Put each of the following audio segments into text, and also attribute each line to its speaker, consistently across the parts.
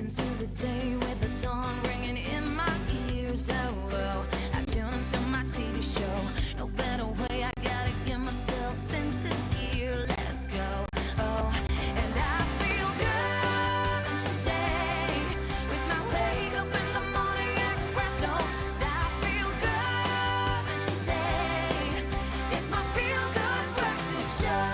Speaker 1: into the day with the dawn ringing in my ears. Oh, I tune into my TV show. No better way, I gotta get myself into gear. Let's go. Oh, and I feel good today with my wake up in the morning espresso. I feel good today. It's my feel good breakfast show.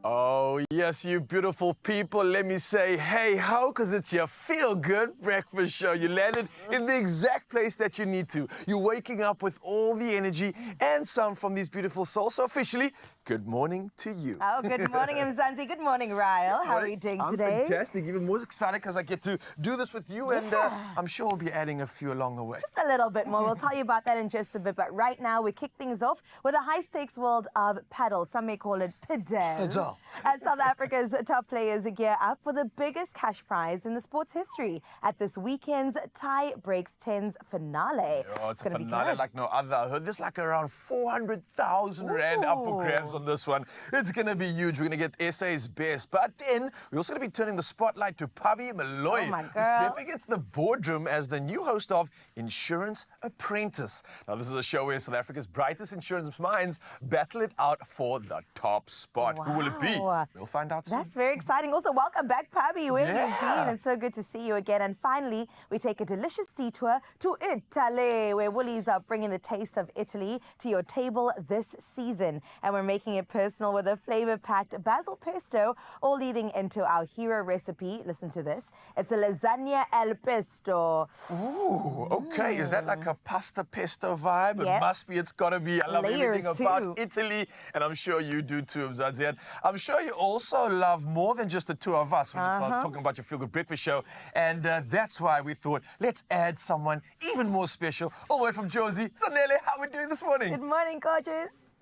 Speaker 2: Oh, yes, you beautiful people. Let me say, hey ho, because it's your feel-good breakfast show. You landed in the exact place that you need to. You're waking up with all the energy and some from these beautiful souls. So officially, good morning to you.
Speaker 3: Oh, good morning, Mzansi. Good morning, Ryle. How are you doing today?
Speaker 2: I'm fantastic. Even more excited because I get to do this with you. And I'm sure we'll be adding a few along the way.
Speaker 3: Just a little bit more. We'll tell you about that in just a bit. But right now, we kick things off with a high-stakes world of paddle. Some may call it padel. As South Africa's top players gear up for the biggest cash prize in the sport's history at this weekend's Tie Breaks 10's finale.
Speaker 2: Oh, it's a
Speaker 3: gonna be
Speaker 2: finale
Speaker 3: good.
Speaker 2: like no other. I heard there's like around 400,000 Rand up for grabs on this one. It's going to be huge. We're going to get SA's best. But then we're also going to be turning the spotlight to Pabi Malloy,
Speaker 3: Oh, my
Speaker 2: who's
Speaker 3: girl.
Speaker 2: stepping into the boardroom as the new host of Insurance Apprentice. Now, this is a show where South Africa's brightest insurance minds battle it out for the top spot. Who will it be?
Speaker 3: Wow.
Speaker 2: We'll find out soon.
Speaker 3: That's very exciting. Also, welcome back, Pabi. Where have you
Speaker 2: Yeah.
Speaker 3: been? It's so good to see you again. And finally, we take a delicious detour to Italy, where Woolies are bringing the taste of Italy to your table this season. And we're making it personal with a flavor-packed basil pesto, all leading into our hero recipe. Listen to this. It's a lasagna al pesto.
Speaker 2: Ooh, okay. Is that like a pasta pesto vibe?
Speaker 3: Yep.
Speaker 2: It must be. It's got to be. I love
Speaker 3: Layers
Speaker 2: everything about
Speaker 3: too.
Speaker 2: Italy, and I'm sure you do too, Mzansi. And I'm sure you also love more than just the two of us when you start talking about your Feel Good Breakfast show. And that's why we thought, let's add someone even more special, all the way from Josie. Zanele, how are we doing this morning?
Speaker 3: Good morning, gorgeous.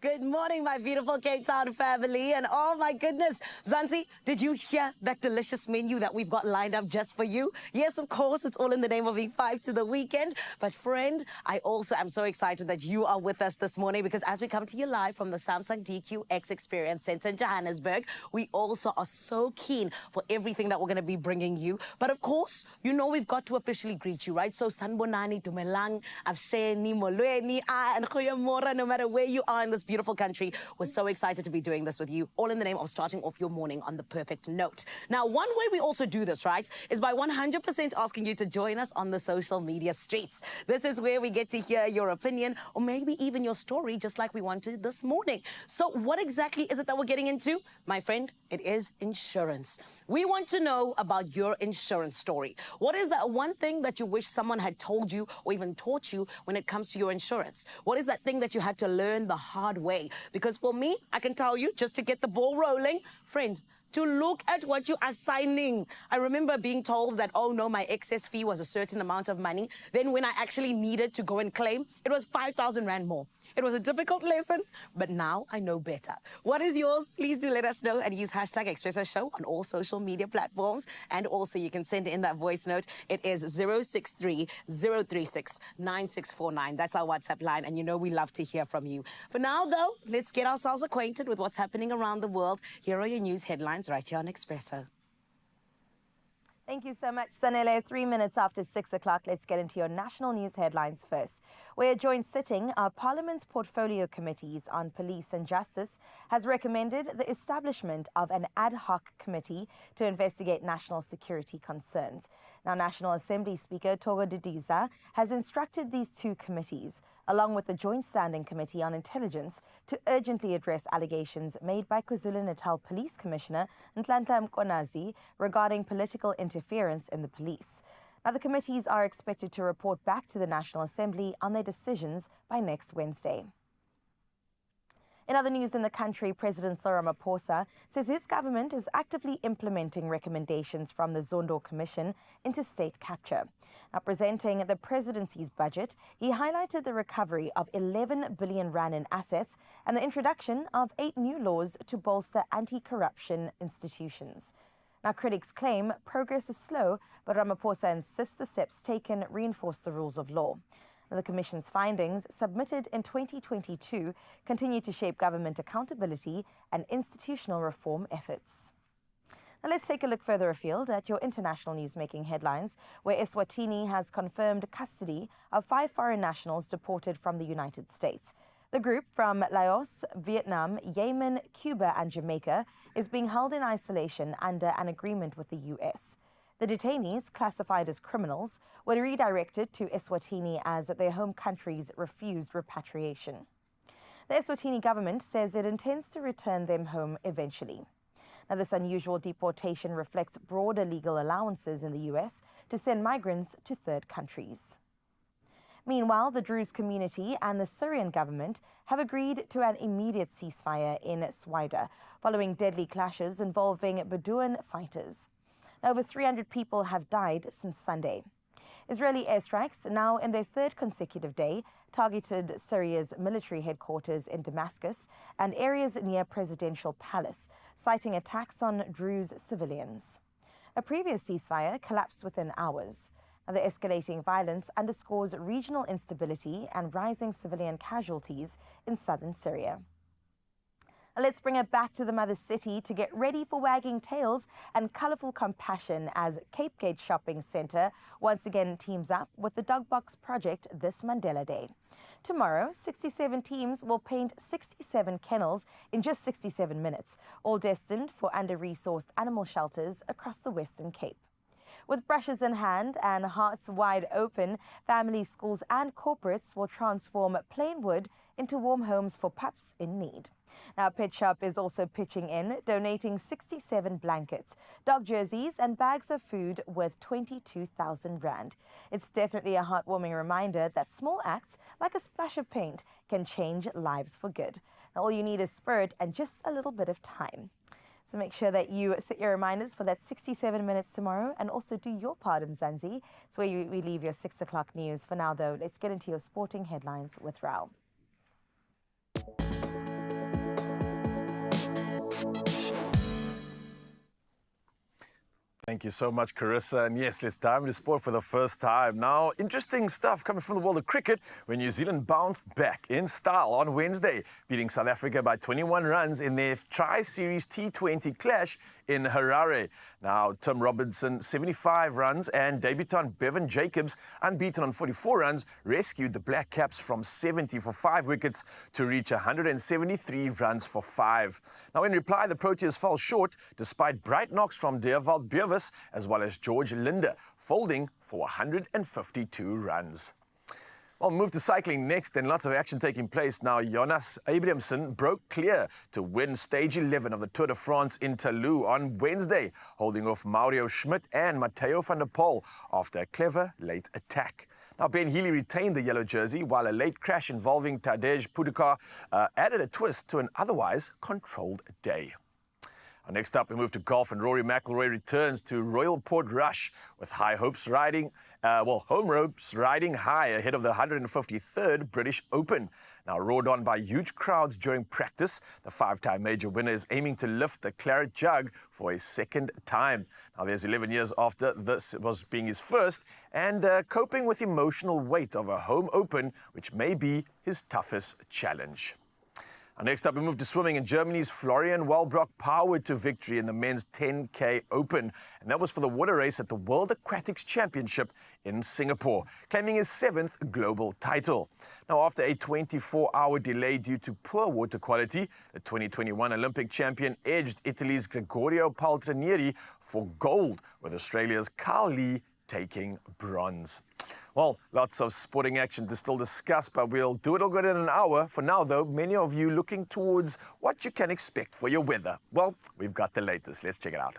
Speaker 4: Good morning, my beautiful Cape Town family. And oh my goodness, Zansi, did you hear that delicious menu that we've got lined up just for you? Yes, of course, it's all in the name of being 5 to the weekend. But friend, I also am so excited that you are with us this morning because as we come to you live from the Samsung DQX Experience Center in Johannesburg, we also are so keen for everything that we're going to be bringing you. But of course, you know we've got to officially greet you, right? So Sanbonani, Dumelang, Avsheni, Molweni, and Khoyamora, no matter where you are in this beautiful country. We're so excited to be doing this with you, all in the name of starting off your morning on the perfect note. Now, one way we also do this, right, is by 100% asking you to join us on the social media streets. This is where we get to hear your opinion or maybe even your story, just like we wanted this morning. So what exactly is it that we're getting into? My friend, it is insurance. We want to know about your insurance story. What is that one thing that you wish someone had told you or even taught you when it comes to your insurance? What is that thing that you had to learn the hard way? Because for me, I can tell you, just to get the ball rolling, friend, to look at what you are signing. I remember being told that, oh no, my excess fee was a certain amount of money. Then when I actually needed to go and claim, it was 5,000 Rand more. It was a difficult lesson, but now I know better. What is yours? Please do let us know and use hashtag Expresso Show on all social media platforms. And also you can send in that voice note. It is 063 036 9649. That's our WhatsApp line. And you know we love to hear from you. For now, though, let's get ourselves acquainted with what's happening around the world. Here are your news headlines right here on Expresso.
Speaker 3: Thank you so much, Sanele. 3 minutes after 6 o'clock, let's get into your national news headlines first. Where a joint sitting of Parliament's portfolio committees on police and justice has recommended the establishment of an ad hoc committee to investigate national security concerns. Now, National Assembly Speaker Togo Didiza has instructed these two committees, along with the Joint Standing Committee on Intelligence, to urgently address allegations made by KwaZulu-Natal Police Commissioner Nhlanhla Mkonazi regarding political interference in the police. Now, the committees are expected to report back to the National Assembly on their decisions by next Wednesday. In other news in the country, President Cyril Ramaphosa says his government is actively implementing recommendations from the Zondo Commission into state capture. Now, presenting the presidency's budget, he highlighted the recovery of 11 billion rand in assets and the introduction of 8 new laws to bolster anti-corruption institutions. Now, critics claim progress is slow, but Ramaphosa insists the steps taken reinforce the rules of law. The Commission's findings, submitted in 2022, continue to shape government accountability and institutional reform efforts. Now let's take a look further afield at your international news-making headlines, where Eswatini has confirmed custody of 5 foreign nationals deported from the United States. The group from Laos, Vietnam, Yemen, Cuba and Jamaica is being held in isolation under an agreement with the U.S. The detainees, classified as criminals, were redirected to Eswatini as their home countries refused repatriation. The Eswatini government says it intends to return them home eventually. Now, this unusual deportation reflects broader legal allowances in the U.S. to send migrants to third countries. Meanwhile, the Druze community and the Syrian government have agreed to an immediate ceasefire in Swaida following deadly clashes involving Bedouin fighters. Over 300 people have died since Sunday. Israeli airstrikes, now in their 3rd consecutive day, targeted Syria's military headquarters in Damascus and areas near Presidential Palace, citing attacks on Druze civilians. A previous ceasefire collapsed within hours. The escalating violence underscores regional instability and rising civilian casualties in southern Syria. Let's bring it back to the mother city to get ready for wagging tails and colourful compassion as Cape Gate Shopping Centre once again teams up with the Dog Box Project this Mandela Day. Tomorrow, 67 teams will paint 67 kennels in just 67 minutes, all destined for under-resourced animal shelters across the Western Cape. With brushes in hand and hearts wide open, families, schools and corporates will transform plain wood into warm homes for pups in need. Now, Pet Shop is also pitching in, donating 67 blankets, dog jerseys and bags of food worth 22,000 rand. It's definitely a heartwarming reminder that small acts, like a splash of paint, can change lives for good. Now, all you need is spirit and just a little bit of time. So make sure that you set your reminders for that 67 minutes tomorrow and also do your part, Mzansi. It's where we leave your 6 o'clock news. For now, though, let's get into your sporting headlines with Rao.
Speaker 2: Thank you so much, Carissa. And yes, let's dive into sport for the first time. Now, interesting stuff coming from the world of cricket when New Zealand bounced back in style on Wednesday, beating South Africa by 21 runs in their Tri-Series T20 clash in Harare. Now, Tim Robinson, 75 runs, and debutant Bevan Jacobs, unbeaten on 44 runs, rescued the Black Caps from 70 for 5 wickets to reach 173 runs for 5. Now, in reply, the Proteas fell short despite bright knocks from Deerwald Beerwis as well as George Linder, folding for 152 runs. Well, move to cycling next, and lots of action taking place now. Jonas Abrahamsen broke clear to win stage 11 of the Tour de France in Toulouse on Wednesday, holding off Mario Schmidt and Matteo van der Poel after a clever late attack. Now, Ben Healy retained the yellow jersey, while a late crash involving Tadej Pogačar added a twist to an otherwise controlled day. Next up, we move to golf, and Rory McIlroy returns to Royal Port Rush with home ropes riding high ahead of the 153rd British Open. Now, roared on by huge crowds during practice, the 5-time major winner is aiming to lift the claret jug for a second time. Now, there's 11 years after this was being his first, and coping with emotional weight of a home open, which may be his toughest challenge. Next up, we move to swimming, and Germany's Florian Wellbrock powered to victory in the men's 10K Open. And that was for the water race at the World Aquatics Championship in Singapore, claiming his 7th global title. Now, after a 24-hour delay due to poor water quality, the 2021 Olympic champion edged Italy's Gregorio Paltrinieri for gold, with Australia's Carl Lee taking bronze. Well, lots of sporting action to still discuss, but we'll do it all good in an hour. For now, though, many of you looking towards what you can expect for your weather. Well, we've got the latest. Let's check it out.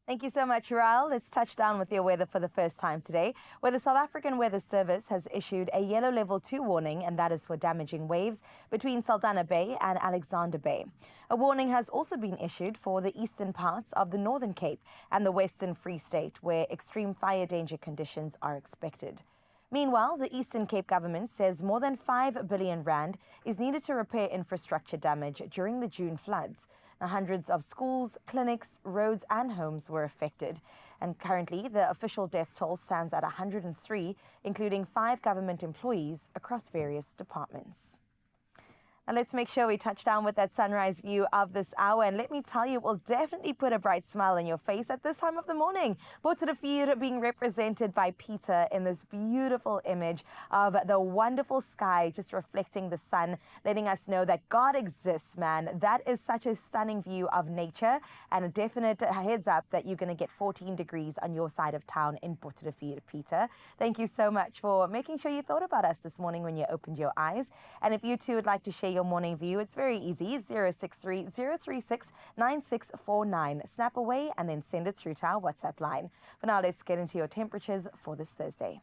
Speaker 3: Thank you so much, Raul. Let's touch down with your weather for the first time today, where the South African Weather Service has issued a yellow level 2 warning, and that is for damaging waves between Saldanha Bay and Alexander Bay. A warning has also been issued for the eastern parts of the Northern Cape and the Western Free State, where extreme fire danger conditions are expected. Meanwhile, the Eastern Cape government says more than 5 billion rand is needed to repair infrastructure damage during the June floods. Now, hundreds of schools, clinics, roads and homes were affected. And currently, the official death toll stands at 103, including 5 government employees across various departments. Now let's make sure we touch down with that sunrise view of this hour. And let me tell you, it will definitely put a bright smile on your face at this time of the morning. Botterefeer being represented by Peter in this beautiful image of the wonderful sky just reflecting the sun, letting us know that God exists, man. That is such a stunning view of nature, and a definite heads up that you're going to get 14 degrees on your side of town in Botterefeer, Peter. Thank you so much for making sure you thought about us this morning when you opened your eyes. And if you too would like to share your morning view, it's very easy. 063 036 9649. Snap away and then send it through to our WhatsApp line. For now, let's get into your temperatures for this Thursday.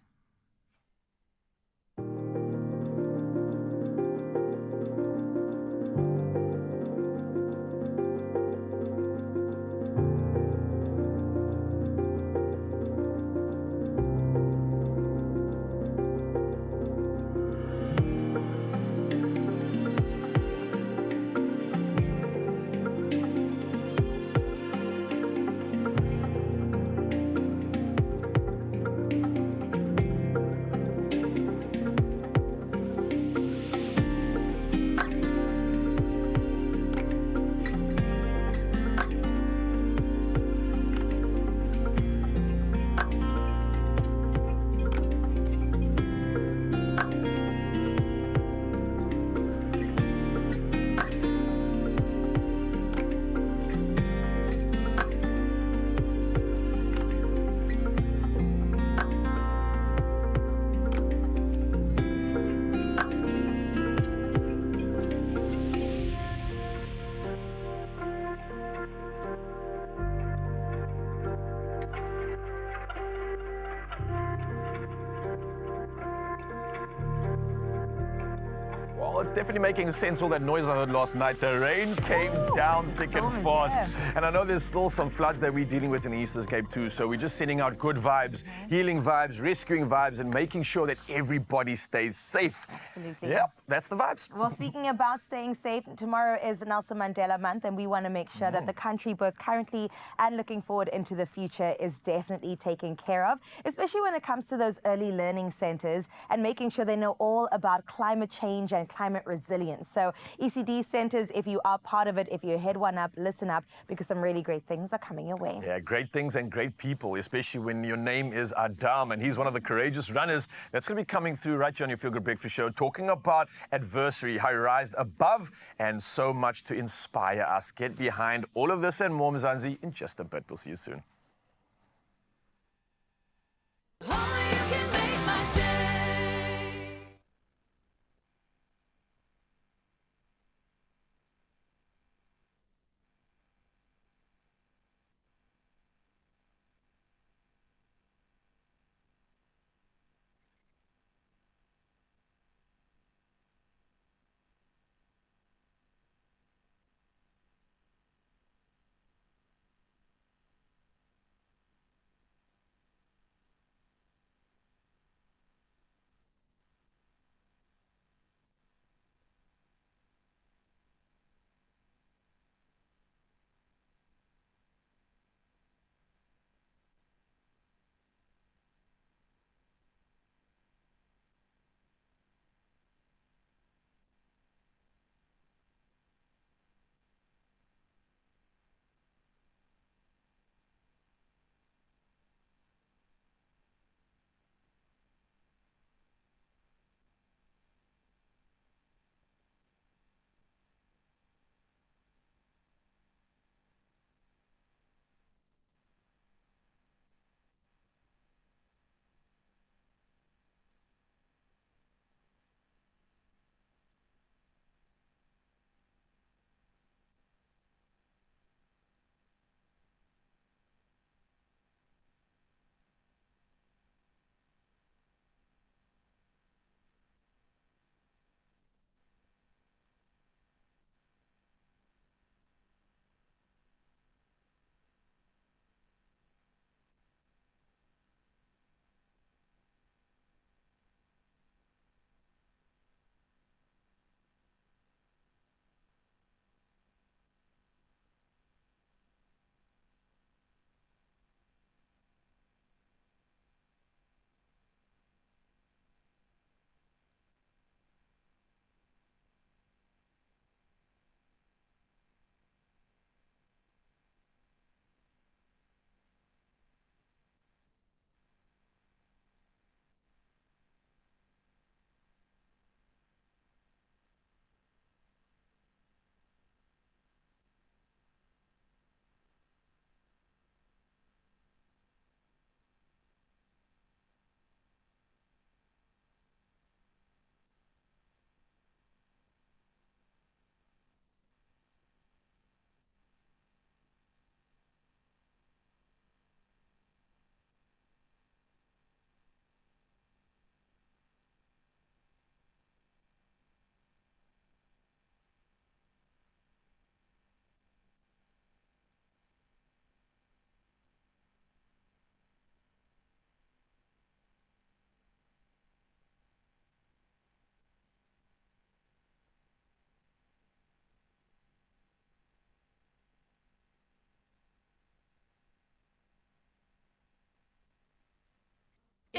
Speaker 2: Well, it's definitely making sense, all that noise I heard last night. The rain came down thick and
Speaker 3: storm is
Speaker 2: fast.
Speaker 3: there.
Speaker 2: And I know there's still some floods that we're dealing with in the Eastern Cape too. So we're just sending out good vibes, healing vibes, rescuing vibes, and making sure that everybody stays safe.
Speaker 3: Absolutely.
Speaker 2: Yep, that's the vibes.
Speaker 3: Well, speaking about staying safe, tomorrow is Nelson Mandela Month, and we want to make sure that the country, both currently and looking forward into the future, is definitely taken care of, especially when it comes to those early learning centers and making sure they know all about climate change and climate resilience. So ECD centers, if you are part of it, if you head one up, listen up, because some really great things are coming your way.
Speaker 2: Yeah, great things and great people, especially when your name is Adam, and he's one of the courageous runners that's going to be coming through right here on your Feel Good Breakfast Show, talking about adversity, how he rised above, and so much to inspire us. Get behind all of this and more, Mzansi, in just a bit. We'll see you soon.
Speaker 1: Only you can make my day.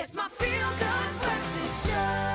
Speaker 1: It's my feel-good breakfast show.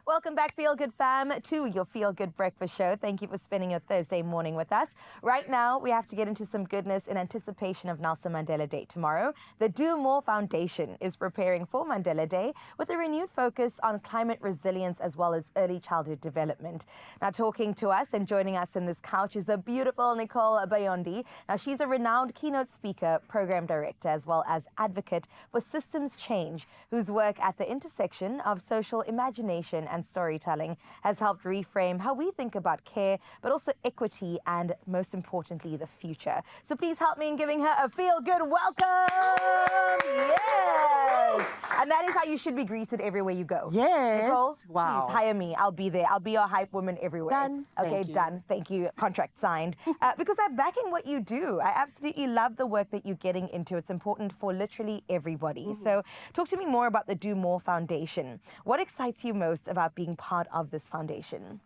Speaker 3: Welcome back, Feel Good fam, to your Feel Good Breakfast Show. Thank you for spending your Thursday morning with us. Right now, we have to get into some goodness in anticipation of Nelson Mandela Day tomorrow. The Do More Foundation is preparing for Mandela Day with a renewed focus on climate resilience as well as early childhood development. Now, talking to us and joining us in this couch is the beautiful Nicole Bayondi. Now, she's a renowned keynote speaker, program director, as well as advocate for systems change, whose work at the intersection of social imagination and storytelling has helped reframe how we think about care, but also equity and, most importantly, the future. So please help me in giving her a feel-good welcome. Yes! And that is how you should be greeted everywhere you go.
Speaker 5: Yes.
Speaker 3: Nicole,
Speaker 5: Wow.
Speaker 3: please hire me. I'll be there. I'll be your hype woman everywhere.
Speaker 5: Done.
Speaker 3: Okay,
Speaker 5: Thank you.
Speaker 3: done. Thank you. Contract signed. Because I'm backing what you do. I absolutely love the work that you're getting into. It's important for literally everybody. So talk to me more about the Do More Foundation. What excites you most about being part of this foundation?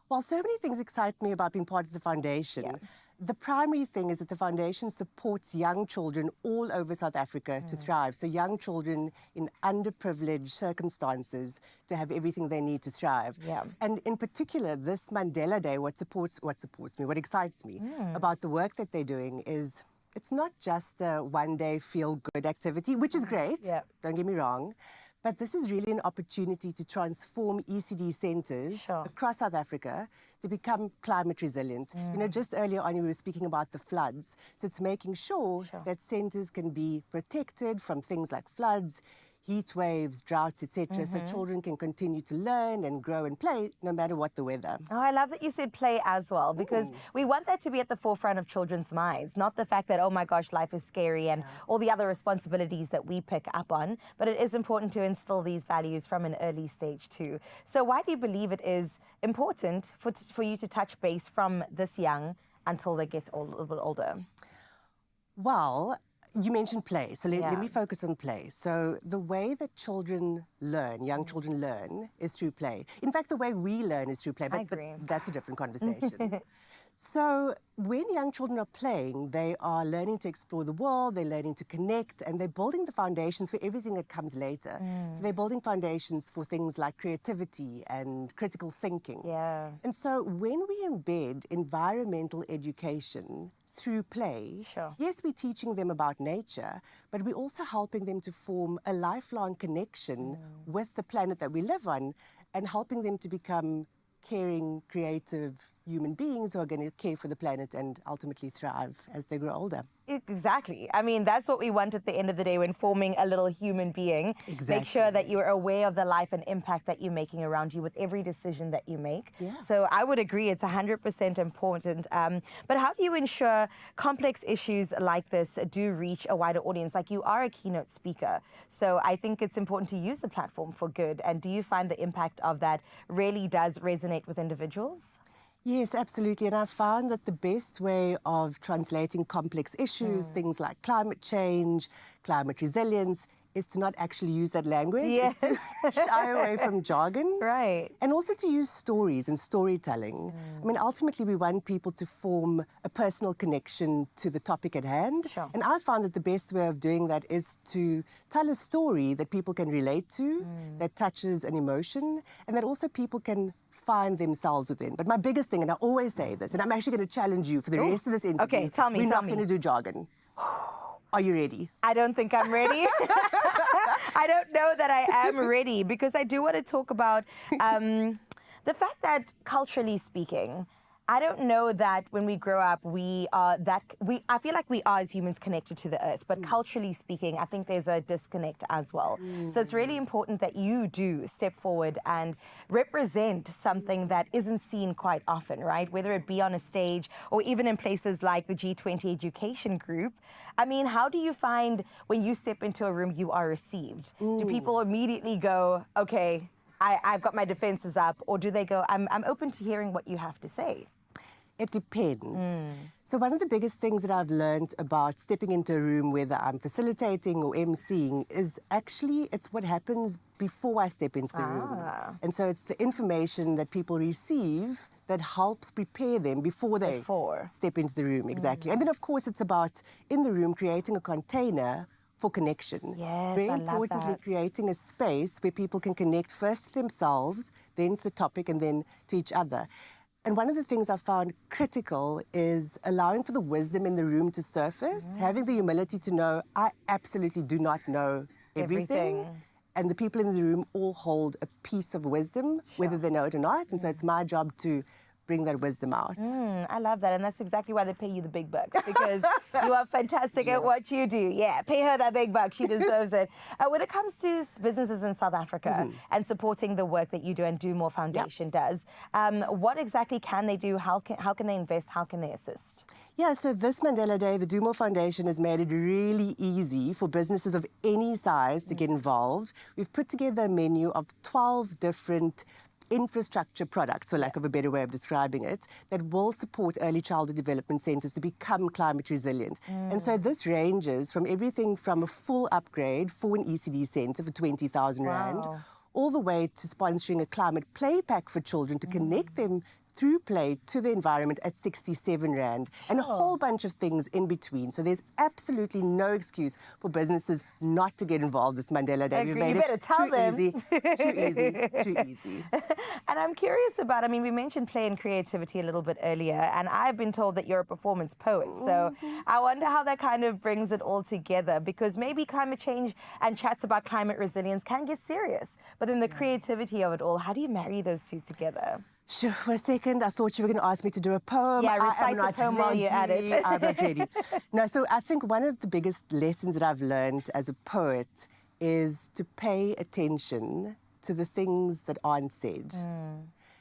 Speaker 5: Well, so many things excite me about being part of the foundation.
Speaker 3: Yeah.
Speaker 5: The primary thing is that the foundation supports young children all over South Africa to thrive. So young children in underprivileged circumstances to have everything they need to thrive.
Speaker 3: Yeah.
Speaker 5: And in particular, this Mandela Day, what excites me about the work that they're doing is it's not just a one-day feel-good activity, which is great,
Speaker 3: Yeah.
Speaker 5: don't get me wrong, but this is really an opportunity to transform ECD centres
Speaker 3: Sure.
Speaker 5: across South Africa to become climate resilient. You know, just earlier on, we were speaking about the floods. So it's making sure that centres can be protected from things like floods, heat waves, droughts, etc. So children can continue to learn and grow and play no matter what the weather.
Speaker 3: Oh, I love that you said play as well, because we want that to be at the forefront of children's minds, not the fact that, oh my gosh, life is scary and all the other responsibilities that we pick up on, but it is important to instill these values from an early stage too. So why do you believe it is important for you to touch base from this young until they get a little bit older?
Speaker 5: Well, you mentioned play, so let
Speaker 3: Yeah.
Speaker 5: me focus on play. So the way that children learn, young children learn, is through play. In fact, the way we learn is through play, but
Speaker 3: agree.
Speaker 5: that's a different conversation. So when young children are playing, they are learning to explore the world, they're learning to connect, and they're building the foundations for everything that comes later. So they're building foundations for things like creativity and critical thinking.
Speaker 3: Yeah.
Speaker 5: And so when we embed environmental education through play,
Speaker 3: Sure.
Speaker 5: yes, we're teaching them about nature, but we're also helping them to form a lifelong connection with the planet that we live on and helping them to become caring, creative human beings who are going to care for the planet and ultimately thrive as they grow older.
Speaker 3: Exactly. I mean, that's what we want at the end of the day when forming a little human being. Make sure that you're aware of the life and impact that you're making around you with every decision that you make.
Speaker 5: Yeah.
Speaker 3: So I would agree it's 100% important. But how do you ensure complex issues like this do reach a wider audience? Like, you are a keynote speaker. So I think it's important to use the platform for good. And do you find the impact of that really does resonate with individuals?
Speaker 5: Yes, absolutely. And I found that the best way of translating complex issues, things like climate change, climate resilience, is to not actually use that language.
Speaker 3: Yes.
Speaker 5: Is to shy away from jargon.
Speaker 3: Right.
Speaker 5: And also to use stories and storytelling. I mean, ultimately, we want people to form a personal connection to the topic at hand.
Speaker 3: Sure.
Speaker 5: And I found that the best way of doing that is to tell a story that people can relate to, that touches an emotion, and that also people can find themselves within. But my biggest thing, and I always say this, and I'm actually going to challenge you for the rest of this interview.
Speaker 3: Okay, tell me,
Speaker 5: We're
Speaker 3: tell
Speaker 5: not
Speaker 3: me.
Speaker 5: going to do jargon. Are you ready?
Speaker 3: I don't think I'm ready. I don't know that I am ready, because I do want to talk about the fact that culturally speaking, I don't know that when we grow up, I feel like we are as humans connected to the earth, but culturally speaking, I think there's a disconnect as well. So it's really important that you do step forward and represent something that isn't seen quite often, right? Whether it be on a stage or even in places like the G20 Education Group. I mean, how do you find when you step into a room, you are received? Do people immediately go, okay, I've got my defenses up, or do they go, I'm open to hearing what you have to say?
Speaker 5: It depends. So one of the biggest things that I've learned about stepping into a room, whether I'm facilitating or emceeing, is actually it's what happens before I step into the room. And so it's the information that people receive that helps prepare them before they step into the room, exactly. And then, of course, it's about, in the room, creating a container for connection.
Speaker 3: Yes,
Speaker 5: Very
Speaker 3: I love
Speaker 5: importantly,
Speaker 3: that.
Speaker 5: creating a space where people can connect first to themselves, then to the topic, and then to each other. And one of the things I found critical is allowing for the wisdom in the room to surface, having the humility to know I absolutely do not know everything. And the people in the room all hold a piece of wisdom, whether they know it or not. And so it's my job to bring that wisdom out.
Speaker 3: I love that, and that's exactly why they pay you the big bucks, because you are fantastic at what you do. Yeah, pay her that big buck. She deserves it. When it comes to businesses in South Africa and supporting the work that you do and Do More Foundation does, what exactly can they do? How can they invest? How can they assist?
Speaker 5: Yeah, so this Mandela Day, the Do More Foundation has made it really easy for businesses of any size to get involved. We've put together a menu of 12 different infrastructure products, for lack of a better way of describing it, that will support early childhood development centres to become climate resilient. And so this ranges from everything from a full upgrade for an ECD centre for 20,000 Rand, all the way to sponsoring a climate play pack for children to connect them through play to the environment at 67 Rand, and a whole bunch of things in between. So there's absolutely no excuse for businesses not to get involved this Mandela Day. We've made
Speaker 3: You better
Speaker 5: it
Speaker 3: tell
Speaker 5: too
Speaker 3: them.
Speaker 5: easy, too easy, too easy.
Speaker 3: And I'm curious about, I mean, we mentioned play and creativity a little bit earlier, and I've been told that you're a performance poet. So I wonder how that kind of brings it all together, because maybe climate change and chats about climate resilience can get serious. But then the creativity of it all, how do you marry those two together?
Speaker 5: Sure, for a second, I thought you were going to ask me to do a poem.
Speaker 3: Yeah,
Speaker 5: I
Speaker 3: recite
Speaker 5: am
Speaker 3: a
Speaker 5: not
Speaker 3: poem while you're at it.
Speaker 5: ready. I'm not ready. No, so I think one of the biggest lessons that I've learned as a poet is to pay attention to the things that aren't said.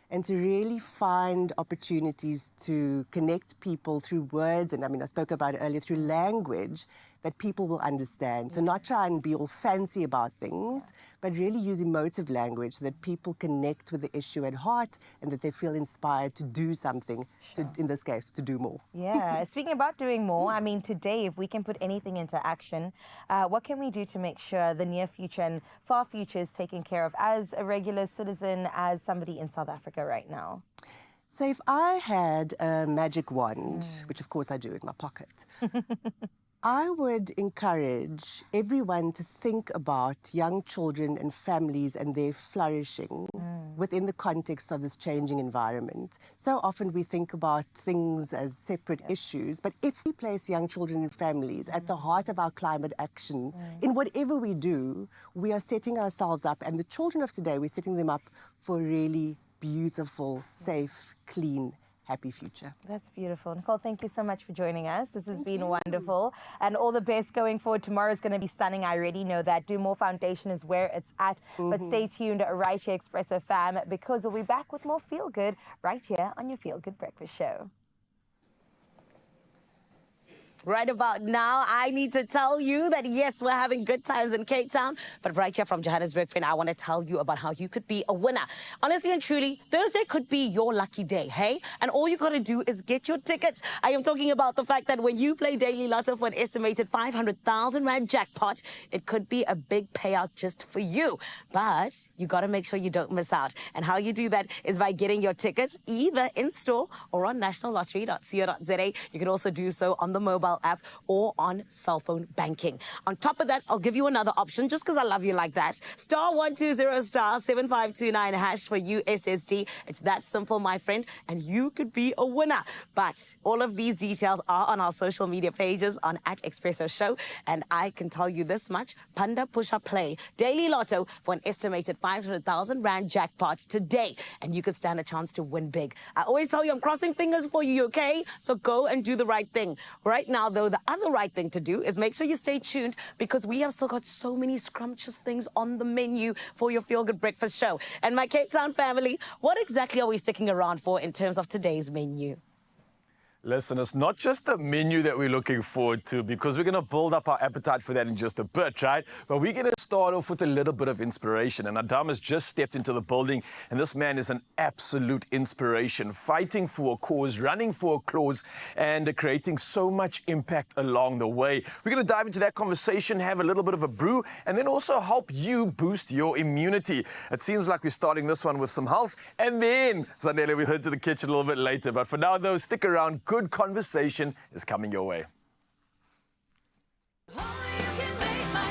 Speaker 5: And to really find opportunities to connect people through words, and I mean, I spoke about it earlier, through language that people will understand. So not try and be all fancy about things, but really use emotive language so that people connect with the issue at heart and that they feel inspired to do something, to, in this case, to do more.
Speaker 3: Yeah, speaking about doing more, I mean, today, if we can put anything into action, what can we do to make sure the near future and far future is taken care of as a regular citizen, as somebody in South Africa right now?
Speaker 5: So if I had a magic wand, which of course I do in my pocket, I would encourage everyone to think about young children and families and their flourishing within the context of this changing environment. So often we think about things as separate issues, but if we place young children and families at the heart of our climate action, in whatever we do, we are setting ourselves up, and the children of today, we're setting them up for a really beautiful, safe, clean, happy future.
Speaker 3: That's beautiful. Nicole, thank you so much for joining us. This has been wonderful. And all the best going forward. Tomorrow is going to be stunning. I already know that. Do More Foundation is where it's at. But stay tuned right here, Expresso fam, because we'll be back with more Feel Good right here on your Feel Good Breakfast Show.
Speaker 4: Right about now, I need to tell you that, yes, we're having good times in Cape Town, but right here from Johannesburg, friend, I want to tell you about how you could be a winner. Honestly and truly, Thursday could be your lucky day, hey? And all you got to do is get your ticket. I am talking about the fact that when you play Daily Lotto for an estimated 500,000 Rand jackpot, it could be a big payout just for you. But you got to make sure you don't miss out. And how you do that is by getting your ticket either in store or on nationallottery.co.za. You can also do so on the mobile app or on cell phone banking. On top of that, I'll give you another option just because I love you like that. *120*7529# for USSD. It's that simple, my friend, and you could be a winner. But all of these details are on our social media pages on @Expresso Show, and I can tell you this much: Panda Pusha Play Daily Lotto for an estimated 500,000 Rand jackpot today, and you could stand a chance to win big. I always tell you I'm crossing fingers for you, okay? So go and do the right thing. Right now, though, the other right thing to do is make sure you stay tuned, because we have still got so many scrumptious things on the menu for your Feel Good Breakfast Show. And my Cape Town family, what exactly are we sticking around for in terms of today's menu?
Speaker 2: Listen, it's not just the menu that we're looking forward to, because we're going to build up our appetite for that in just a bit, right? But we're going to start off with a little bit of inspiration. And Adam has just stepped into the building, and this man is an absolute inspiration, fighting for a cause, running for a cause, and creating so much impact along the way. We're going to dive into that conversation, have a little bit of a brew, and then also help you boost your immunity. It seems like we're starting this one with some health, and then, Zanele, we head to the kitchen a little bit later. But for now, though, stick around. Good conversation is coming your way.
Speaker 1: Oh, you can make my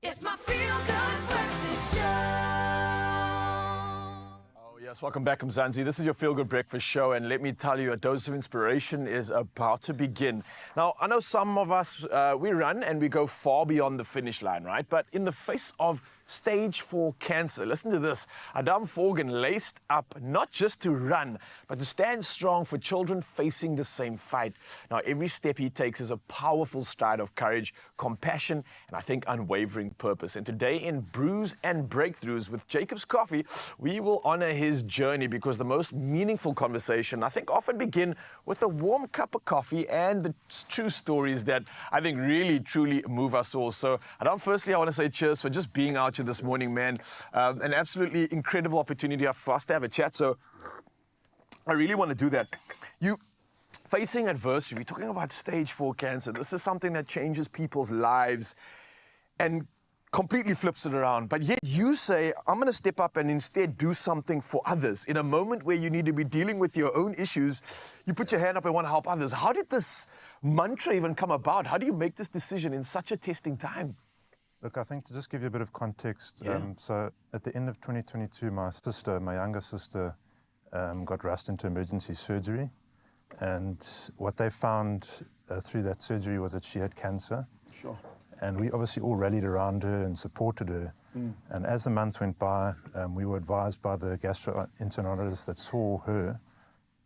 Speaker 1: It's my feel-good breakfast show.
Speaker 2: Oh, yes, welcome back, Mzansi. This is your Feel Good Breakfast Show, and let me tell you, a dose of inspiration is about to begin. Now, I know some of us, we run and we go far beyond the finish line, right? But in the face of stage 4 cancer, listen to this. Adam Forgan laced up not just to run, but to stand strong for children facing the same fight. Now, every step he takes is a powerful stride of courage, compassion, and I think unwavering purpose. And today in Brews and Breakthroughs with Jacob's Coffee, we will honor his journey, because the most meaningful conversation, I think, often begin with a warm cup of coffee and the true stories that I think really, truly move us all. So, Adam, firstly, I want to say cheers for just being out here this morning, man. An absolutely incredible opportunity for us to have a chat. So, I really want to do that. You facing adversity, we're talking about stage 4 cancer. This is something that changes people's lives and completely flips it around. But yet you say, I'm going to step up and instead do something for others. In a moment where you need to be dealing with your own issues, you put your hand up and want to help others. How did this mantra even come about? How do you make this decision in such a testing time?
Speaker 6: Look, I think to just give you a bit of context,
Speaker 2: Yeah.
Speaker 6: so at the end of 2022, my younger sister, got rushed into emergency surgery. And what they found through that surgery was that she had cancer.
Speaker 2: Sure.
Speaker 6: And we obviously all rallied around her and supported her. And as the months went by, we were advised by the gastroenterologist that saw her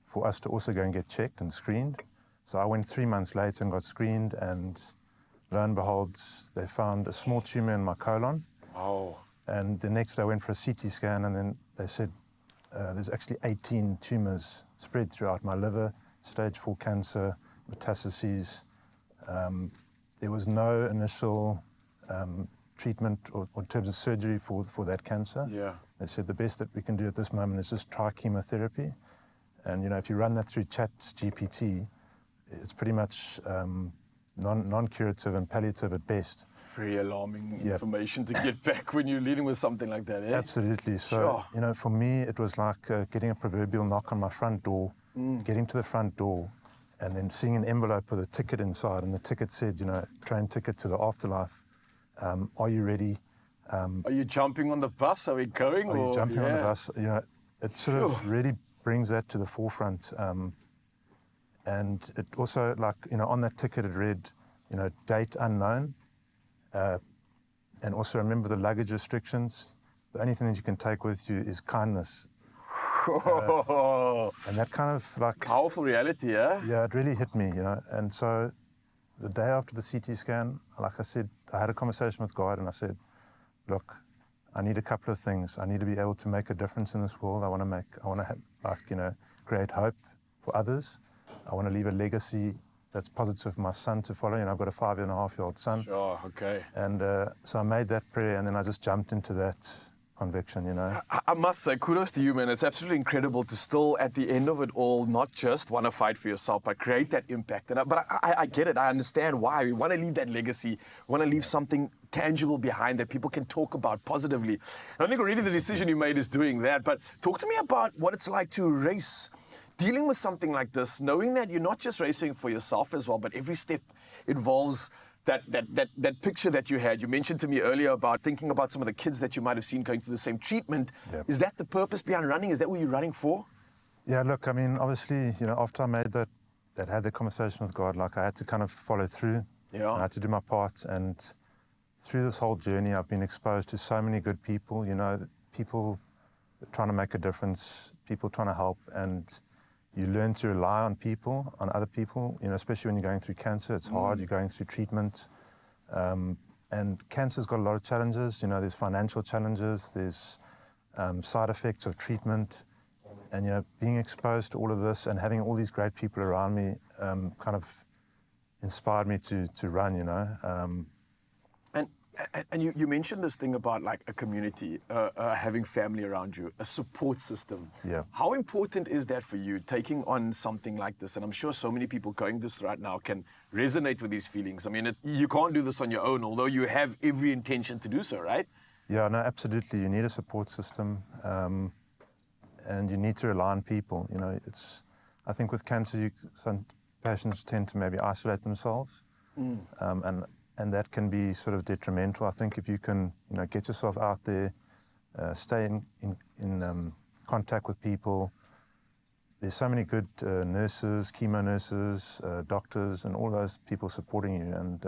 Speaker 6: for us to also go and get checked and screened. So I went 3 months later and got screened, and lo and behold, they found a small tumor in my colon.
Speaker 2: Oh.
Speaker 6: And the next day I went for a CT scan, and then they said there's actually 18 tumors spread throughout my liver, stage 4 cancer, metastases. There was no initial treatment or in terms of surgery for that cancer.
Speaker 2: Yeah.
Speaker 6: They said the best that we can do at this moment is just try chemotherapy. And, you know, if you run that through ChatGPT, it's pretty much non-curative and palliative at best.
Speaker 2: Very alarming
Speaker 6: Yeah.
Speaker 2: information to get back when you're dealing with something like that, eh?
Speaker 6: Absolutely. So,
Speaker 2: Sure.
Speaker 6: you know, for me, it was like getting a proverbial knock on my front door, getting to the front door, and then seeing an envelope with a ticket inside, and the ticket said, you know, train ticket to the afterlife. Are you ready?
Speaker 2: Are you jumping on the bus? Are we going?
Speaker 6: Are you
Speaker 2: or-
Speaker 6: jumping on the
Speaker 2: yeah.
Speaker 6: bus? You know, it sort of really brings that to the forefront. And it also, like, you know, on that ticket it read, you know, date unknown. And also remember the luggage restrictions. The only thing that you can take with you is kindness. And that kind of like,
Speaker 2: Powerful reality, yeah?
Speaker 6: yeah, it really hit me, you know. And so the day after the CT scan, like I said, I had a conversation with God, and I said, look, I need a couple of things. I need to be able to make a difference in this world. I want to have, like, you know, create hope for others. I want to leave a legacy that's positive for my son to follow. You know, I've got a 5.5-year-old son.
Speaker 2: Sure, okay.
Speaker 6: And so I made that prayer, and then I just jumped into that conviction, you know.
Speaker 2: I must say, kudos to you, man. It's absolutely incredible to still, at the end of it all, not just want to fight for yourself, but create that impact. But I get it. I understand why. We want to leave that legacy. We want to leave something tangible behind that people can talk about positively. And I think already the decision you made is doing that. But talk to me about what it's like to race, dealing with something like this, knowing that you're not just racing for yourself as well, but every step involves that picture that you had. You mentioned to me earlier about thinking about some of the kids that you might have seen going through the same treatment.
Speaker 6: Yep.
Speaker 2: Is that the purpose behind running? Is that what you're running for?
Speaker 6: Yeah, look, I mean, obviously, you know, after I made that had the conversation with God, like, I had to kind of follow through.
Speaker 2: Yeah.
Speaker 6: I had to do my part. And through this whole journey, I've been exposed to so many good people, you know, people trying to make a difference, people trying to help. And you learn to rely on people, on other people, you know, especially when you're going through cancer. It's hard, you're going through treatment. And cancer's got a lot of challenges. You know, there's financial challenges, there's side effects of treatment. And, you know, being exposed to all of this and having all these great people around me kind of inspired me to run, you know.
Speaker 2: And you mentioned this thing about like a community, having family around you, a support system.
Speaker 6: Yeah.
Speaker 2: How important is that for you, taking on something like this? And I'm sure so many people going this right now can resonate with these feelings. I mean, you can't do this on your own, although you have every intention to do so, right?
Speaker 6: Yeah, no, absolutely. You need a support system, and you need to rely on people. You know, I think with cancer, some patients tend to maybe isolate themselves, and that can be sort of detrimental. I think if you can, get yourself out there, stay in contact with people. There's so many good nurses, chemo nurses, doctors, and all those people supporting you, and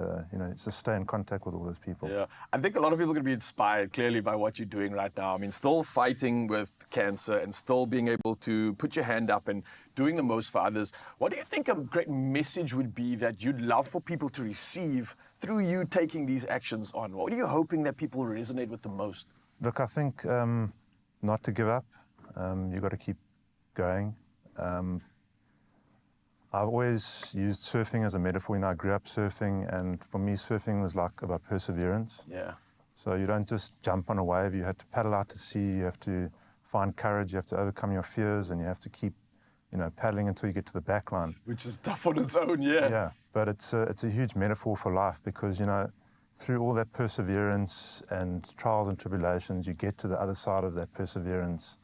Speaker 6: just stay in contact with all those people.
Speaker 2: Yeah, I think a lot of people are going to be inspired clearly by what you're doing right now. I mean, still fighting with cancer and still being able to put your hand up and doing the most for others. What do you think a great message would be that you'd love for people to receive through you taking these actions on? What are you hoping that people resonate with the most?
Speaker 6: Look, I think not to give up. You've got to keep going. I've always used surfing as a metaphor. I grew up surfing, and for me, surfing was like about perseverance.
Speaker 2: Yeah.
Speaker 6: So you don't just jump on a wave. You have to paddle out to sea. You have to find courage. You have to overcome your fears, and you have to keep, paddling until you get to the back line.
Speaker 2: Which is tough on its own, yeah.
Speaker 6: Yeah, but it's a huge metaphor for life because, through all that perseverance and trials and tribulations, you get to the other side of that perseverance,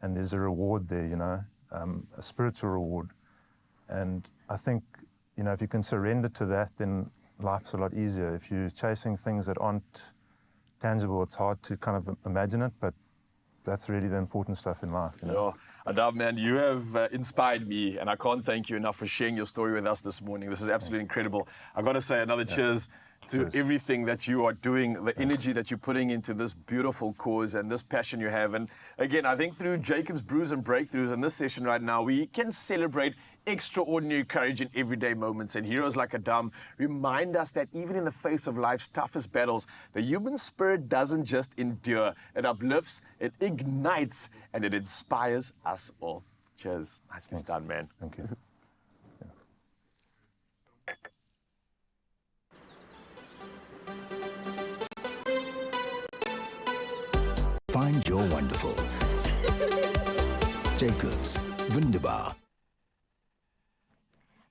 Speaker 6: and there's a reward there, a spiritual reward. And I think, if you can surrender to that, then life's a lot easier. If you're chasing things that aren't tangible, it's hard to kind of imagine it, but that's really the important stuff in life.
Speaker 2: Yeah, Adab, man, you have inspired me, and I can't thank you enough for sharing your story with us this morning. This is absolutely incredible. I've got to say another cheers to everything that you are doing, the energy that you're putting into this beautiful cause and this passion you have. And again, I think through Jacob's Brews and Breakthroughs in this session right now, we can celebrate extraordinary courage in everyday moments. And heroes like Adam remind us that even in the face of life's toughest battles, the human spirit doesn't just endure. It uplifts, it ignites, and it inspires us all. Cheers. Nicely done, man.
Speaker 6: Thank you.
Speaker 7: Find your wonderful. Jacob's Wunderbar.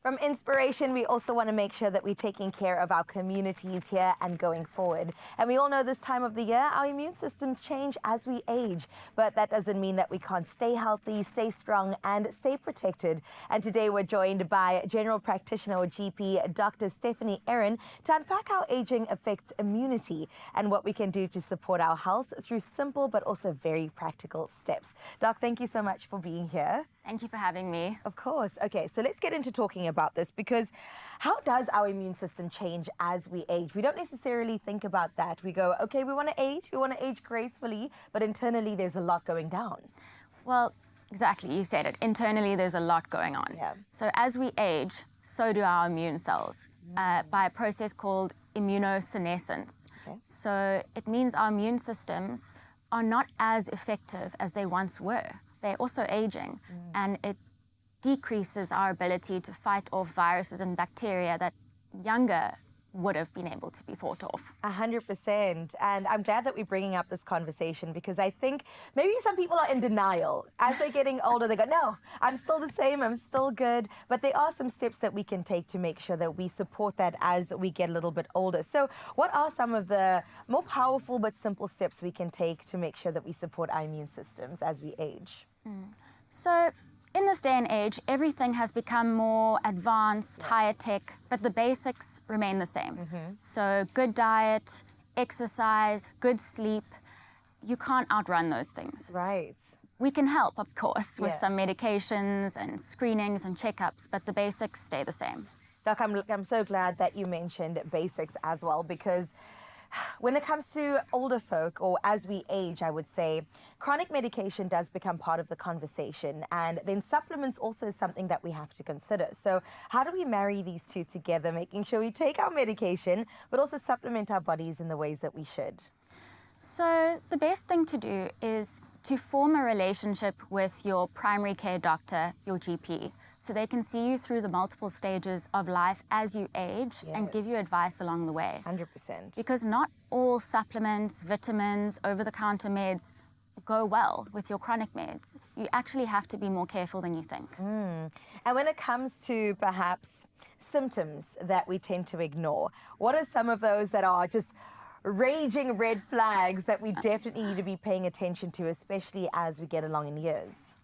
Speaker 3: From inspiration, we also want to make sure that we're taking care of our communities here and going forward. And we all know this time of the year, our immune systems change as we age. But that doesn't mean that we can't stay healthy, stay strong, and stay protected. And today we're joined by General Practitioner or GP, Dr. Stephanie Aaron, to unpack how aging affects immunity and what we can do to support our health through simple but also very practical steps. Doc, thank you so much for being here.
Speaker 8: Thank you for having me.
Speaker 3: Of course. Okay, so let's get into talking about this, because how does our immune system change as we age? We don't necessarily think about that. We go, okay, we want to age gracefully, but internally there's a lot going down.
Speaker 8: Well, exactly, you said it. Internally, there's a lot going on.
Speaker 3: Yeah.
Speaker 8: So as we age, so do our immune cells by a process called immunosenescence.
Speaker 3: Okay.
Speaker 8: So it means our immune systems are not as effective as they once were. They're also aging, and it decreases our ability to fight off viruses and bacteria that younger would have been able to be fought off.
Speaker 3: 100%. And I'm glad that we're bringing up this conversation, because I think maybe some people are in denial. As they're getting older, they go, no, I'm still the same, I'm still good. But there are some steps that we can take to make sure that we support that as we get a little bit older. So what are some of the more powerful but simple steps we can take to make sure that we support our immune systems as we age?
Speaker 8: So in this day and age, everything has become more advanced, higher tech, but the basics remain the same. So good diet, exercise, good sleep, you can't outrun those things.
Speaker 3: Right.
Speaker 8: We can help, of course, with
Speaker 3: Yeah.
Speaker 8: some medications and screenings and checkups, but the basics stay the same.
Speaker 3: Doc, I'm so glad that you mentioned basics as well, because when it comes to older folk, or as we age, I would say, chronic medication does become part of the conversation. And then supplements also is something that we have to consider. So how do we marry these two together, making sure we take our medication, but also supplement our bodies in the ways that we should?
Speaker 8: So the best thing to do is to form a relationship with your primary care doctor, your GP, so they can see you through the multiple stages of life as you age and give you
Speaker 3: Yes.
Speaker 8: advice along the way.
Speaker 3: 100%.
Speaker 8: Because not all supplements, vitamins, over-the-counter meds go well with your chronic meds. You actually have to be more careful than you think.
Speaker 3: And when it comes to perhaps symptoms that we tend to ignore, what are some of those that are just raging red flags that we definitely need to be paying attention to, especially as we get along in years?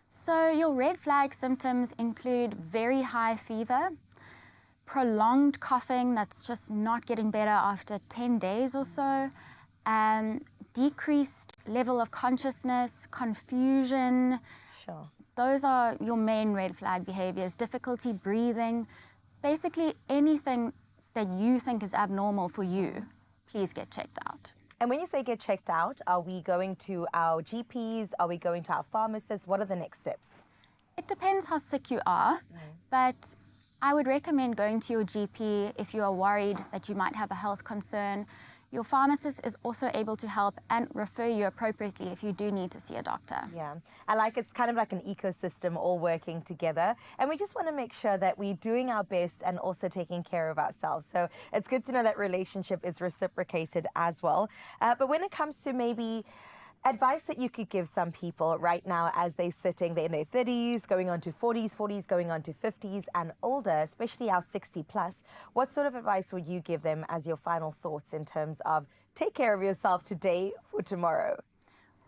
Speaker 8: So your red flag symptoms include very high fever, prolonged coughing that's just not getting better after 10 days or so, decreased level of consciousness, confusion.
Speaker 3: Sure.
Speaker 8: Those are your main red flag behaviors. Difficulty breathing, basically anything that you think is abnormal for you, please get checked out.
Speaker 3: And when you say get checked out, are we going to our GPs? Are we going to our pharmacists? What are the next steps?
Speaker 8: It depends how sick you are, but I would recommend going to your GP if you are worried that you might have a health concern. Your pharmacist is also able to help and refer you appropriately if you do need to see a doctor.
Speaker 3: Yeah, I like it's kind of like an ecosystem all working together. And we just want to make sure that we're doing our best and also taking care of ourselves. So it's good to know that relationship is reciprocated as well. But when it comes to maybe advice that you could give some people right now as they're sitting in their 30s, going on to 40s, going on to 50s and older, especially our 60 plus, what sort of advice would you give them as your final thoughts in terms of take care of yourself today for tomorrow?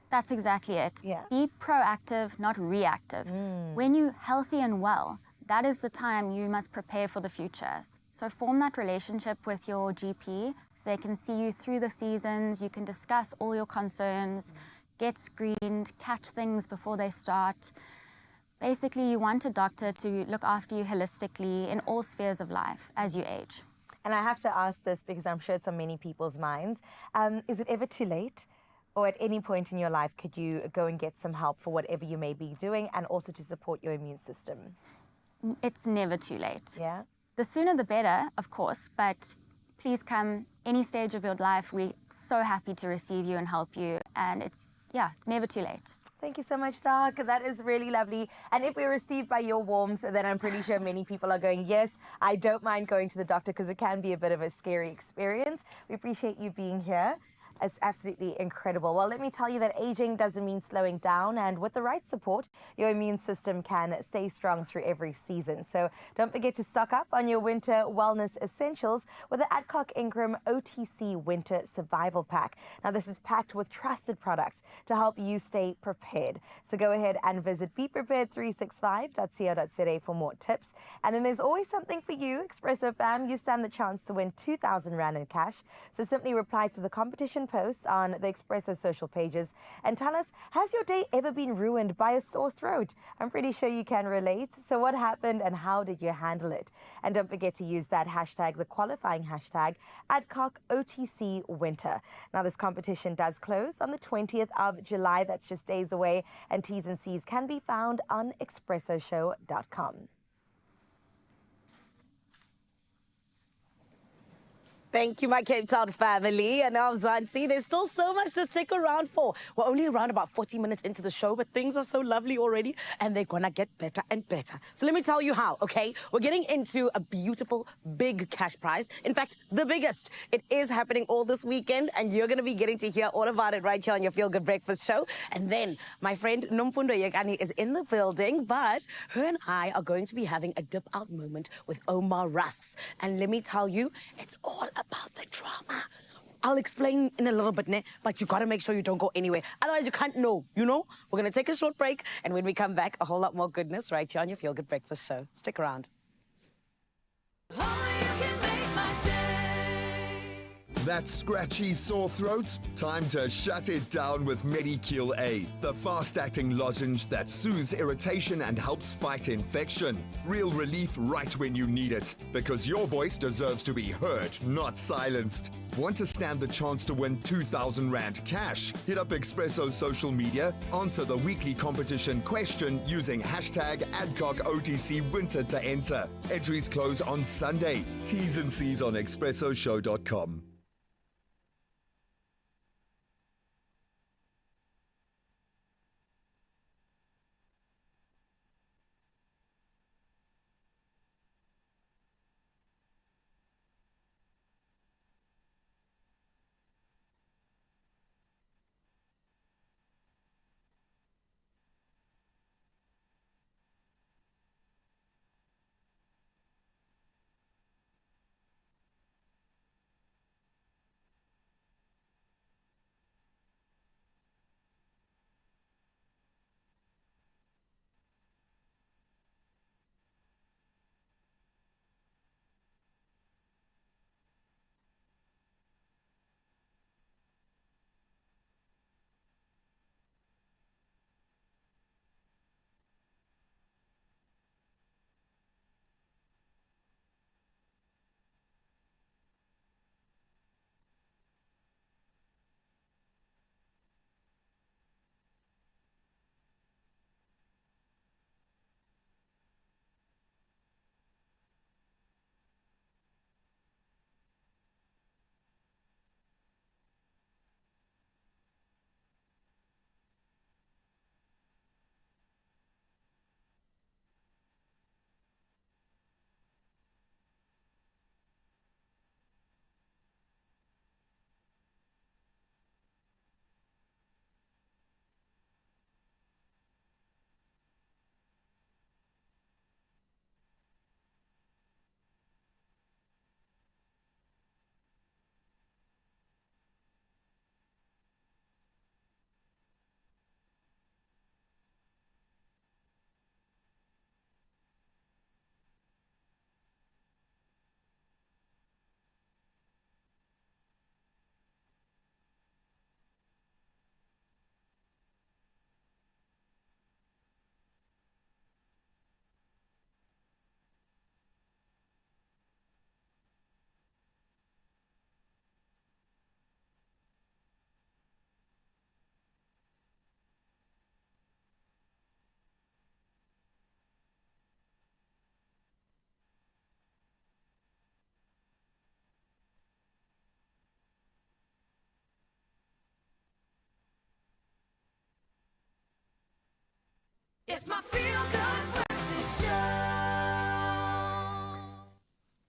Speaker 8: That's exactly it.
Speaker 3: Yeah.
Speaker 8: Be proactive, not reactive. When you're healthy and well, that is the time you must prepare for the future. So form that relationship with your GP so they can see you through the seasons, you can discuss all your concerns, get screened, catch things before they start. Basically, you want a doctor to look after you holistically in all spheres of life as you age.
Speaker 3: And I have to ask this because I'm sure it's on many people's minds. Is it ever too late? Or at any point in your life, could you go and get some help for whatever you may be doing and also to support your immune system?
Speaker 8: It's never too late.
Speaker 3: Yeah?
Speaker 8: The sooner the better, of course, but please come any stage of your life. We're so happy to receive you and help you. And it's never too late.
Speaker 3: Thank you so much, Doc. That is really lovely. And if we're received by your warmth, then I'm pretty sure many people are going, yes, I don't mind going to the doctor because it can be a bit of a scary experience. We appreciate you being here. It's absolutely incredible. Well, let me tell you that aging doesn't mean slowing down, and with the right support, your immune system can stay strong through every season. So don't forget to stock up on your winter wellness essentials with the Adcock Ingram OTC Winter Survival Pack. Now, this is packed with trusted products to help you stay prepared. So go ahead and visit beprepared365.co.za for more tips. And then there's always something for you, Expresso fam. You stand the chance to win 2,000 Rand in cash. So simply reply to the competition posts on the Expresso social pages and tell us, has your day ever been ruined by a sore throat? I'm pretty sure you can relate. So what happened and how did you handle it? And don't forget to use that hashtag, the qualifying hashtag, @AdcockOTCWinter. Now, this competition does close on the 20th of July. That's just days away. And T's and C's can be found on expressoshow.com.
Speaker 4: Thank you, my Cape Town family. And now, Zansi, there's still so much to stick around for. We're only around about 40 minutes into the show, but things are so lovely already, and they're gonna get better and better. So let me tell you how, okay? We're getting into a beautiful, big cash prize. In fact, the biggest. It is happening all this weekend, and you're gonna be getting to hear all about it right here on your Feel Good Breakfast show. And then my friend Nomfundo Yegani is in the building, but her and I are going to be having a dip out moment with Omar Rusks. And let me tell you, it's all about the drama. I'll explain in a little bit, but you gotta make sure you don't go anywhere. Otherwise, you can't know, you know? We're gonna take a short break, and when we come back, a whole lot more goodness right here on your Feel Good Breakfast show. Stick around.
Speaker 9: That scratchy sore throat? Time to shut it down with Medicure A, the fast-acting lozenge that soothes irritation and helps fight infection. Real relief right when you need it, because your voice deserves to be heard, not silenced. Want to stand the chance to win 2,000 Rand cash? Hit up Expresso's social media, answer the weekly competition question using hashtag #AdcockOTCWinter to enter. Entries close on Sunday. T's and C's on expressoshow.com.
Speaker 1: It's my feel-good breakfast show.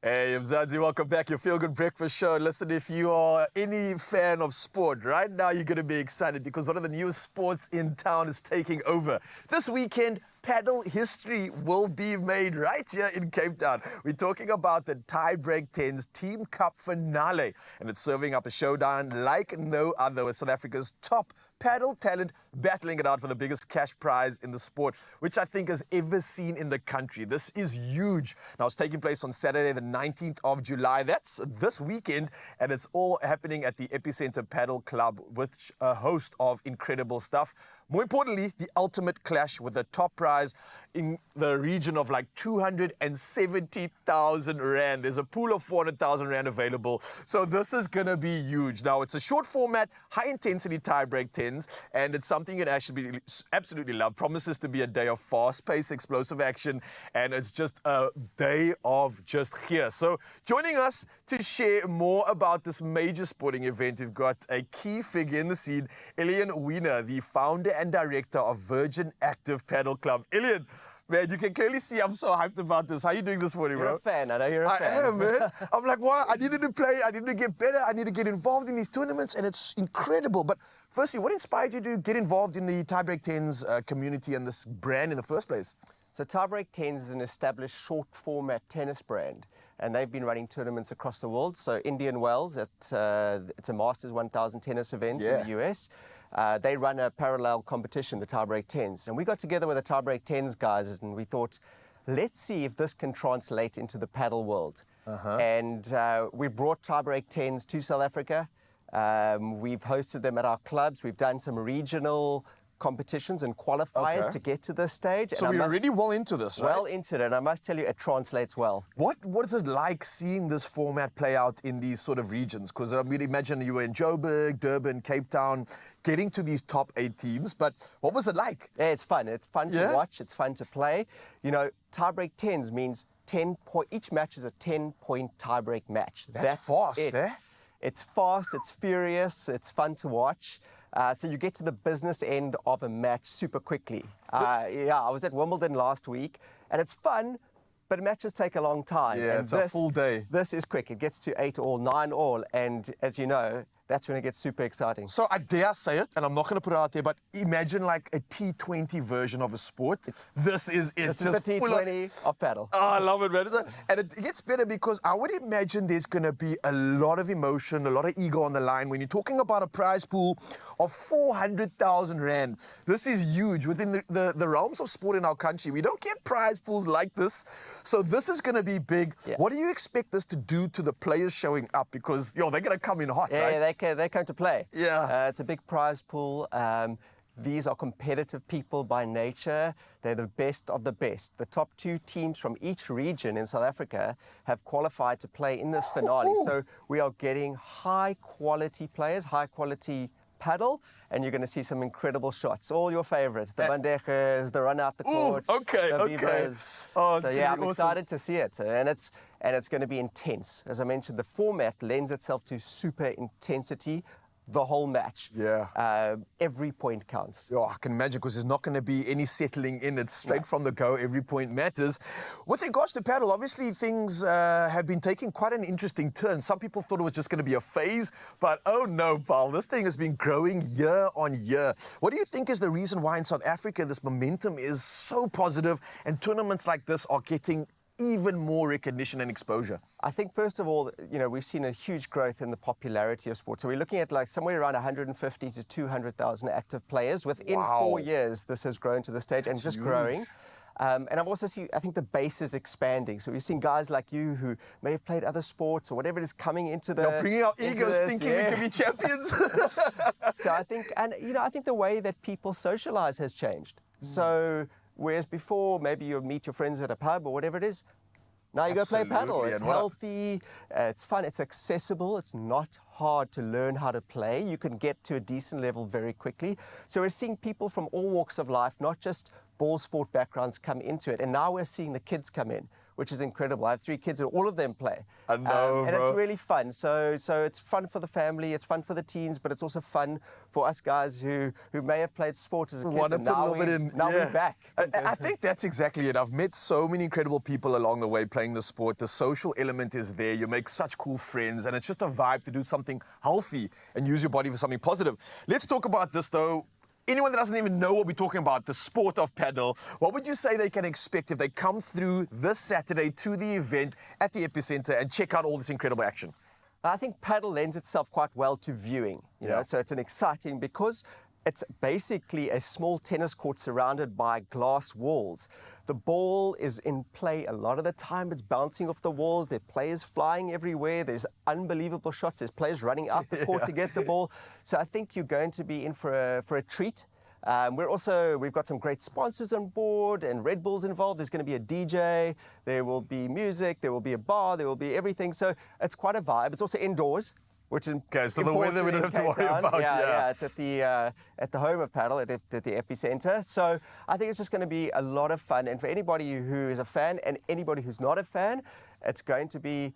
Speaker 2: Hey, Mzansi, welcome back. Your Feel Good Breakfast Show. Listen, if you are any fan of sport, right now you're going to be excited because one of the newest sports in town is taking over. This weekend, paddle history will be made right here in Cape Town. We're talking about the Tiebreak 10's Team Cup finale, and it's serving up a showdown like no other with South Africa's top paddle talent battling it out for the biggest cash prize in the sport, which I think has ever seen in the country. This is huge. Now, it's taking place on Saturday, the 19th of July. That's this weekend, and it's all happening at the Epicenter Paddle Club with a host of incredible stuff. More importantly, the ultimate clash with the top prize in the region of like 270,000 Rand. There's a pool of 400,000 Rand available. So this is going to be huge. Now, it's a short format, high intensity tiebreak 10s, and it's something you'd actually absolutely love. Promises to be a day of fast-paced, explosive action, and it's just a day of just here. So joining us to share more about this major sporting event, we've got a key figure in the scene, Ilian Wiener, the founder and director of Virgin Active Paddle Club. Ilian, man, you can clearly see I'm so hyped about this. How are you doing this morning, bro?
Speaker 5: You're a fan. I know you're a fan.
Speaker 2: I am, man. I'm like, wow, I needed to play. I needed to get better. I need to get involved in these tournaments, and it's incredible. But firstly, what inspired you to get involved in the Tiebreak 10s community and this brand in the first place?
Speaker 10: So Tiebreak 10s is an established short format tennis brand, and they've been running tournaments across the world. So Indian Wells, it's a Masters 1000 tennis event in the US. They run a parallel competition, the Tiebreak 10s. And we got together with the Tiebreak 10s guys, and we thought, let's see if this can translate into the paddle world. And we brought Tiebreak 10s to South Africa. We've hosted them at our clubs. We've done some regional competitions and qualifiers to get to this stage.
Speaker 2: So
Speaker 10: and
Speaker 2: we're already well into this, right?
Speaker 10: Well into it, and I must tell you, it translates well.
Speaker 2: What is it like seeing this format play out in these sort of regions? Because I mean, imagine you were in Joburg, Durban, Cape Town, getting to these top 8 teams, but what was it like?
Speaker 10: Yeah, it's fun. It's fun to watch. It's fun to play. You know, Tiebreak 10s means 10 point. Each match is a 10-point tiebreak match.
Speaker 2: That's fast,
Speaker 10: it.
Speaker 2: eh?
Speaker 10: It's fast. It's furious. It's fun to watch. So you get to the business end of a match super quickly. Yeah, I was at Wimbledon last week, and it's fun, but matches take a long time.
Speaker 2: Yeah,
Speaker 10: and
Speaker 2: it's a full day.
Speaker 10: This is quick. It gets to 8 all, 9 all, and as you know, that's when it gets super exciting.
Speaker 2: So I dare say it, and I'm not going to put it out there, but imagine like a T20 version of a sport. This is it.
Speaker 10: This is the T20 of paddle.
Speaker 2: Oh, I love it, man. And it gets better because I would imagine there's going to be a lot of emotion, a lot of ego on the line. When you're talking about a prize pool of 400,000 Rand, this is huge. Within the realms of sport in our country, we don't get prize pools like this. So this is going to be big.
Speaker 10: Yeah.
Speaker 2: What do you expect this to do to the players showing up? Because, they're going to come in hot, right?
Speaker 10: They come to play.
Speaker 2: Yeah.
Speaker 10: It's a big prize pool. These are competitive people by nature. They're the best of the best. The top 2 teams from each region in South Africa have qualified to play in this finale. So we are getting high-quality players, high-quality paddle, and you're going to see some incredible shots. All your favorites, the Vandeggers, the run out the courts, the Vivas.
Speaker 2: Oh,
Speaker 10: so yeah, I'm excited to see it. And it's going to be intense. As I mentioned, the format lends itself to super intensity the whole match.
Speaker 2: Yeah.
Speaker 10: Every point counts.
Speaker 2: I can imagine, because there's not going to be any settling in. It's straight from the go. Every point matters. With regards to paddle, obviously things have been taking quite an interesting turn. Some people thought it was just going to be a phase, but oh no, pal, this thing has been growing year on year. What do you think is the reason why in South Africa this momentum is so positive and tournaments like this are getting even more recognition and exposure?
Speaker 10: I think, first of all, we've seen a huge growth in the popularity of sport. So we're looking at like somewhere around 150 to 200,000 active players. Within 4 years, this has grown to the stage and just growing. And I've also seen, I think the base is expanding. So we've seen guys like you who may have played other sports or whatever it is coming into the...
Speaker 2: bringing our egos, thinking we can be champions.
Speaker 10: So I think, I think the way that people socialize has changed. So whereas before, maybe you meet your friends at a pub or whatever it is, now you go play paddle. It's healthy, it's fun, it's accessible, it's not hard to learn how to play. You can get to a decent level very quickly. So we're seeing people from all walks of life, not just ball sport backgrounds come into it. And now we're seeing the kids come in, which is incredible. I have 3 kids and all of them play.
Speaker 2: I know,
Speaker 10: and
Speaker 2: bro.
Speaker 10: it's really fun. So it's fun for the family, it's fun for the teens, but it's also fun for us guys who may have played sport as a kid.
Speaker 2: Want to
Speaker 10: And
Speaker 2: put a
Speaker 10: now
Speaker 2: little bit in.
Speaker 10: now we're back.
Speaker 2: I think that's exactly it. I've met so many incredible people along the way playing the sport. The social element is there. You make such cool friends, and it's just a vibe to do something healthy and use your body for something positive. Let's talk about this, though. Anyone that doesn't even know what we're talking about, the sport of paddle, what would you say they can expect if they come through this Saturday to the event at the Epicenter and check out all this incredible action?
Speaker 10: I think paddle lends itself quite well to viewing, you know, so it's an exciting because it's basically a small tennis court surrounded by glass walls. The ball is in play a lot of the time. It's bouncing off the walls. There are players flying everywhere. There's unbelievable shots. There's players running out the court to get the ball. So I think you're going to be in for a treat. We've got some great sponsors on board and Red Bull's involved. There's going to be a DJ. There will be music. There will be a bar. There will be everything. So it's quite a vibe. It's also indoors, which is
Speaker 2: okay, so the weather we don't have to worry about.
Speaker 10: Yeah, it's at the home of paddle at the Epicenter. So I think it's just going to be a lot of fun. And for anybody who is a fan and anybody who's not a fan, it's going to be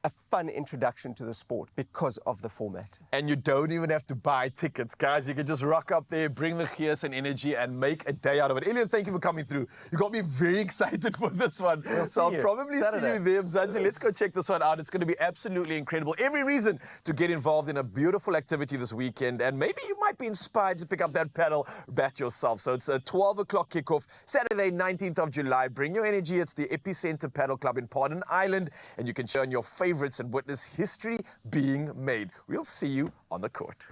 Speaker 10: a fun introduction to the sport because of the format.
Speaker 2: And you don't even have to buy tickets, guys. You can just rock up there, bring the gears and energy, and make a day out of it. Elian, thank you for coming through. You got me very excited for this one. So I'll probably see you there, Mzansi. Let's go check this one out. It's going to be absolutely incredible. Every reason to get involved in a beautiful activity this weekend, and maybe you might be inspired to pick up that paddle bat yourself. So it's a 12 o'clock kickoff, Saturday, 19th of July. Bring your energy. It's the Epicenter Paddle Club in Pardon Island, and you can share on your favorites and witness history being made. We'll see you on the court.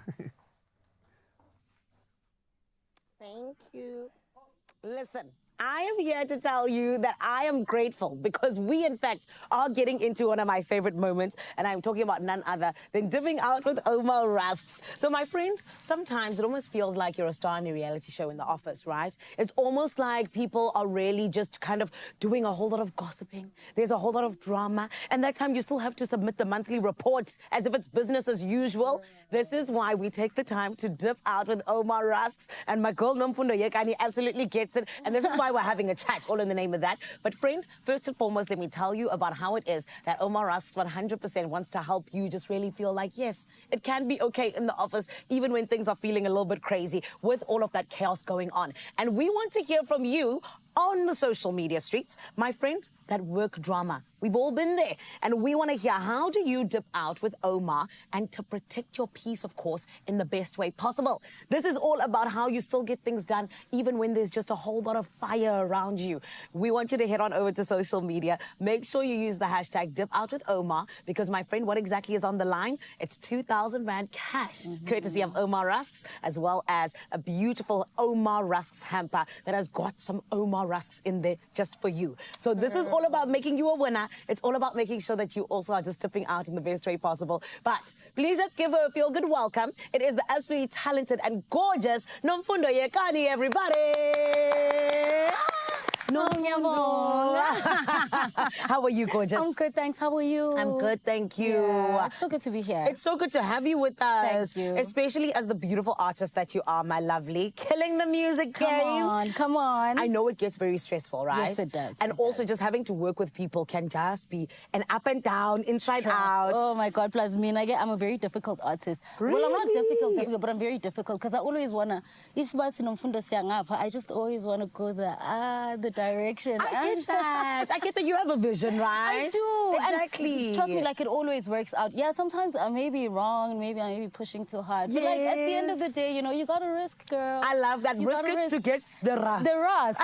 Speaker 4: Thank you. Listen, I am here to tell you that I am grateful because we, in fact, are getting into one of my favorite moments, and I'm talking about none other than dipping out with Omar Rusks. So, my friend, sometimes it almost feels like you're a star in a reality show in the office, right? It's almost like people are really just kind of doing a whole lot of gossiping. There's a whole lot of drama, and that time you still have to submit the monthly report as if it's business as usual. This is why we take the time to dip out with Omar Rusks, and my girl Nomfundo Yekani absolutely gets it, and this is why we're having a chat, all in the name of that. But friend, first and foremost, let me tell you about how it is that Omar Rusks 100% wants to help you just really feel like, yes, it can be okay in the office, even when things are feeling a little bit crazy with all of that chaos going on. And we want to hear from you on the social media streets. My friend, that work drama. We've all been there. And we want to hear, how do you dip out with Omar and to protect your peace, of course, in the best way possible? This is all about how you still get things done, even when there's just a whole lot of fire around you. We want you to head on over to social media. Make sure you use the hashtag dip out with Omar, because my friend, what exactly is on the line? It's 2,000 Rand cash, courtesy of Omar Rusks, as well as a beautiful Omar Rusks hamper that has got some Omar Rusks in there just for you. So this is all about making you a winner. It's all about making sure that you also are just tipping out in the best way possible. But please, let's give her a feel-good welcome. It is the absolutely talented and gorgeous Nomfundo Yekani, everybody. Nomfundo. How are you, gorgeous?
Speaker 11: I'm good, thanks. How are you?
Speaker 4: I'm good, thank you.
Speaker 11: Yeah, it's so good to be here.
Speaker 4: It's so good to have you with us.
Speaker 11: Thank you.
Speaker 4: Especially as the beautiful artist that you are, my lovely. Killing the music game.
Speaker 11: Come on.
Speaker 4: I know it gets very stressful, right?
Speaker 11: Yes, it does.
Speaker 4: And also just having to work with people can just be an up and down, inside out.
Speaker 11: Oh my God, plus me, I'm a very difficult artist.
Speaker 4: Really?
Speaker 11: Well, I'm not difficult, but I'm very difficult because I always want to, if I just always want to go the direction.
Speaker 4: I get that. I get that you have a vision, right?
Speaker 11: I do.
Speaker 4: Exactly.
Speaker 11: And trust me, like it always works out. Yeah, sometimes I may be wrong, maybe I may be pushing too hard. But like at the end of the day, you know, you got to risk, girl.
Speaker 4: I love that. Risk it to get the rust.
Speaker 11: The rust.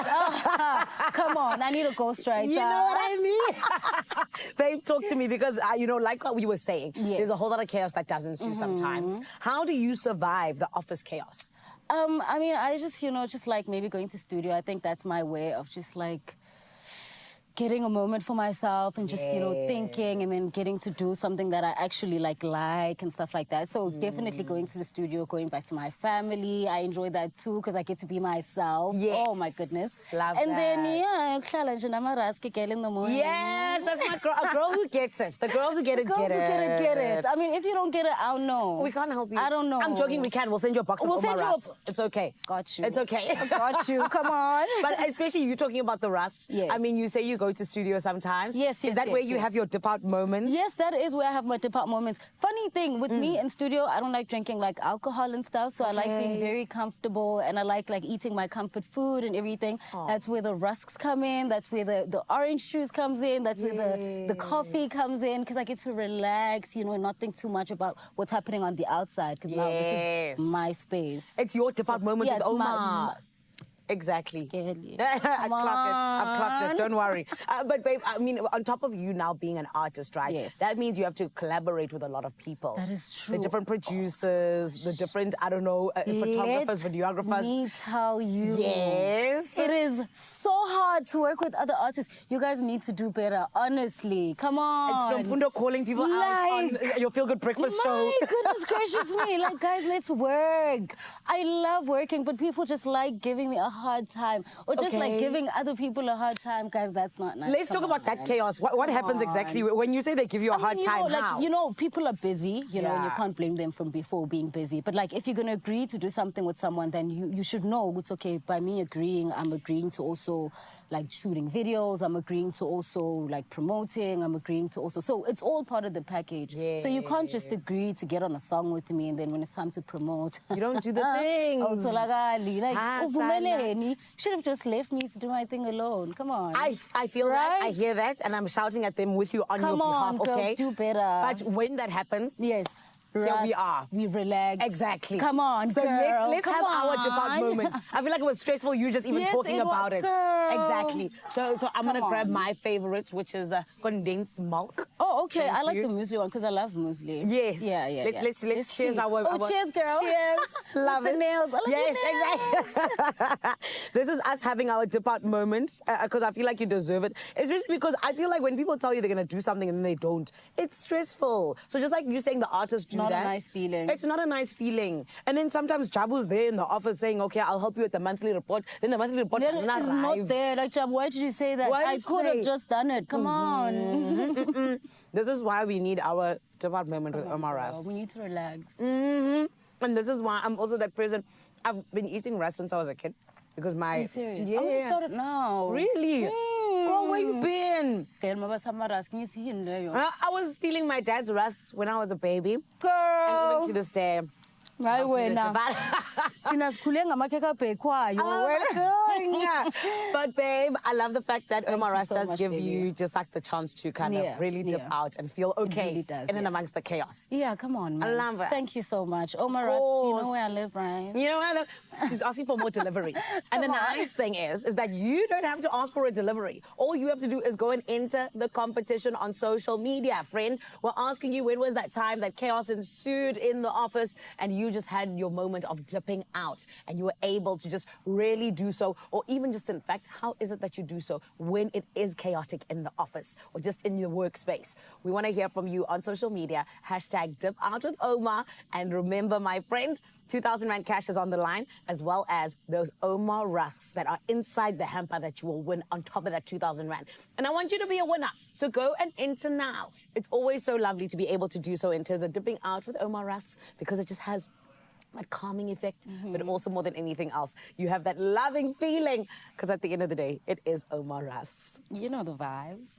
Speaker 11: Come on, I need a ghostwriter.
Speaker 4: You know what I mean? Babe, talk to me because, you know, like what we were saying, there's a whole lot of chaos that does ensue sometimes. How do you survive the office chaos?
Speaker 11: I mean, I just, you know, just like maybe going to studio. I think that's my way of just like getting a moment for myself and just, you know, thinking and then getting to do something that I actually like and stuff like that. So definitely going to the studio, going back to my family. I enjoy that too because I get to be myself.
Speaker 4: Yes.
Speaker 11: Oh my goodness.
Speaker 4: Love
Speaker 11: and
Speaker 4: that.
Speaker 11: then, yeah, in the morning.
Speaker 4: Yes, that's my girl. A girl who gets it. The girls who get it,
Speaker 11: Girls
Speaker 4: get
Speaker 11: who
Speaker 4: it.
Speaker 11: get it. I mean, if you don't get it, I don't know.
Speaker 4: We can't help you.
Speaker 11: I don't know.
Speaker 4: I'm joking, we can. We'll send you a box of
Speaker 11: We'll
Speaker 4: Omar
Speaker 11: send you
Speaker 4: Russ. It's okay.
Speaker 11: Got you.
Speaker 4: It's okay.
Speaker 11: Got you. Come on.
Speaker 4: But especially you talking about the Russ.
Speaker 11: Yes.
Speaker 4: I mean, you say you go to studio sometimes.
Speaker 11: Yes,
Speaker 4: Is that where you
Speaker 11: yes.
Speaker 4: have your dip out moments?
Speaker 11: Yes, that is where I have my dip out moments. Funny thing, with me in studio, I don't like drinking like alcohol and stuff, so I like being very comfortable and I like eating my comfort food and everything. That's where the rusks come in, that's where the orange juice comes in, that's where the coffee comes in, because I get to relax, you know, and not think too much about what's happening on the outside, because now this is my space.
Speaker 4: It's your dip out moment with
Speaker 11: it's
Speaker 4: Omar. Exactly.
Speaker 11: Kelly.
Speaker 4: I've clocked it. Don't worry. But babe, I mean, on top of you now being an artist, right?
Speaker 11: Yes.
Speaker 4: That means you have to collaborate with a lot of people.
Speaker 11: That is true.
Speaker 4: The different producers, the different, I don't know, photographers, videographers.
Speaker 11: Let me tell you.
Speaker 4: Yes.
Speaker 11: It is so hard to work with other artists. You guys need to do better, honestly. Come on.
Speaker 4: It's Mfundo calling people out on your Feel Good Breakfast show.
Speaker 11: My goodness gracious me. Like, guys, let's work. I love working, but people just like giving me a hard time. Or just like giving other people a hard time. Guys, that's not nice.
Speaker 4: Let's talk about that chaos. What happens exactly when you say they give you a hard time? How?
Speaker 11: You know, people are busy, you know, and you can't blame them from before being busy. But like, if you're going to agree to do something with someone, then you should know it's okay. By me agreeing, I'm agreeing to also like shooting videos. I'm agreeing to also like promoting. I'm agreeing to also. So it's all part of the package.
Speaker 4: Yes.
Speaker 11: So you can't just agree to get on a song with me and then when it's time to promote,
Speaker 4: you don't do the thing.
Speaker 11: You should have just left me to do my thing alone. Come on.
Speaker 4: I feel that. I hear that. And I'm shouting at them with you on your behalf,
Speaker 11: girl,
Speaker 4: okay?
Speaker 11: do better.
Speaker 4: But when that happens,
Speaker 11: yes.
Speaker 4: Here we are.
Speaker 11: We relax.
Speaker 4: Exactly.
Speaker 11: Come on,
Speaker 4: so
Speaker 11: girl.
Speaker 4: let's have our dip out moment. I feel like it was stressful you just even talking about it.
Speaker 11: Girl.
Speaker 4: Exactly. So I'm gonna grab my favorite, which is condensed milk.
Speaker 11: Oh, okay.
Speaker 4: Thank
Speaker 11: I like
Speaker 4: you.
Speaker 11: the muesli one because I love muesli.
Speaker 4: Yes.
Speaker 11: Yeah.
Speaker 4: Let's cheers
Speaker 11: see.
Speaker 4: our.
Speaker 11: Cheers, girl.
Speaker 4: Cheers. Love
Speaker 11: With
Speaker 4: it.
Speaker 11: the nails. I love
Speaker 4: yes,
Speaker 11: the nails.
Speaker 4: exactly. This is us having our dip out moment because I feel like you deserve it. Especially because I feel like when people tell you they're gonna do something and then they don't, it's stressful. So just like you saying the artists do
Speaker 11: not
Speaker 4: that.
Speaker 11: Not a nice feeling.
Speaker 4: It's not a nice feeling. And then sometimes Jabu's there in the office saying, okay, I'll help you with the monthly report. Then the monthly report does not arrive.
Speaker 11: Not there. Like, Jabu, why did you say that? I could have just done it. Come on.
Speaker 4: This is why we need our dip out moment with Omar Russ.
Speaker 11: We need to relax.
Speaker 4: And this is why I'm also that person. I've been eating rice since I was a kid. Because my...
Speaker 11: Are you serious?
Speaker 4: Yeah.
Speaker 11: I'm going to start it now.
Speaker 4: Really? Girl, where you been?
Speaker 11: I
Speaker 4: I was stealing my dad's rice when I was a baby.
Speaker 11: Girl.
Speaker 4: And even to this day.
Speaker 11: Hayi wena. Thina sikhule ngamakhekhe abhekwayo.
Speaker 4: But babe, I love the fact that Omar Russ does give
Speaker 11: baby.
Speaker 4: you just like the chance to kind of really dip out and feel okay
Speaker 11: really does,
Speaker 4: in and amongst the chaos.
Speaker 11: Yeah, come on, man.
Speaker 4: I love it.
Speaker 11: Thank you so much. Omar Russ, you know where I live, right?
Speaker 4: You know what? She's asking for more deliveries. And the nice thing is that you don't have to ask for a delivery. All you have to do is go and enter the competition on social media, friend. We're asking you, when was that time that chaos ensued in the office and you just had your moment of dipping out and you were able to just really do so, or even just in fact, how is it that you do so when it is chaotic in the office or just in your workspace? We want to hear from you on social media, #DipOutWithOmar. And remember, my friend, 2,000 Rand cash is on the line, as well as those Omar Rusks that are inside the hamper that you will win on top of that 2,000 Rand. And I want you to be a winner. So go and enter now. It's always so lovely to be able to do so in terms of dipping out with Omar Rusks, because it just has that calming effect, but also more than anything else, you have that loving feeling, because at the end of the day, it is Omar Rusks.
Speaker 11: You know the vibes.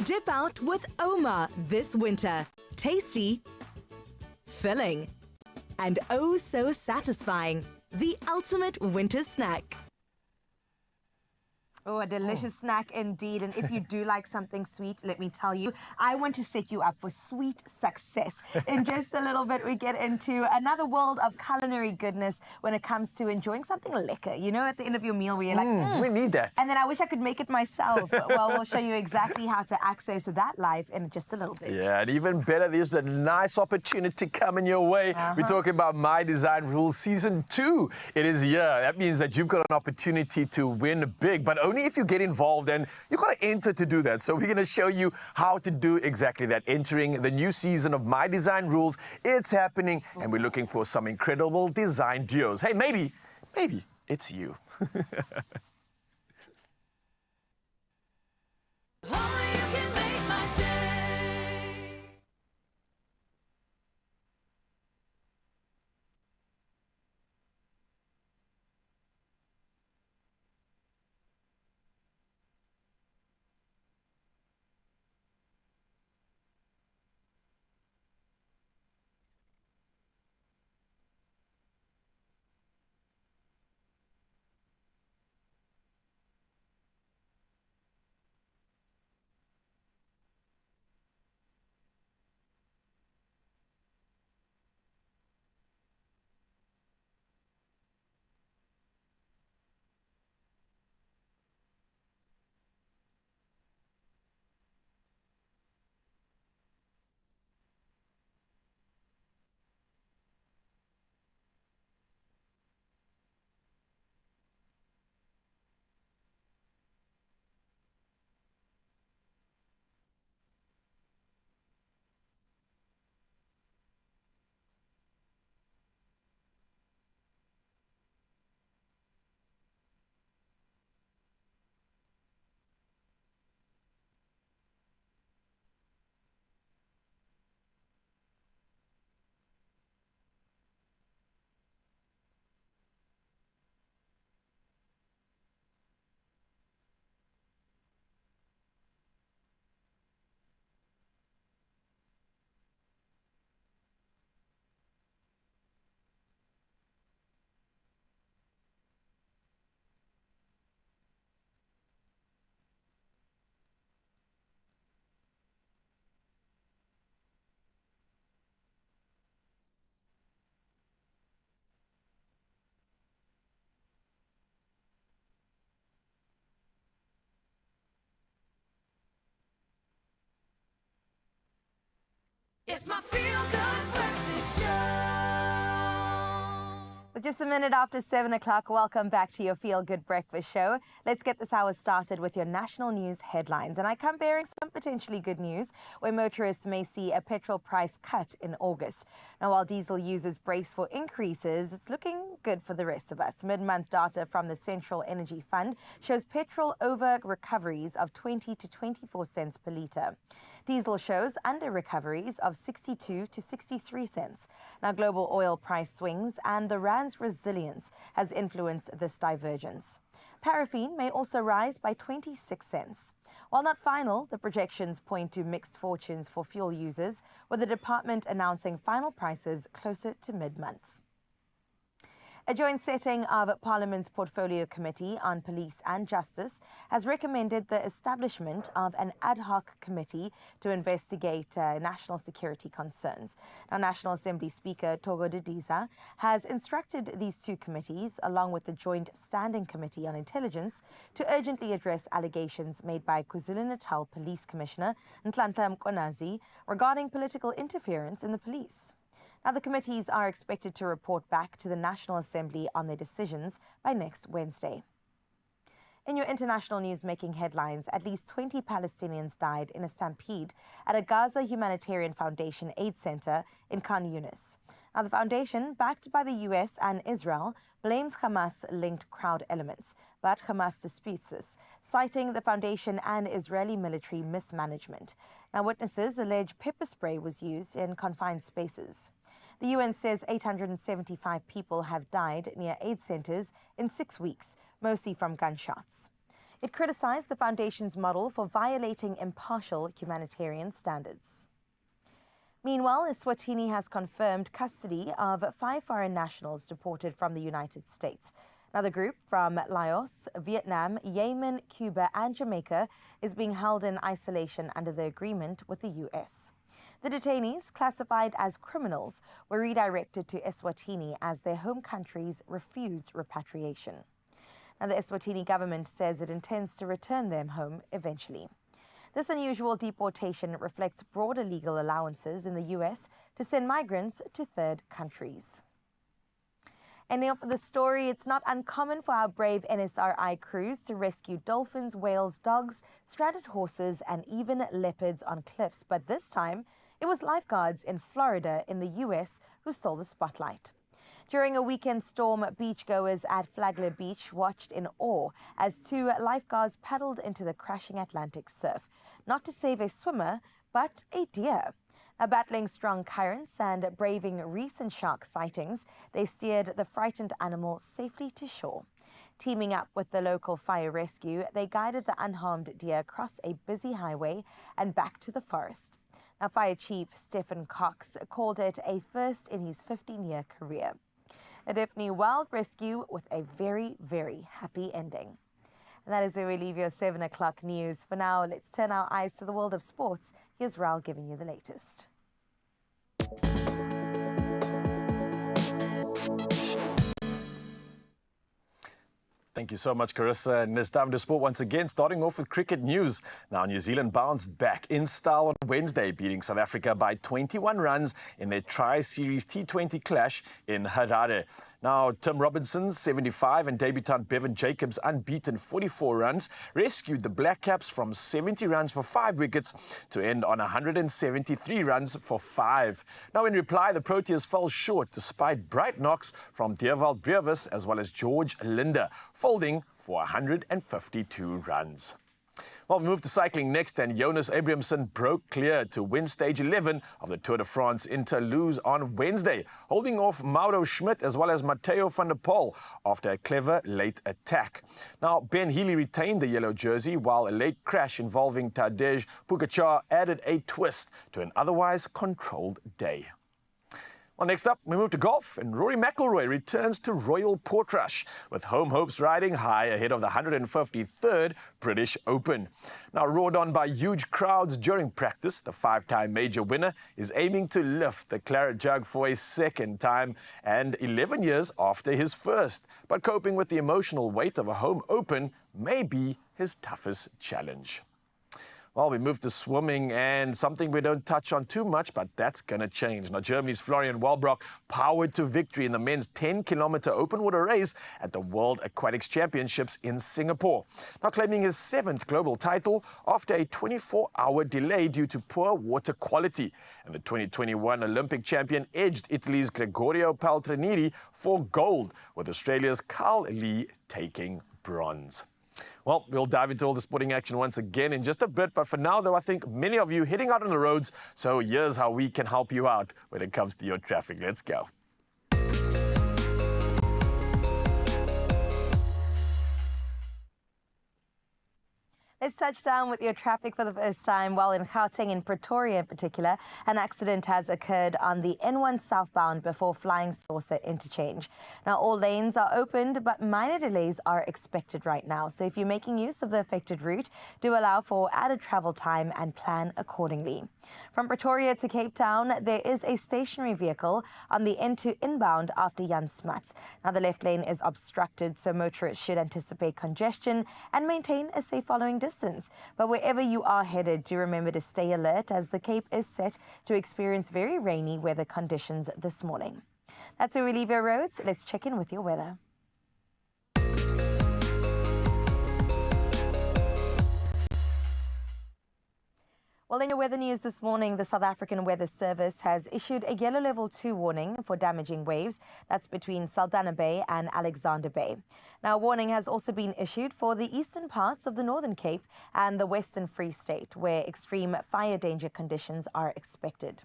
Speaker 12: Dip out with Omar this winter. Tasty, filling, and oh so satisfying. The ultimate winter snack.
Speaker 3: Oh, a delicious snack indeed. And if you do like something sweet, let me tell you, I want to set you up for sweet success. In just a little bit, we get into another world of culinary goodness when it comes to enjoying something liquor. You know, at the end of your meal where you're like,
Speaker 2: we need that.
Speaker 3: And then I wish I could make it myself. Well, we'll show you exactly how to access that life in just a little bit.
Speaker 2: Yeah, and even better, there's a nice opportunity coming your way. We're talking about My Design Rules Season 2. It is here. That means that you've got an opportunity to win big, but only if you get involved, and you've got to enter to do that. So we're going to show you how to do exactly that. Entering the new season of My Design Rules, it's happening, and we're looking for some incredible design duos. Hey, maybe it's you.
Speaker 1: It's my feel-good breakfast show.
Speaker 3: With just a minute after 7 o'clock, welcome back to your Feel Good Breakfast Show. Let's get this hour started with your national news headlines. And I come bearing some potentially good news where motorists may see a petrol price cut in August. Now, while diesel users brace for increases, it's looking good for the rest of us. Mid-month data from the Central Energy Fund shows petrol over recoveries of 20 to 24 cents per litre. Diesel shows under recoveries of 62 to 63 cents. Now, global oil price swings and the rand's resilience has influenced this divergence. Paraffin may also rise by 26 cents. While not final, the projections point to mixed fortunes for fuel users, with the department announcing final prices closer to mid-month. A joint setting of Parliament's Portfolio Committee on Police and Justice has recommended the establishment of an ad hoc committee to investigate national security concerns. Now, National Assembly Speaker Togo Didiza has instructed these two committees, along with the Joint Standing Committee on Intelligence, to urgently address allegations made by KwaZulu-Natal Police Commissioner Nhlanhla Mkonazi regarding political interference in the police. Now, the committees are expected to report back to the National Assembly on their decisions by next Wednesday. In your international news making headlines, at least 20 Palestinians died in a stampede at a Gaza Humanitarian Foundation aid center in Khan Yunis. Now, the foundation, backed by the US and Israel, blames Hamas-linked crowd elements, but Hamas disputes this, citing the foundation and Israeli military mismanagement. Now, witnesses allege pepper spray was used in confined spaces. The UN says 875 people have died near aid centers in 6 weeks, mostly from gunshots. It criticized the foundation's model for violating impartial humanitarian standards. Meanwhile, Eswatini has confirmed custody of 5 foreign nationals deported from the United States. Now, the group from Laos, Vietnam, Yemen, Cuba and Jamaica is being held in isolation under the agreement with the U.S. The detainees, classified as criminals, were redirected to Eswatini as their home countries refused repatriation. Now, the Eswatini government says it intends to return them home eventually. This unusual deportation reflects broader legal allowances in the U.S. to send migrants to third countries. And now for the story, it's not uncommon for our brave NSRI crews to rescue dolphins, whales, dogs, stranded horses, and even leopards on cliffs. But this time, it was lifeguards in Florida in the U.S. who stole the spotlight. During a weekend storm, beachgoers at Flagler Beach watched in awe as two lifeguards paddled into the crashing Atlantic surf, not to save a swimmer, but a deer. Now, battling strong currents and braving recent shark sightings, they steered the frightened animal safely to shore. Teaming up with the local fire rescue, they guided the unharmed deer across a busy highway and back to the forest. Now, Fire Chief Stephen Cox called it a first in his 15-year career. A definitely wild rescue with a very, very happy ending. And that is where we leave your 7 o'clock news. For now, let's turn our eyes to the world of sports. Here's Raul giving you the latest.
Speaker 2: Thank you so much, Carissa. And it's time to sport once again, starting off with cricket news. Now, New Zealand bounced back in style on Wednesday, beating South Africa by 21 runs in their Tri-Series T20 clash in Harare. Now, Tim Robinson's 75 and debutant Bevan Jacobs' unbeaten 44 runs rescued the Black Caps from 70 runs for 5 wickets to end on 173 runs for 5. Now, in reply, the Proteas fell short despite bright knocks from Dewald Brevis as well as George Linder, folding for 152 runs. Well, we move to cycling next, and Jonas Abrahamson broke clear to win stage 11 of the Tour de France in Toulouse on Wednesday, holding off Mauro Schmidt as well as Matteo van der Poel after a clever late attack. Now, Ben Healy retained the yellow jersey, while a late crash involving Tadej Pogačar added a twist to an otherwise controlled day. Well, next up, we move to golf, and Rory McIlroy returns to Royal Portrush, with home hopes riding high ahead of the 153rd British Open. Now, roared on by huge crowds during practice, the 5-time major winner is aiming to lift the claret jug for a second time and 11 years after his first. But coping with the emotional weight of a home Open may be his toughest challenge. Well, we move to swimming, and something we don't touch on too much, but that's going to change. Now, Germany's Florian Wellbrock powered to victory in the men's 10-kilometer open water race at the World Aquatics Championships in Singapore. Now, claiming his 7th global title after a 24-hour delay due to poor water quality. And the 2021 Olympic champion edged Italy's Gregorio Paltrinieri for gold, with Australia's Carl Lee taking bronze. Well, we'll dive into all the sporting action once again in just a bit. But for now, though, I think many of you heading out on the roads. So here's how we can help you out when it comes to your traffic. Let's go.
Speaker 3: Let's touch down with your traffic for the first time. While in Gauteng, in Pretoria in particular, an accident has occurred on the N1 southbound before Flying Saucer interchange. Now, all lanes are opened, but minor delays are expected right now. So if you're making use of the affected route, do allow for added travel time and plan accordingly. From Pretoria to Cape Town, there is a stationary vehicle on the N2 inbound after Jan Smuts. Now, the left lane is obstructed, so motorists should anticipate congestion and maintain a safe following distance. But wherever you are headed, do remember to stay alert, as the Cape is set to experience very rainy weather conditions this morning. That's where we leave your roads. Let's check in with your weather. Well, in your weather news this morning, the South African Weather Service has issued a yellow level 2 warning for damaging waves. That's between Saldanha Bay and Alexander Bay. Now, a warning has also been issued for the eastern parts of the Northern Cape and the Western Free State, where extreme fire danger conditions are expected.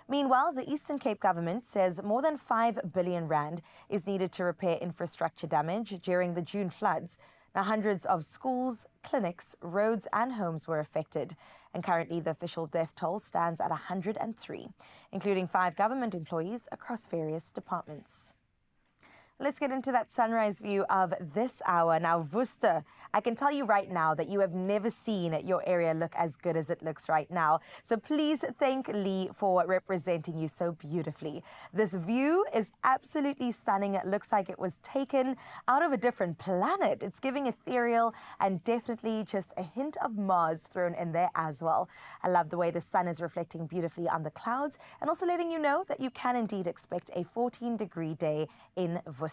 Speaker 3: Meanwhile, the Eastern Cape government says more than 5 billion rand is needed to repair infrastructure damage during the June floods. Now, hundreds of schools, clinics, roads and homes were affected. And currently, the official death toll stands at 103, including 5 government employees across various departments. Let's get into that sunrise view of this hour. Now, Worcester, I can tell you right now that you have never seen your area look as good as it looks right now. So please thank Lee for representing you so beautifully. This view is absolutely stunning. It looks like it was taken out of a different planet. It's giving ethereal and definitely just a hint of Mars thrown in there as well. I love the way the sun is reflecting beautifully on the clouds and also letting you know that you can indeed expect a 14-degree day in Worcester.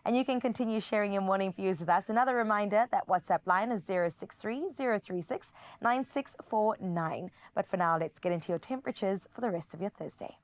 Speaker 3: And you can continue sharing your morning views with us. Another reminder that WhatsApp line is 063-036-9649. But for now, let's get into your temperatures for the rest of your Thursday.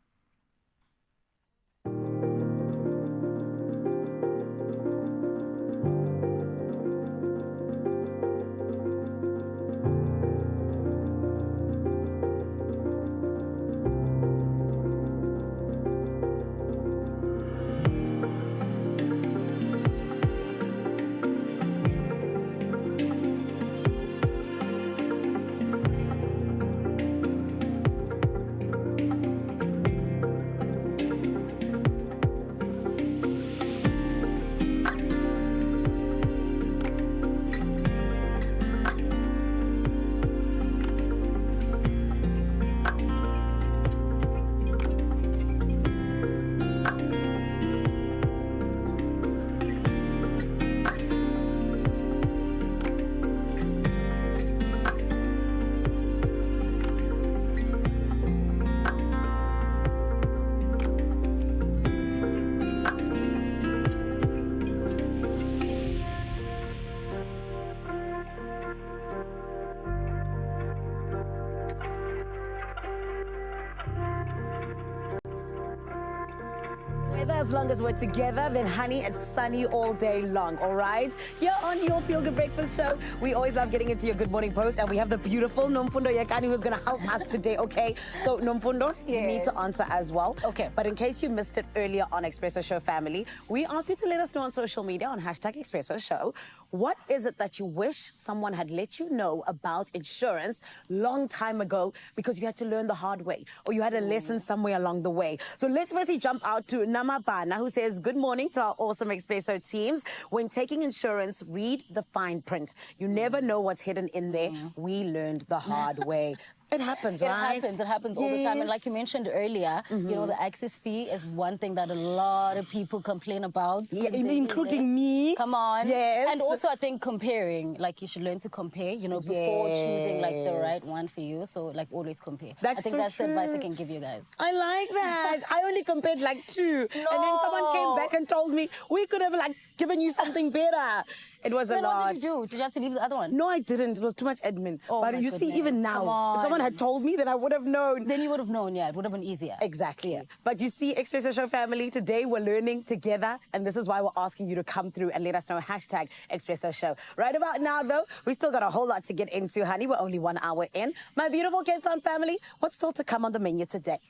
Speaker 4: As long as we're together, then honey, it's sunny all day long, all right? Here on your Feel Good Breakfast Show, we always love getting into your Good Morning Post, and we have the beautiful Nomfundo Yekani who's going to help us today, okay? So, Nomfundo, you need to answer as well.
Speaker 11: Okay.
Speaker 4: But in case you missed it earlier on Expresso Show family, we asked you to let us know on social media on #Expresso Show, what is it that you wish someone had let you know about insurance long time ago because you had to learn the hard way or you had a lesson somewhere along the way? So let's firstly jump out to Namabana, who says, good morning to our awesome Expresso teams. When taking insurance, read the fine print. You never know what's hidden in there. We learned the hard way. It happens, right?
Speaker 11: It happens all the time. And like you mentioned earlier, you know, the access fee is one thing that a lot of people complain about.
Speaker 4: Yeah, including me.
Speaker 11: Come on.
Speaker 4: Yes.
Speaker 11: And also I think comparing, like you should learn to compare, you know, before choosing like the right one for you. So like always compare.
Speaker 4: That's
Speaker 11: I think
Speaker 4: so
Speaker 11: that's
Speaker 4: true.
Speaker 11: the advice I can give you guys.
Speaker 4: I like that. I only compared like 2. And then someone came back and told me, we could have like given you something better. It was a lot.
Speaker 11: What did you do? Did you have to leave the other one?
Speaker 4: No, I didn't. It was too much admin.
Speaker 11: Oh,
Speaker 4: but
Speaker 11: my
Speaker 4: you see,
Speaker 11: goodness.
Speaker 4: even now, if someone had told me, then I would have known.
Speaker 11: Then you would have known, yeah. It would have been easier.
Speaker 4: Exactly.
Speaker 11: Yeah.
Speaker 4: But you see, Expresso Show family, today we're learning together, and this is why we're asking you to come through and let us know #Expresso Show. Right about now, though, we still got a whole lot to get into, honey. We're only 1 hour in. My beautiful Cape Town family, what's still to come on the menu today?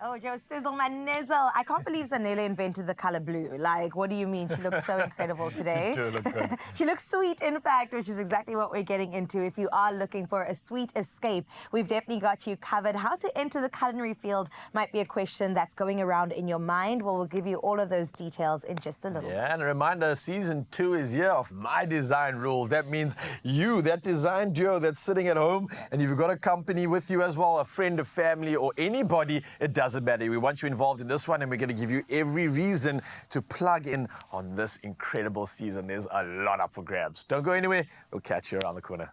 Speaker 3: Oh, Joe, sizzle my nizzle. I can't believe Zanele invented the color blue. Like, what do you mean? She looks so incredible today.
Speaker 2: You do look good.
Speaker 3: She looks sweet, in fact, which is exactly what we're getting into. If you are looking for a sweet escape, we've definitely got you covered. How to enter the culinary field might be a question that's going around in your mind. Well, we'll give you all of those details in just a little bit.
Speaker 2: Yeah, and a reminder, season 2 is here of My Design Rules. That means you, that design duo that's sitting at home, and you've got a company with you as well, a friend, a family, or anybody, it doesn't matter. We want you involved in this one, and we're going to give you every reason to plug in on this incredible season. There's a lot up for grabs. Don't go anywhere. We'll catch you around the corner.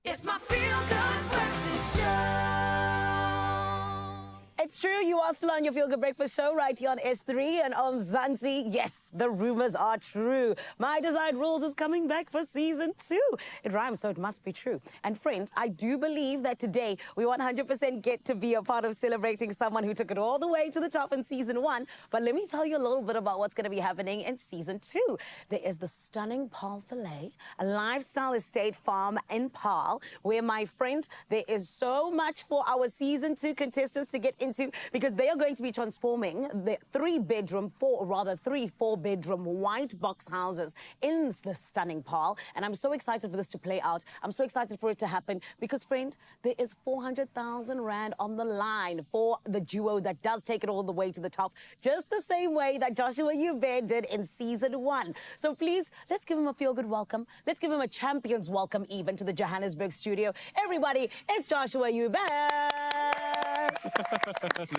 Speaker 1: It's my feel-good breakfast show.
Speaker 4: It's true, you are still on your Feel Good Breakfast show right here on S3 and on Zanzi. Yes, the rumors are true. My Design Rules is coming back for season 2. It rhymes, so it must be true. And friends, I do believe that today we 100% get to be a part of celebrating someone who took it all the way to the top in season 1. But let me tell you a little bit about what's going to be happening in season 2. There is the stunning Paarl Filet, a lifestyle estate farm in Paarl, where, my friend, there is so much for our season 2 contestants to get into, because they are going to be transforming the 3-4-bedroom white box houses in the stunning Paarl. And I'm so excited for this to play out. I'm so excited for it to happen because, friend, there is 400,000 Rand on the line for the duo that does take it all the way to the top, just the same way that Joshua Joubert did in season 1. So please, let's give him a feel-good welcome. Let's give him a champion's welcome even to the Johannesburg studio. Everybody, it's Joshua Joubert.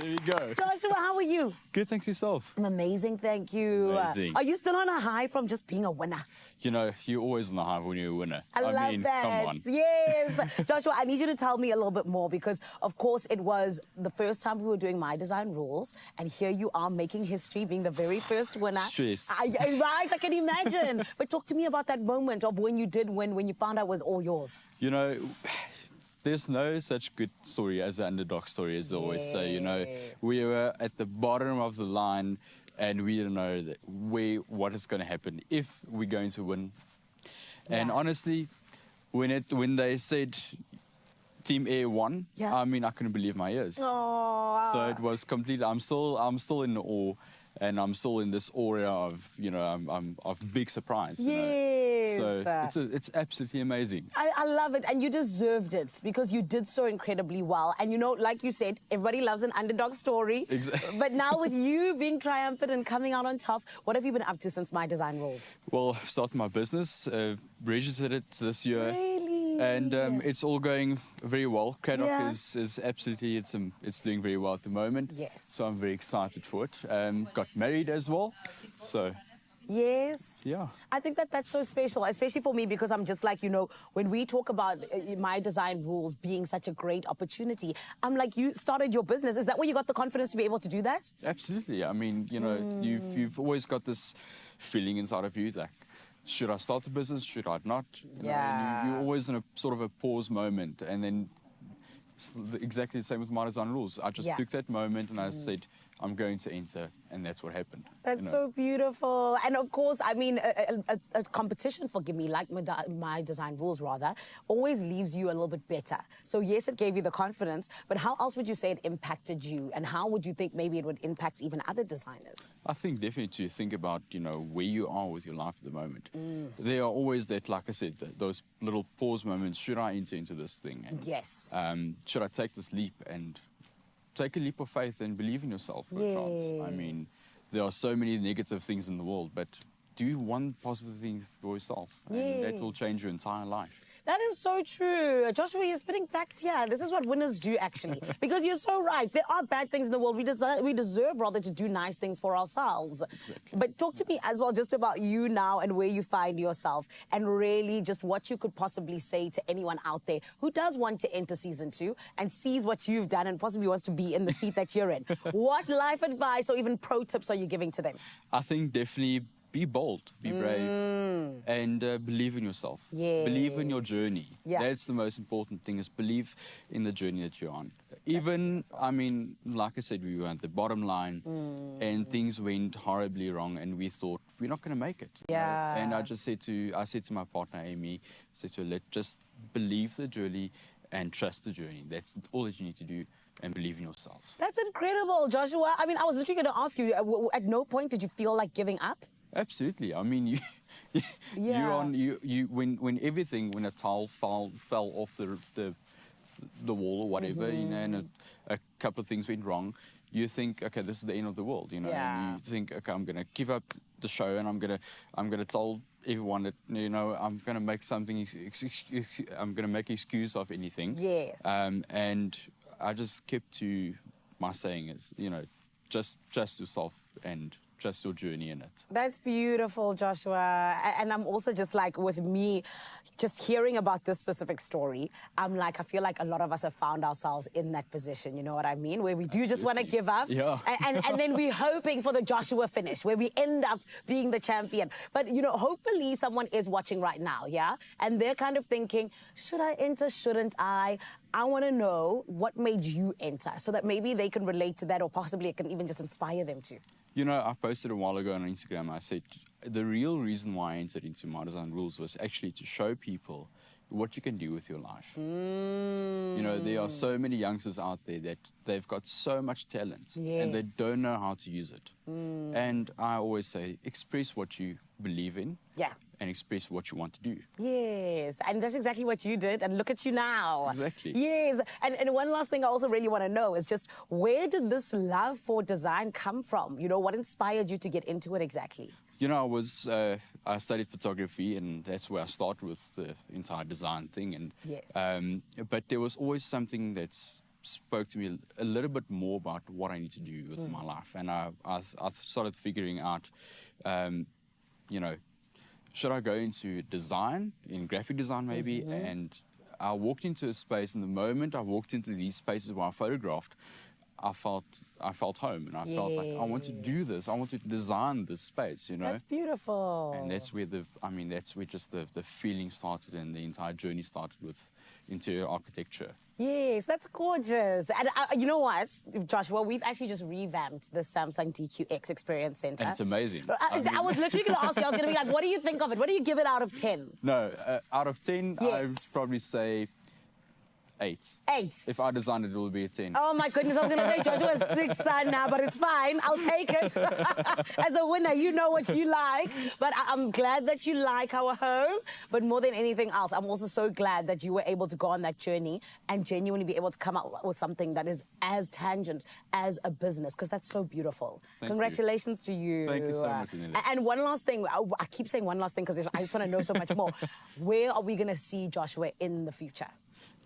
Speaker 13: There you go.
Speaker 4: Joshua, how are you?
Speaker 13: Good, thanks yourself.
Speaker 4: I'm amazing, thank you.
Speaker 13: Amazing.
Speaker 4: Are you still on a high from just being a winner?
Speaker 13: You know, you're always on the high when you're a winner.
Speaker 4: I love
Speaker 13: mean,
Speaker 4: that.
Speaker 13: come on.
Speaker 4: Yes. Joshua, I need you to tell me a little bit more because, of course, it was the first time we were doing My Design Rules, and here you are making history, being the very first winner.
Speaker 13: Stress.
Speaker 4: Right, I can imagine. But talk to me about that moment of when you did win, when you found out it was all yours.
Speaker 13: You know, there's no such good story as an underdog story, as they always say. You know, we were at the bottom of the line, and we didn't know that what is going to happen if we're going to win. And honestly, when they said Team A won, I mean, I couldn't believe my ears.
Speaker 4: Aww.
Speaker 13: So it was completely. I'm still in awe. And I'm still in this aura of, you know, I'm of big surprise.
Speaker 4: Yes.
Speaker 13: You know? So it's absolutely amazing.
Speaker 4: I love it, and you deserved it because you did so incredibly well. And you know, like you said, everybody loves an underdog story.
Speaker 13: Exactly.
Speaker 4: But now with you being triumphant and coming out on top, what have you been up to since My Design Rules?
Speaker 13: Well, I've started my business, registered it this year.
Speaker 4: Really?
Speaker 13: And it's all going very well. Craddock is absolutely, it's doing very well at the moment.
Speaker 4: Yes.
Speaker 13: So I'm very excited for it. Got married as well. So
Speaker 4: yes.
Speaker 13: Yeah.
Speaker 4: I think that's so special, especially for me, because I'm just like, you know, when we talk about My Design Rules being such a great opportunity, I'm like, you started your business. Is that where you got the confidence to be able to do that?
Speaker 13: Absolutely. I mean, you know, you've always got this feeling inside of you, like, should I start the business? Should I not? You know, and you're always in a sort of a pause moment. And then it's exactly the same with My Design Rules. I just took that moment and I said, I'm going to enter, and that's what happened.
Speaker 4: That's so beautiful. And of course, I mean, a competition, forgive me, like My Design Rules rather, always leaves you a little bit better. So yes, it gave you the confidence, but how else would you say it impacted you? And how would you think maybe it would impact even other designers?
Speaker 13: I think definitely to think about, you know, where you are with your life at the moment. There are always that, like I said, those little pause moments. Should I enter into this thing? And,
Speaker 4: yes.
Speaker 13: Should I take this leap and take a leap of faith and believe in yourself for a chance? I mean, there are so many negative things in the world, but do one positive thing for yourself, and that will change your entire life.
Speaker 4: That is so true. Joshua, you're spitting facts here. This is what winners do, actually. Because you're so right. There are bad things in the world. We deserve rather to do nice things for ourselves.
Speaker 13: Exactly.
Speaker 4: But talk to me as well just about you now and where you find yourself, and really just what you could possibly say to anyone out there who does want to enter season 2 and sees what you've done and possibly wants to be in the seat that you're in. What life advice or even pro tips are you giving to them?
Speaker 13: I think definitely be bold, be brave, and believe in yourself.
Speaker 4: Yeah.
Speaker 13: Believe in your journey.
Speaker 4: Yeah.
Speaker 13: That's the most important thing, is believe in the journey that you're on. Even, I mean, like I said, we were at the bottom line and things went horribly wrong and we thought, we're not going to make it. you know? And I said to my partner, Amy, I said to her, just believe the journey and trust the journey. That's all that you need to do, and believe in yourself.
Speaker 4: That's incredible, Joshua. I mean, I was literally going to ask you, at no point did you feel like giving up?
Speaker 13: Absolutely. I mean, when a tile fell off the wall or whatever, you know, and a couple of things went wrong, you think, okay, this is the end of the world, you know. And you think, okay, I'm gonna give up the show, and I'm gonna tell everyone that, you know, I'm gonna make something. I'm gonna make excuse of anything.
Speaker 4: Yes.
Speaker 13: And I just kept to my saying is, you know, just trust yourself and just your journey in it.
Speaker 4: That's beautiful, Joshua. And I'm also just like, with me, just hearing about this specific story, I'm like, I feel like a lot of us have found ourselves in that position, you know what I mean? Where we do just want to give up.
Speaker 13: Yeah.
Speaker 4: And then we're hoping for the Joshua finish, where we end up being the champion. But, you know, hopefully someone is watching right now, yeah? And they're kind of thinking, should I enter, shouldn't I? I want to know what made you enter, so that maybe they can relate to that, or possibly it can even just inspire them to.
Speaker 13: You know, I posted a while ago on Instagram, I said the real reason why I entered into My Design Rules was actually to show people what you can do with your life. You know, there are so many youngsters out there that they've got so much talent and they don't know how to use it. And I always say, express what you believe in.
Speaker 4: Yeah.
Speaker 13: And express what you want to do.
Speaker 4: Yes, and that's exactly what you did, and look at you now.
Speaker 13: Exactly.
Speaker 4: Yes, and one last thing I also really want to know is just, where did this love for design come from? You know, what inspired you to get into it exactly?
Speaker 13: You know, I studied photography, and that's where I started with the entire design thing. And
Speaker 4: yes.
Speaker 13: But there was always something that spoke to me a little bit more about what I need to do with my life. And I started figuring out, you know, should I go into design, in graphic design maybe? And I walked into a space, and the moment I walked into these spaces where I photographed, I felt home, and I felt like I want to do this. I want to design this space, you know.
Speaker 4: That's beautiful.
Speaker 13: And that's where that's where just the feeling started, and the entire journey started with interior architecture.
Speaker 4: Yes, that's gorgeous. And you know what, Joshua, we've actually just revamped the Samsung DQX Experience Center.
Speaker 13: And it's amazing.
Speaker 4: I was literally going to ask you, I was going to be like, what do you think of it? What do you give it out of 10?
Speaker 13: No, out of 10,
Speaker 4: Yes.
Speaker 13: I would probably say 8.
Speaker 4: 8.
Speaker 13: If I designed it, it would be a 10.
Speaker 4: Oh my goodness, I was going to say Joshua's strict son now, but it's fine. I'll take it. As a winner, you know what you like. But I'm glad that you like our home. But more than anything else, I'm also so glad that you were able to go on that journey and genuinely be able to come up with something that is as tangent as a business, because that's so beautiful. Congratulations to you.
Speaker 13: Thank you so much, Nile.
Speaker 4: And one last thing, I keep saying one last thing because I just want to know so much more. Where are we going to see Joshua in the future?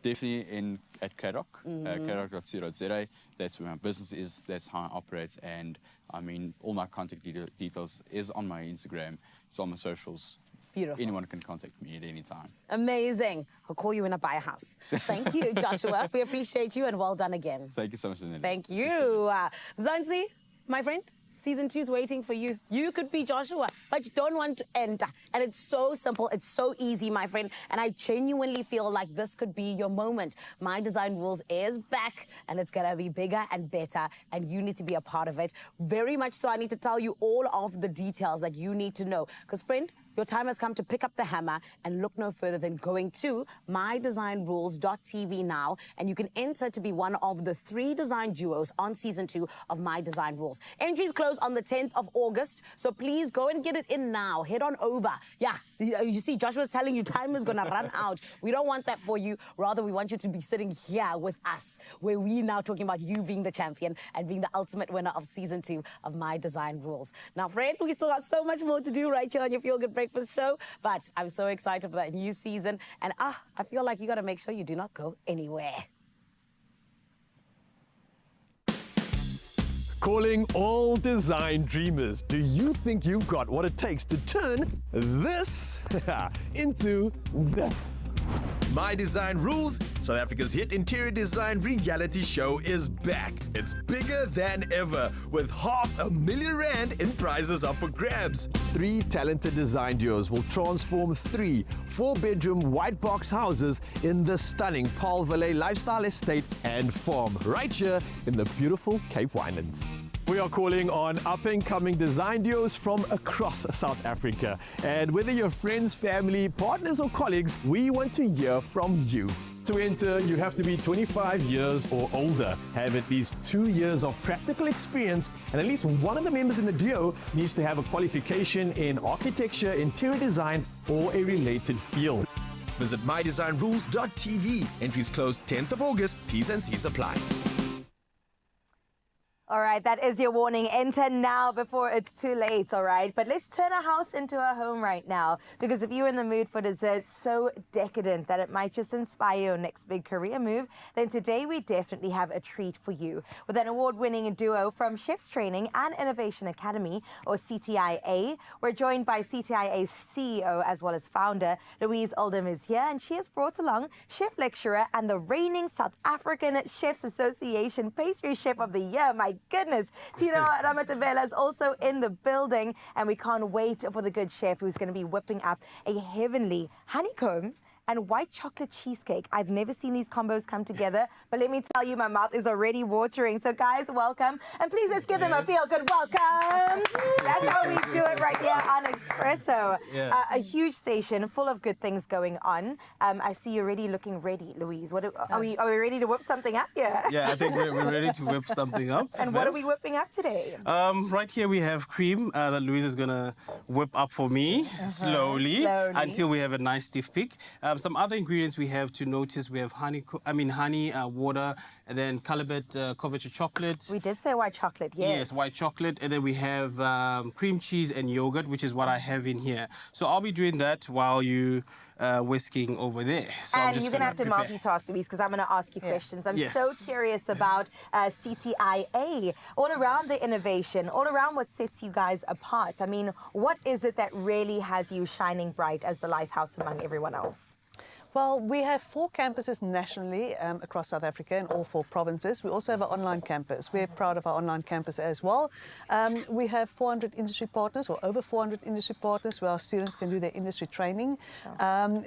Speaker 13: Definitely at Kadok, kadok.co.za. That's where my business is. That's how I operate. And I mean, all my contact details is on my Instagram. It's on my socials.
Speaker 4: Beautiful.
Speaker 13: Anyone can contact me at any time.
Speaker 4: Amazing. I'll call you when I buy a house. Thank you, Joshua. We appreciate you, and well done again.
Speaker 13: Thank you so much, Nile.
Speaker 4: Thank you. Zanzi, my friend, Season 2 is waiting for you. You could be Joshua, but you don't want to enter. And it's so simple. It's so easy, my friend. And I genuinely feel like this could be your moment. My Design Rules is back, and it's going to be bigger and better, and you need to be a part of it. Very much so. I need to tell you all of the details that you need to know. Because, friend, your time has come to pick up the hammer and look no further than going to mydesignrules.tv now, and you can enter to be one of the 3 design duos on Season 2 of My Design Rules. Entries close on the 10th of August, so please go and get it in now. Head on over. Yeah, you see, Joshua's telling you time is going to run out. We don't want that for you. Rather, we want you to be sitting here with us, where we're now talking about you being the champion and being the ultimate winner of Season 2 of My Design Rules. Now, friend, we still got so much more to do right here on your Feel Good Breakfast show, but I'm so excited for that new season, and I feel like you got to make sure you do not go anywhere.
Speaker 2: Calling all design dreamers. Do you think you've got what it takes to turn this into this?
Speaker 14: My Design Rules, South Africa's hit interior design reality show, is back. It's bigger than ever, with R500,000 Rand in prizes up for grabs.
Speaker 2: 3 talented design duos will transform 3 4-bedroom white box houses in the stunning Paarl Valley lifestyle estate and farm right here in the beautiful Cape Winelands. We are calling on up-and-coming design duos from across South Africa. And whether you're friends, family, partners or colleagues, we want to hear from you. To enter, you have to be 25 years or older, have at least 2 years of practical experience, and at least one of the members in the duo needs to have a qualification in architecture, interior design, or a related field.
Speaker 14: Visit mydesignrules.tv. Entries close 10th of August. T's and C's apply.
Speaker 3: All right, that is your warning. Enter now before it's too late, all right? But let's turn a house into a home right now, because if you're in the mood for dessert so decadent that it might just inspire your next big career move, then today we definitely have a treat for you. With an award-winning duo from Chefs Training and Innovation Academy, or CTIA, we're joined by CTIA's CEO as well as founder. Louise Oldham is here, and she has brought along chef lecturer and the reigning South African Chefs Association Pastry Chef of the Year. My goodness, Tino Ramatavela is also in the building, and we can't wait for the good chef who's going to be whipping up a heavenly honeycomb and white chocolate cheesecake. I've never seen these combos come together, but let me tell you, my mouth is already watering. So guys, welcome. And please, let's give them a feel-good welcome. That's how we do it right here on Expresso.
Speaker 15: Yeah.
Speaker 3: A huge station full of good things going on. I see you're already looking ready, Louise. What are we ready to whip something up here?
Speaker 15: Yeah, I think we're ready to whip something up.
Speaker 3: And what are we whipping up today?
Speaker 15: Right here we have cream that Louise is gonna whip up for me slowly until we have a nice stiff peak. Some other ingredients we have to notice: we have honey, water, and then Calibet Coverture chocolate.
Speaker 3: We did say white chocolate, yes.
Speaker 15: Yes, white chocolate, and then we have cream cheese and yogurt, which is what I have in here. So I'll be doing that while you whisking over there. So
Speaker 3: and you're going to have to multitask, Louise, because I'm going to ask you questions. I'm so curious about CTIA, all around the innovation, all around what sets you guys apart. I mean, what is it that really has you shining bright as the lighthouse among everyone else?
Speaker 16: Well, we have 4 campuses nationally across South Africa in all 4 provinces. We also have an online campus. We're proud of our online campus as well. We have 400 industry partners, or over 400 industry partners, where our students can do their industry training.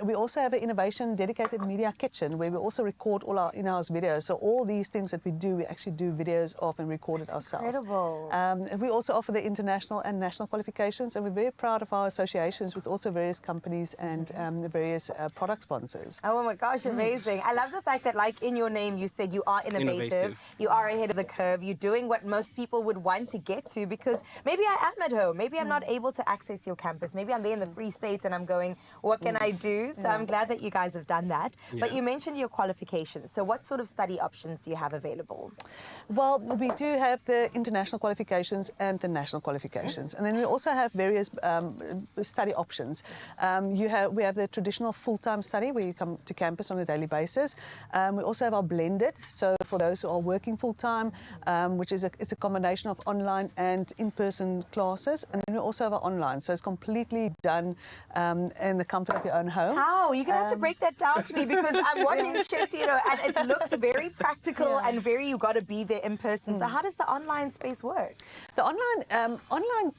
Speaker 16: We also have an innovation dedicated media kitchen, where we also record all our in-house videos. So all these things that we do, we actually do videos of and record it ourselves.
Speaker 3: Incredible.
Speaker 16: And we also offer the international and national qualifications, and we're very proud of our associations with also various companies and the various product sponsors.
Speaker 3: Oh my gosh, amazing. I love the fact that, like in your name, you said you are innovative. You are ahead of the curve. You're doing what most people would want to get to, because maybe I am at home. Maybe I'm not able to access your campus. Maybe I'm there in the Free State and I'm going, what can I do? So I'm glad that you guys have done that. But you mentioned your qualifications. So what sort of study options do you have available?
Speaker 16: Well, we do have the international qualifications and the national qualifications. And then we also have various study options. We have the traditional full-time study, where you come to campus on a daily basis. We also have our blended, so for those who are working full-time, which is it's a combination of online and in-person classes. And then we also have our online, so it's completely done in the comfort of your own home.
Speaker 3: How? You're going to have to break that down to me, because I'm watching Chef Tino and it looks very practical and very, you got to be there in person. So how does the online space work?
Speaker 16: The online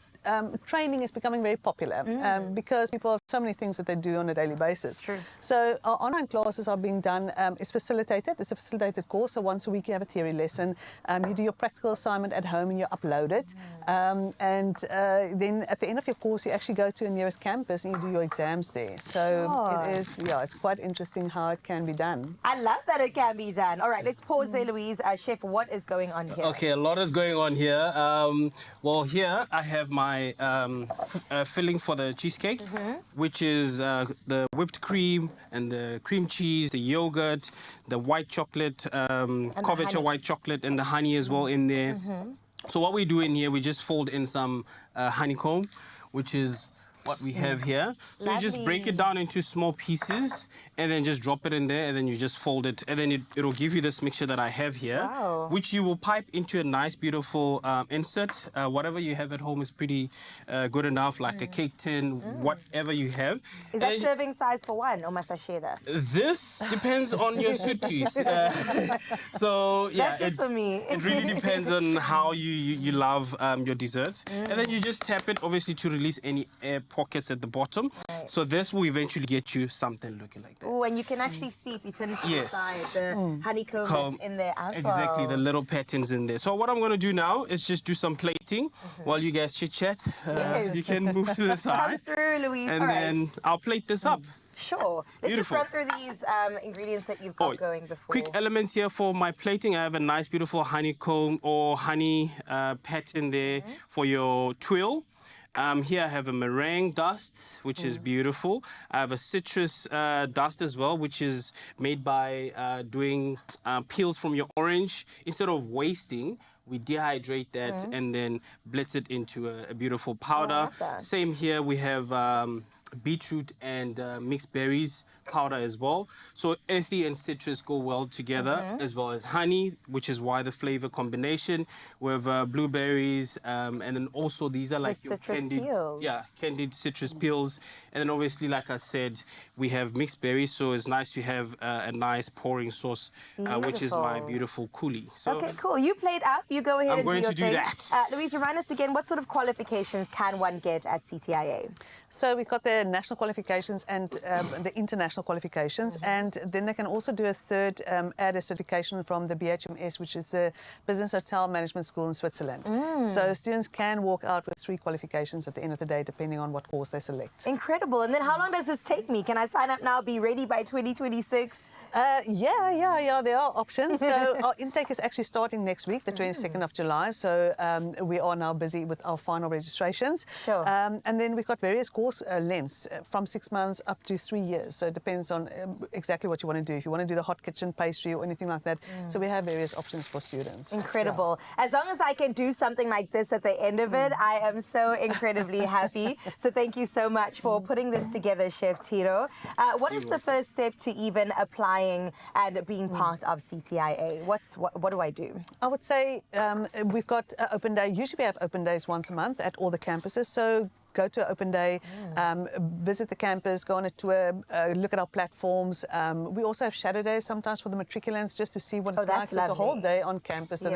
Speaker 16: training is becoming very popular because people have so many things that they do on a daily basis.
Speaker 3: True.
Speaker 16: So our online classes are being done, it's facilitated. It's a facilitated course, so once a week you have a theory lesson. You do your practical assignment at home and you upload it. And then at the end of your course, you actually go to the nearest campus and you do your exams there. So it is, it's quite interesting how it can be done.
Speaker 3: I love that it can be done. All right, let's pause there, Louise. Chef, what is going on here?
Speaker 15: Okay, a lot is going on here. Well, here I have my filling for the cheesecake, which is the whipped cream and the cream cheese, the yogurt, the white chocolate, Coverture white chocolate, and the honey as well in there. So what we do in here, we just fold in some honeycomb, which is what we have here. So you just break it down into small pieces and then just drop it in there, and then you just fold it, and then it'll give you this mixture that I have here, which you will pipe into a nice, beautiful insert. Whatever you have at home is pretty good enough, like a cake tin, whatever you have.
Speaker 3: Is that serving size for one, or must I share that?
Speaker 15: This depends on your sweet tooth. So yeah,
Speaker 3: that's just for me.
Speaker 15: It really depends on how you love your desserts. And then you just tap it, obviously, to release any air pockets at the bottom. So this will eventually get you something looking like that.
Speaker 3: Oh, and you can actually see, if you turn it to the side, the honeycomb that's in there as well.
Speaker 15: Exactly, the little patterns in there. So what I'm going to do now is just do some plating while you guys chit-chat. You can move to the side.
Speaker 3: Come through, Louise.
Speaker 15: And then I'll plate this up.
Speaker 3: Sure. Let's just run through these ingredients that you've got going before.
Speaker 15: Quick elements here for my plating. I have a nice, beautiful honeycomb or honey pattern there for your twill. Here I have a meringue dust, which is beautiful. I have a citrus dust as well, which is made by doing peels from your orange. Instead of wasting, we dehydrate that and then blitz it into a beautiful powder.
Speaker 3: love that.
Speaker 15: Same here, we have beetroot and mixed berries powder as well. So earthy and citrus go well together, as well as honey, which is why the flavor combination. We have blueberries, and then also these are like your
Speaker 3: citrus
Speaker 15: candied,
Speaker 3: peels.
Speaker 15: candied citrus peels. And then obviously, like I said, we have mixed berries, so it's nice to have a nice pouring sauce, which is my beautiful coulis. So
Speaker 3: Okay, cool. You played up. You go ahead
Speaker 15: I'm
Speaker 3: and
Speaker 15: going
Speaker 3: do your
Speaker 15: to do
Speaker 3: thing.
Speaker 15: that.
Speaker 3: Louise, remind us again, what sort of qualifications can one get at CTIA?
Speaker 16: So we've got the national qualifications and the international qualifications, and then they can also do a third added certification from the BHMS, which is the Business Hotel Management School in Switzerland. So students can walk out with 3 qualifications at the end of the day, depending on what course they select.
Speaker 3: Incredible. And then how long does this take me? Can I sign up now, be ready by 2026?
Speaker 16: Yeah, there are options. So our intake is actually starting next week, the 22nd of July. So we are now busy with our final registrations.
Speaker 3: Sure.
Speaker 16: And then we've got various course lengths from 6 months up to 3 years. So it depends on exactly what you want to do. If you want to do the hot kitchen pastry or anything like that. So we have various options for students.
Speaker 3: Incredible. As long as I can do something like this at the end of it, I am so incredibly happy. So thank you so much for putting this together, Chef Tiro. What is the first step to even applying and being part of CTIA? What do I do?
Speaker 16: I would say we've got open day. Usually we have open days once a month at all the campuses. So go to an open day, visit the campus, go on a tour, look at our platforms. We also have shadow days sometimes for the matriculants just to see what it's like. So it's a whole day on campus. So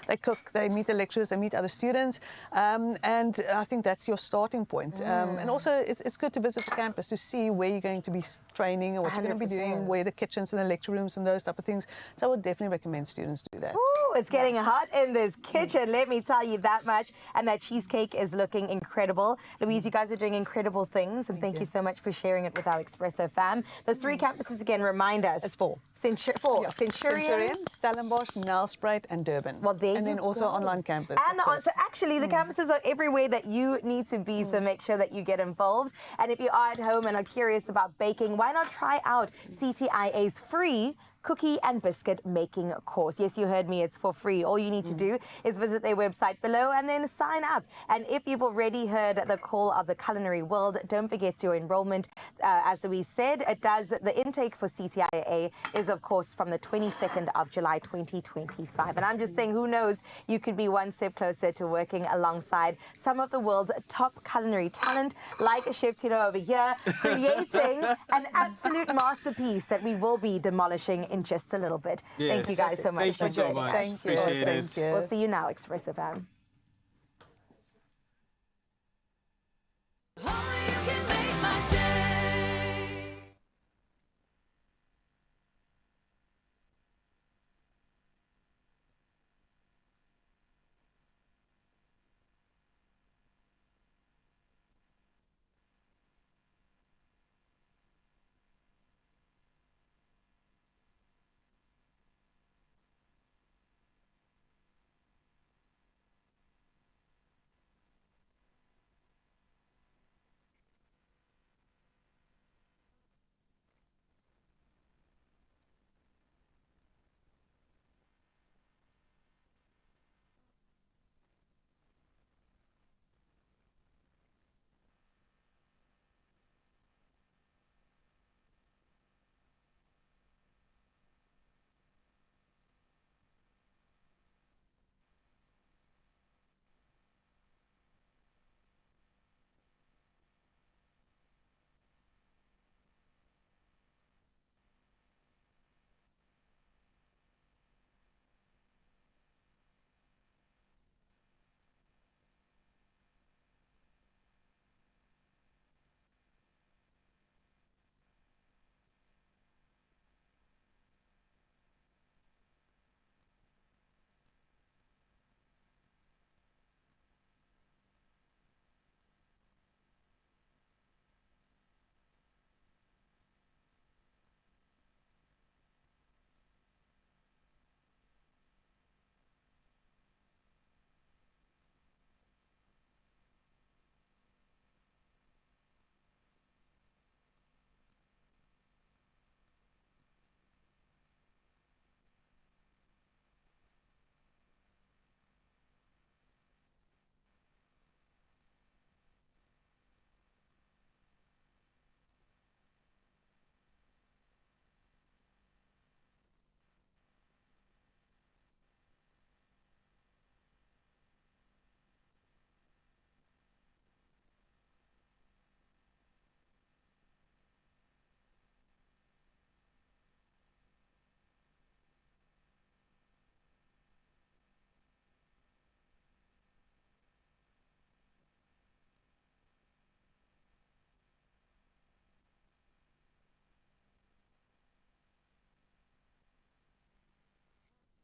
Speaker 16: they cook, they meet the lecturers, they meet other students. And I think that's your starting point. And also it's good to visit the campus to see where you're going to be training or what you're going to be doing, where the kitchens and the lecture rooms and those type of things. So I would definitely recommend students do that.
Speaker 3: Ooh, it's getting hot in this kitchen, let me tell you that much. And that cheesecake is looking incredible. Louise, you guys are doing incredible things, and thank you so much for sharing it with our Expresso fam. Those 3 campuses again, remind us.
Speaker 16: It's 4.
Speaker 3: Centurion,
Speaker 16: Stellenbosch, Nelspruit, and Durban.
Speaker 3: Well, there
Speaker 16: and then
Speaker 3: you
Speaker 16: also
Speaker 3: go.
Speaker 16: online campus.
Speaker 3: And so actually, the campuses are everywhere that you need to be, so make sure that you get involved. And if you are at home and are curious about baking, why not try out CTIA's free cookie and biscuit making course. Yes, you heard me, it's for free. All you need to do is visit their website below and then sign up. And if you've already heard the call of the culinary world, don't forget your enrollment. As we said, the intake for CTIA is, of course, from the 22nd of July 2025. And I'm just saying, who knows, you could be one step closer to working alongside some of the world's top culinary talent, like Chef Tiro over here, creating an absolute masterpiece that we will be demolishing in just a little bit.
Speaker 15: Yes.
Speaker 3: Thank you guys so much.
Speaker 15: Thank you so much.
Speaker 3: Thank you.
Speaker 15: Appreciate it.
Speaker 3: We'll see you now, Expresso fam.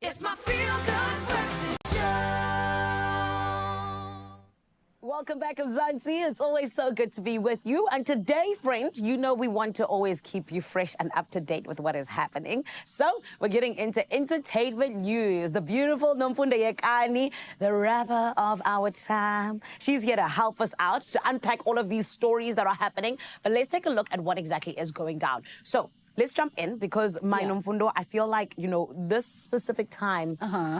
Speaker 1: It's my feel-good breakfast show.
Speaker 4: Welcome back, Mzansi. It's always so good to be with you. And today, friend, you know we want to always keep you fresh and up to date with what is happening. So we're getting into entertainment news. The beautiful Nomfundo Yekani, the rapper of our time. She's here to help us out, to unpack all of these stories that are happening. But let's take a look at what exactly is going down. So let's jump in because my Nomfundo, I feel like, you know, this specific time,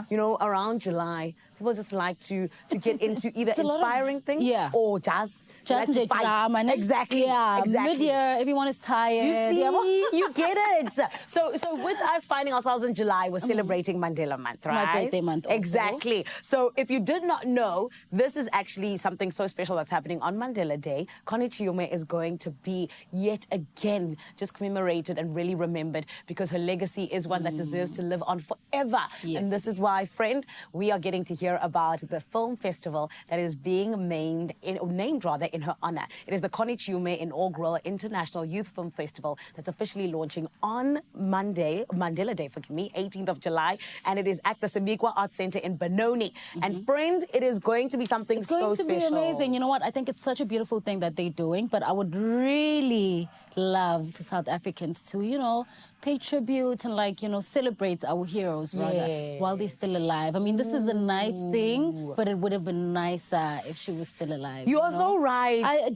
Speaker 4: you know, around July, people just like to get into either inspiring things or just like to fight.
Speaker 11: Drama.
Speaker 4: Exactly.
Speaker 11: Yeah,
Speaker 4: exactly.
Speaker 11: mid-year, everyone is tired.
Speaker 4: You see, you get it. So with us finding ourselves in July, we're celebrating Mandela Month, right?
Speaker 11: My birthday month also.
Speaker 4: Exactly. So if you did not know, this is actually something so special that's happening on Mandela Day. Connie Chiume is going to be yet again just commemorated and really remembered because her legacy is one that deserves to live on forever.
Speaker 11: Yes.
Speaker 4: And this is why, friend, we are getting to hear about the film festival that is being named in her honor. It is the Connie Chiume Inaugural International Youth Film Festival that's officially launching on Monday, Mandela Day, forgive me, 18th of July, and it is at the Sibikwa Arts Center in Benoni. And friend, it is going to be something so special.
Speaker 11: It's going to be amazing. You know what? I think it's such a beautiful thing that they're doing, but I would really love South Africans to, you know, pay tribute and, like, you know, celebrate our heroes rather while they're still alive. I mean, this is a nice thing, but it would have been nicer if she was still alive.
Speaker 4: You are so right.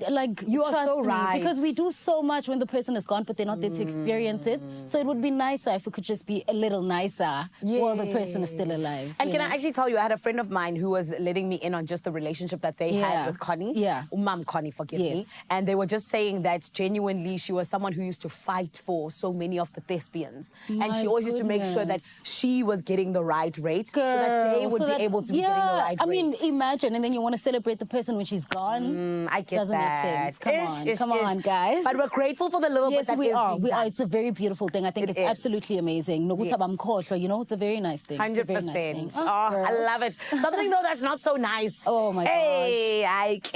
Speaker 11: You
Speaker 4: are so right.
Speaker 11: Because we do so much when the person is gone, but they're not there to experience it. So it would be nicer if we could just be a little nicer while the person is still alive.
Speaker 4: And can I actually tell you, I had a friend of mine who was letting me in on just the relationship that they had with Connie. Mom Connie, forgive me. And they were just saying that genuinely she was someone who used to fight for so many of the thespians. And she always used to make sure that she was getting the right rate so that they would be able to be getting the right rate.
Speaker 11: I mean, imagine, and then you want to celebrate the person when she's gone.
Speaker 4: I get
Speaker 11: Doesn't
Speaker 4: that.
Speaker 11: make sense. Come on, guys.
Speaker 4: But we're grateful for the little bit that
Speaker 11: we are.
Speaker 4: being done.
Speaker 11: It's a very beautiful thing. I think it's absolutely amazing. You know, it's a very nice thing.
Speaker 4: 100%. I love it. Something though that's not so nice.
Speaker 11: Oh my
Speaker 4: gosh.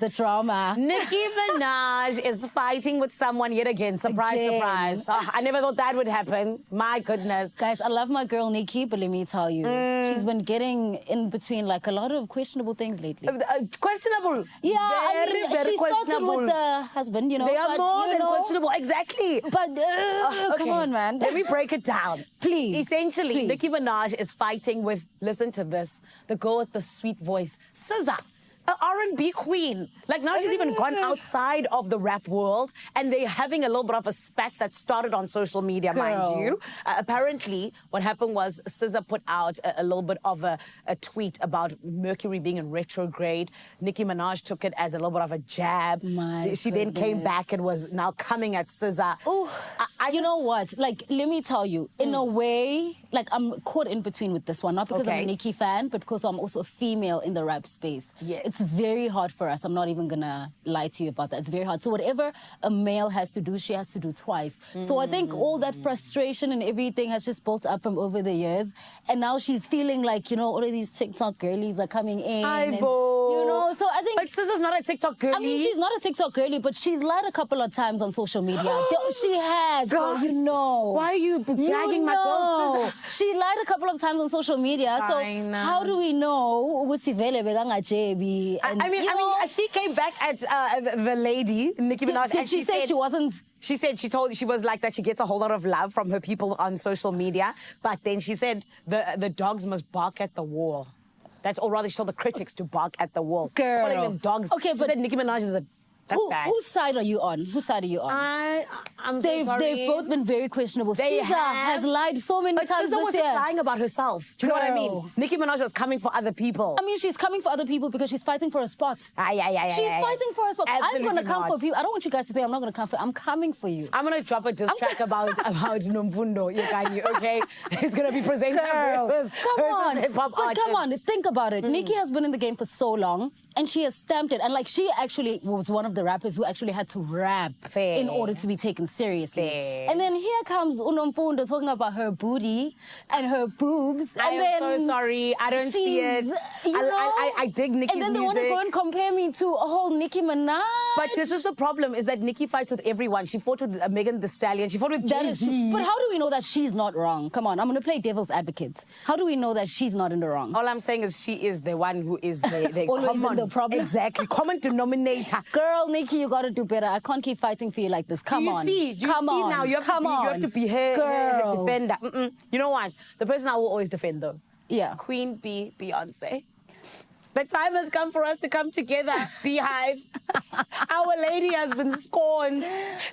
Speaker 11: The drama.
Speaker 4: Nicki Minaj is fighting with someone yet again. Surprise, surprise. I never thought that would happen. My goodness.
Speaker 11: Guys, I love my girl Nicki, but let me tell you, she's been getting in between like a lot of questionable things lately.
Speaker 4: Questionable?
Speaker 11: Yeah,
Speaker 4: very
Speaker 11: she started with the husband, you know.
Speaker 4: They are more than questionable, exactly.
Speaker 11: But come on, man.
Speaker 4: Let me break it down.
Speaker 11: Please.
Speaker 4: Essentially, Nicki Minaj is fighting with, listen to this, the girl with the sweet voice, SZA. An R&B queen. Like, now she's even gone outside of the rap world, and they're having a little bit of a spat that started on social media, mind you. Apparently, what happened was SZA put out a little bit of a tweet about Mercury being in retrograde. Nicki Minaj took it as a little bit of a jab. She then came back and was now coming at SZA.
Speaker 11: You know what? Like, let me tell you, in a way, like, I'm caught in between with this one, not because I'm a Nicki fan, but because I'm also a female in the rap space. It's very hard for us. I'm not even gonna lie to you about that. It's very hard. So whatever a male has to do, she has to do twice. So I think all that frustration and everything has just built up from over the years. And now she's feeling like, you know, all of these TikTok girlies are coming in. And, you know, so I think...
Speaker 4: But SZA's not a TikTok girlie.
Speaker 11: I mean, she's not a TikTok girlie, but she's lied a couple of times on social media. She has, girl, you know.
Speaker 4: Why are you dragging my girl SZA?
Speaker 11: She lied a couple of times on social media. So how do we know what's
Speaker 4: I mean, she came back at the lady, Nicki Minaj.
Speaker 11: Did she say she wasn't?
Speaker 4: She said she was like that. She gets a whole lot of love from her people on social media. But then she said the dogs must bark at the wall. That's, or rather, she told the critics to bark at the wall.
Speaker 11: Girl.
Speaker 4: Calling them dogs.
Speaker 11: Okay,
Speaker 4: she
Speaker 11: but
Speaker 4: said Nicki Minaj is a... That's bad.
Speaker 11: Whose side are you on? Whose side are you on?
Speaker 4: I'm so sorry.
Speaker 11: They've both been very questionable.
Speaker 4: They
Speaker 11: SZA has lied so many times
Speaker 4: SZA
Speaker 11: this
Speaker 4: was
Speaker 11: year.
Speaker 4: just lying about herself. Do you know what I mean? Nicki Minaj was coming for other people.
Speaker 11: I mean, she's coming for other people because she's fighting for a spot. She's fighting for a spot. I'm going to come for people. I don't want you guys to think I'm not going to come for you. I'm coming for you.
Speaker 4: I'm going to drop a diss track about Nomfundo Yekani, okay? It's going to be presented versus hip-hop artists.
Speaker 11: Come on, think about it. Nicki has been in the game for so long. and she has stamped it. And like she actually was one of the rappers who actually had to rap in order to be taken seriously. And then here comes Unomfundo talking about her booty and her boobs.
Speaker 4: I
Speaker 11: and
Speaker 4: am
Speaker 11: then
Speaker 4: so sorry. I don't see it. I dig Nicki's
Speaker 11: music. And then they want to
Speaker 4: music.
Speaker 11: go and compare me to a whole Nicki Minaj.
Speaker 4: But this is the problem, is that Nicki fights with everyone. She fought with Megan Thee Stallion. She fought with
Speaker 11: That is
Speaker 4: Jay-Z.
Speaker 11: true. But how do we know that she's not wrong? Come on, I'm going to play devil's advocate. How do we know that she's not in the wrong?
Speaker 4: All I'm saying is she is the one who is the
Speaker 11: Always in
Speaker 4: common,
Speaker 11: the problem.
Speaker 4: Exactly, common denominator.
Speaker 11: Girl, Nicki, you got to do better. I can't keep fighting for you like this. Come on.
Speaker 4: Do you see now? You have to be her defender. You know what? The person I will always defend, though.
Speaker 11: Yeah.
Speaker 4: Queen Bee, Beyonce. The time has come for us to come together, Beehive. Our lady has been scorned.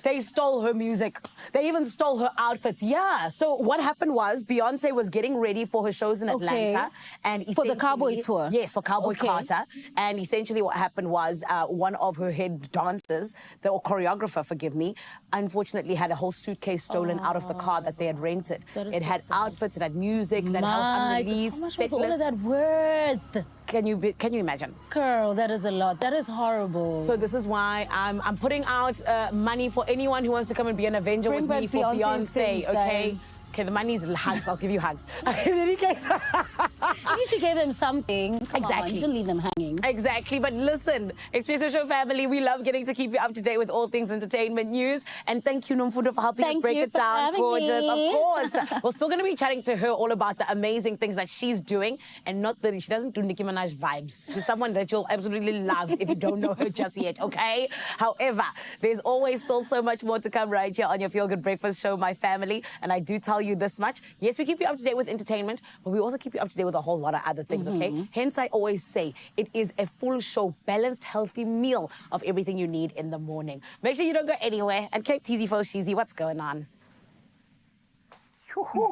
Speaker 4: They stole her music. They even stole her outfits. Yeah. So what happened was Beyonce was getting ready for her shows in Atlanta. And
Speaker 11: for the Cowboy tour?
Speaker 4: Yes, for Cowboy Carter. And essentially what happened was one of her head dancers, or choreographer, forgive me, unfortunately had a whole suitcase stolen out of the car that they had rented. It had outfits, it had music, that held unreleased.
Speaker 11: How much was all of that worth?
Speaker 4: Can you imagine?
Speaker 11: Girl, that is a lot. That is horrible.
Speaker 4: So this is why I'm putting out money for anyone who wants to come and be an Avenger with me for Beyonce, okay? Okay, the money's hugs. I'll give you hugs. In any case.
Speaker 11: At least you gave them something. Come on, don't leave them hanging.
Speaker 4: Exactly. But listen, Expresso Show family, we love getting to keep you up to date with all things entertainment news. And thank you, Nomfundo, for helping us break it down. Gorgeous. Of course. We're still going to be chatting to her all about the amazing things that she's doing. And not that she doesn't do Nicki Minaj vibes. She's someone that you'll absolutely love if you don't know her just yet, okay? However, there's always still so much more to come right here on your Feel Good Breakfast Show, my family. And I do tell you this much. Yes, we keep you up to date with entertainment, but we also keep you up to date with a whole lot of other things, okay? Hence, I always say it is a full show, balanced, healthy meal of everything you need in the morning. Make sure you don't go anywhere. And Cape Teasy for Sheezy, what's going on?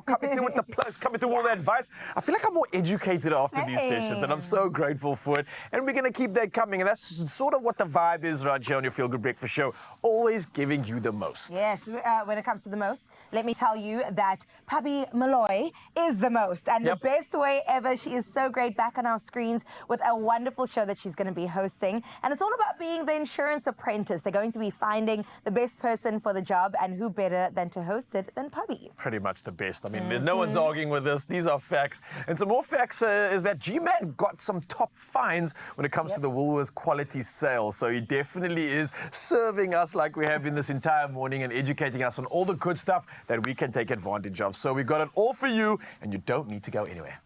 Speaker 2: Coming through with the plugs, coming through all the advice. I feel like I'm more educated after these sessions, and I'm so grateful for it. And we're going to keep that coming. And that's sort of what the vibe is right here on your Feel Good Breakfast Show, always giving you the most.
Speaker 3: Yes, when it comes to the most, let me tell you that Pabi Malloy is the most. And the best way ever. She is so great back on our screens with a wonderful show that she's going to be hosting. And it's all about being the insurance apprentice. They're going to be finding the best person for the job, and who better than to host it than Pabi?
Speaker 2: Pretty much the best. I mean, no one's arguing with this. These are facts. And some more facts is that G-Man got some top finds when it comes to the Woolworths quality sale. So he definitely is serving us like we have been this entire morning and educating us on all the good stuff that we can take advantage of. So we got it all for you, and you don't need to go anywhere.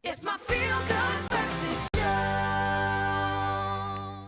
Speaker 1: It's my feel-good breakfast show.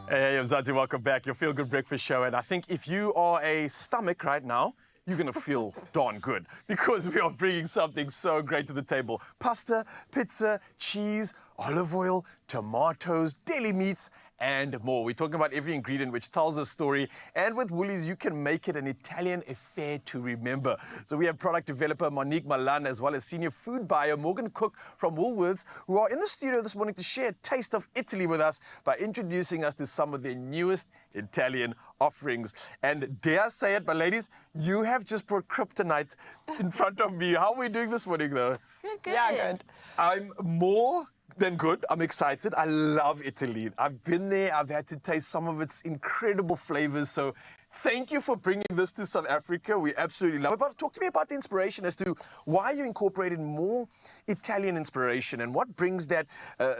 Speaker 2: Hey, I'm Zanzi, welcome back. Your Feel Good Breakfast Show. And I think if you are a stomach right now, you're going to feel darn good because we are bringing something so great to the table. Pasta, pizza, cheese, olive oil, tomatoes, deli meats, and more. We're talking about every ingredient which tells a story. And with Woolies, you can make it an Italian affair to remember. So we have product developer Monique Malan as well as senior food buyer Morgan Cook from Woolworths, who are in the studio this morning to share a taste of Italy with us by introducing us to some of their newest Italian offerings. And dare I say it, but ladies, you have just brought kryptonite in front of me. How are we doing this morning, though?
Speaker 17: Good. Yeah, good.
Speaker 2: I'm more than good. I'm excited. I love Italy. I've been there. I've had to taste some of its incredible flavors. So thank you for bringing this to South Africa. We absolutely love it. But talk to me about the inspiration as to why you incorporated more Italian inspiration and what brings that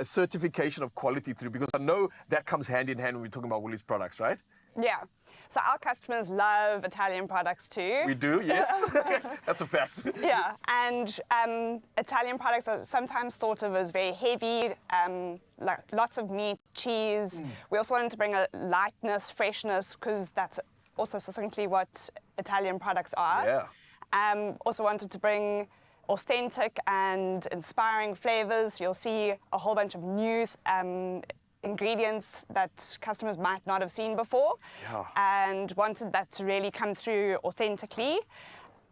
Speaker 2: certification of quality through, because I know that comes hand in hand when we're talking about Woolies products, right?
Speaker 17: Yeah. So our customers love Italian products too.
Speaker 2: We do, yes. That's a fact.
Speaker 17: Yeah, and Italian products are sometimes thought of as very heavy, like lots of meat, cheese. We also wanted to bring a lightness, freshness, because that's also succinctly what Italian products are.
Speaker 2: Yeah.
Speaker 17: Also wanted to bring authentic and inspiring flavors. You'll see a whole bunch of new ingredients that customers might not have seen before, and wanted that to really come through authentically.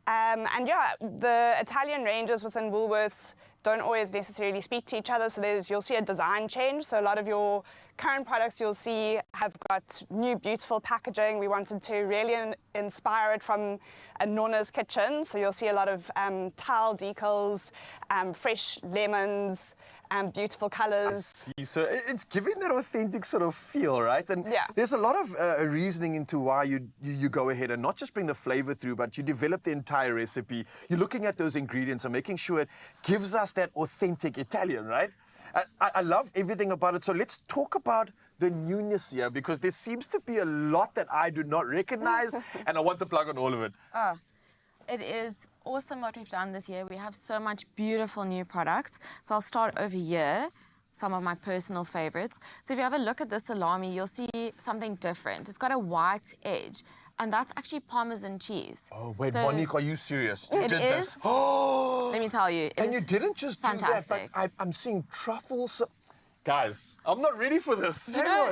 Speaker 17: And yeah, the Italian ranges within Woolworths don't always necessarily speak to each other, so you'll see a design change. So a lot of your current products you'll see have got new beautiful packaging. We wanted to really inspire it from a nonna's kitchen, so you'll see a lot of tile decals, fresh lemons, beautiful colours.
Speaker 2: So it's giving that authentic sort of feel, right? And there's a lot of reasoning into why you go ahead and not just bring the flavor through, but you develop the entire recipe. You're looking at those ingredients and making sure it gives us that authentic Italian, right? I love everything about it. So let's talk about the newness here, because there seems to be a lot that I do not recognize, and I want the plug on all of it.
Speaker 18: It is awesome what we've done this year. We have so much beautiful new products. So I'll start over here, some of my personal favorites. So if you have a look at the salami, you'll see something different. It's got a white edge, and that's actually Parmesan cheese.
Speaker 2: Oh, wait,
Speaker 18: So
Speaker 2: Monique, are you serious? You
Speaker 18: it
Speaker 2: did
Speaker 18: is.
Speaker 2: this? Oh!
Speaker 18: Let me tell you.
Speaker 2: And you didn't just
Speaker 18: fantastic.
Speaker 2: do that, but I'm seeing truffles. Guys, I'm not ready for this.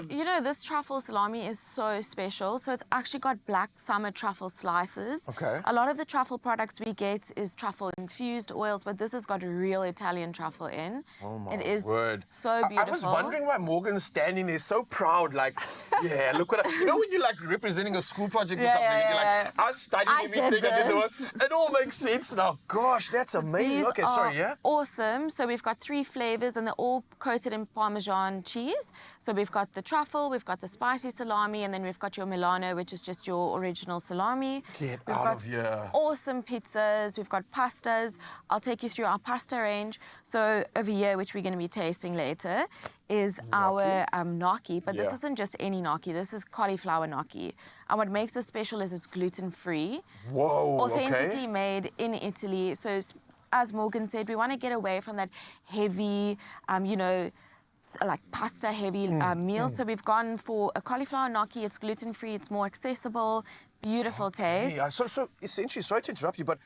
Speaker 18: You know, this truffle salami is so special. So it's actually got black summer truffle slices.
Speaker 2: Okay.
Speaker 18: A lot of the truffle products we get is truffle-infused oils, but this has got real Italian truffle in.
Speaker 2: Oh my
Speaker 18: It is
Speaker 2: word.
Speaker 18: so beautiful.
Speaker 2: I was wondering why Morgan's standing there so proud, like, yeah, look what you know when you're like representing a school project or something, and you're like, I studied everything, I did the work. It all makes sense now. Gosh, that's amazing.
Speaker 18: These
Speaker 2: Okay, sorry, yeah?
Speaker 18: Awesome. So we've got 3 flavors, and they're all coated in Parmesan cheese. So we've got the truffle, we've got the spicy salami, and then we've got your Milano, which is just your original salami.
Speaker 2: Get
Speaker 18: We've
Speaker 2: out
Speaker 18: got
Speaker 2: of here.
Speaker 18: awesome pizzas. We've got pastas. I'll take you through our pasta range. So over here, which we're going to be tasting later, is our gnocchi. But this isn't just any gnocchi. This is cauliflower gnocchi. And what makes this special is it's gluten-free.
Speaker 2: Whoa,
Speaker 18: authentically made in Italy. So as Morgan said, we want to get away from that heavy, you know, like pasta heavy meal. So we've gone for a cauliflower gnocchi. It's gluten-free, it's more accessible, beautiful taste.
Speaker 2: Yeah, so essentially, sorry to interrupt you, but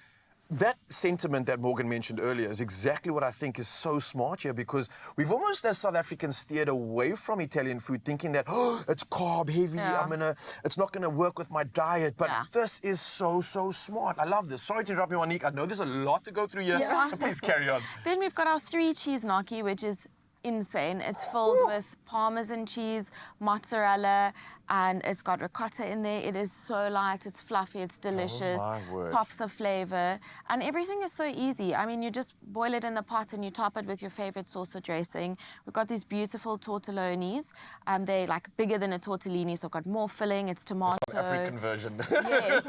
Speaker 2: that sentiment that Morgan mentioned earlier is exactly what I think is so smart here, because we've almost, as South Africans, steered away from Italian food, thinking that, oh, it's carb heavy, it's not gonna work with my diet. But this is so smart. I love this. Sorry to interrupt you, Monique. I know there's a lot to go through here, so please carry on.
Speaker 18: Then we've got our 3-cheese gnocchi, which is insane. It's filled with Parmesan cheese, mozzarella, and it's got ricotta in there. It is so light, it's fluffy, it's delicious, pops of flavor, and everything is so easy. I mean, you just boil it in the pot and you top it with your favorite sauce or dressing. We've got these beautiful tortellonis. They're like bigger than a tortellini, so I've got more filling. It's tomato.
Speaker 2: The South African version.
Speaker 18: Yes.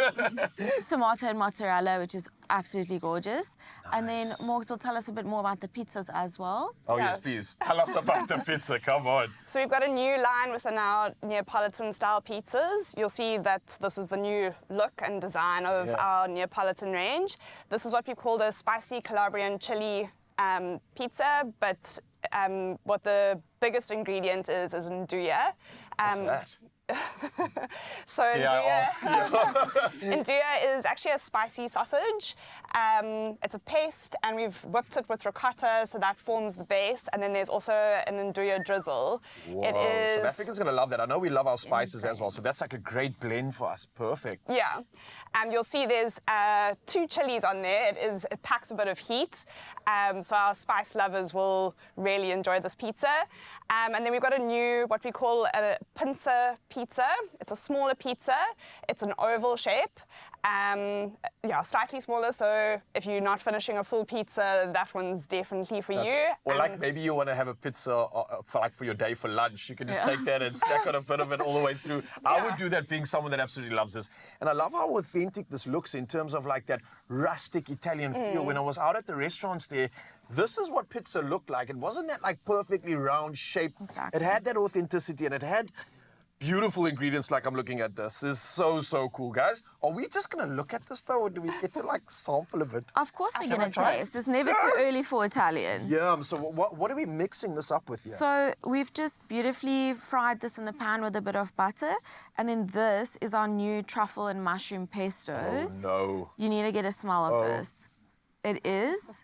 Speaker 18: Tomato and mozzarella, which is absolutely gorgeous. And then Morgs will tell us a bit more about the pizzas as well.
Speaker 2: Oh, yes, please. Tell us about the pizza. Come on.
Speaker 17: So we've got a new line within our Neapolitan-style pizzas. You'll see that this is the new look and design of our Neapolitan range. This is what we call the spicy Calabrian chili pizza, but what the biggest ingredient is nduja.
Speaker 2: What's that?
Speaker 17: So nduja is actually a spicy sausage. It's a paste, and we've whipped it with ricotta, so that forms the base. And then there's also an nduja drizzle.
Speaker 2: Whoa.
Speaker 17: It is.
Speaker 2: South Africans gonna love that. I know we love our spices as well, so that's like a great blend for us. Perfect.
Speaker 17: Yeah, you'll see there's 2 chilies on there. It packs a bit of heat, so our spice lovers will really enjoy this pizza. And then we've got a new, what we call a pincer pizza. It's a smaller pizza. It's an oval shape. Yeah, slightly smaller, so if you're not finishing a full pizza, that one's definitely for you.
Speaker 2: Or like maybe you want to have a pizza for your day for lunch. You can just take that and snack on a bit of it all the way through. I would do that, being someone that absolutely loves this. And I love how authentic this looks in terms of like that rustic Italian feel. When I was out at the restaurants there, this is what pizza looked like. It wasn't that like perfectly round shape. It had that authenticity, and it had beautiful ingredients. Like I'm looking at this. This is so cool, guys. Are we just gonna look at this though, or do we get to like sample a bit?
Speaker 18: Of course we're
Speaker 2: Can I
Speaker 18: going to
Speaker 2: try it?
Speaker 18: taste. It's never too early for Italian.
Speaker 2: Yeah, so what are we mixing this up with here?
Speaker 18: So we've just beautifully fried this in the pan with a bit of butter. And then this is our new truffle and mushroom pesto.
Speaker 2: Oh no.
Speaker 18: You need to get a smell of this. It is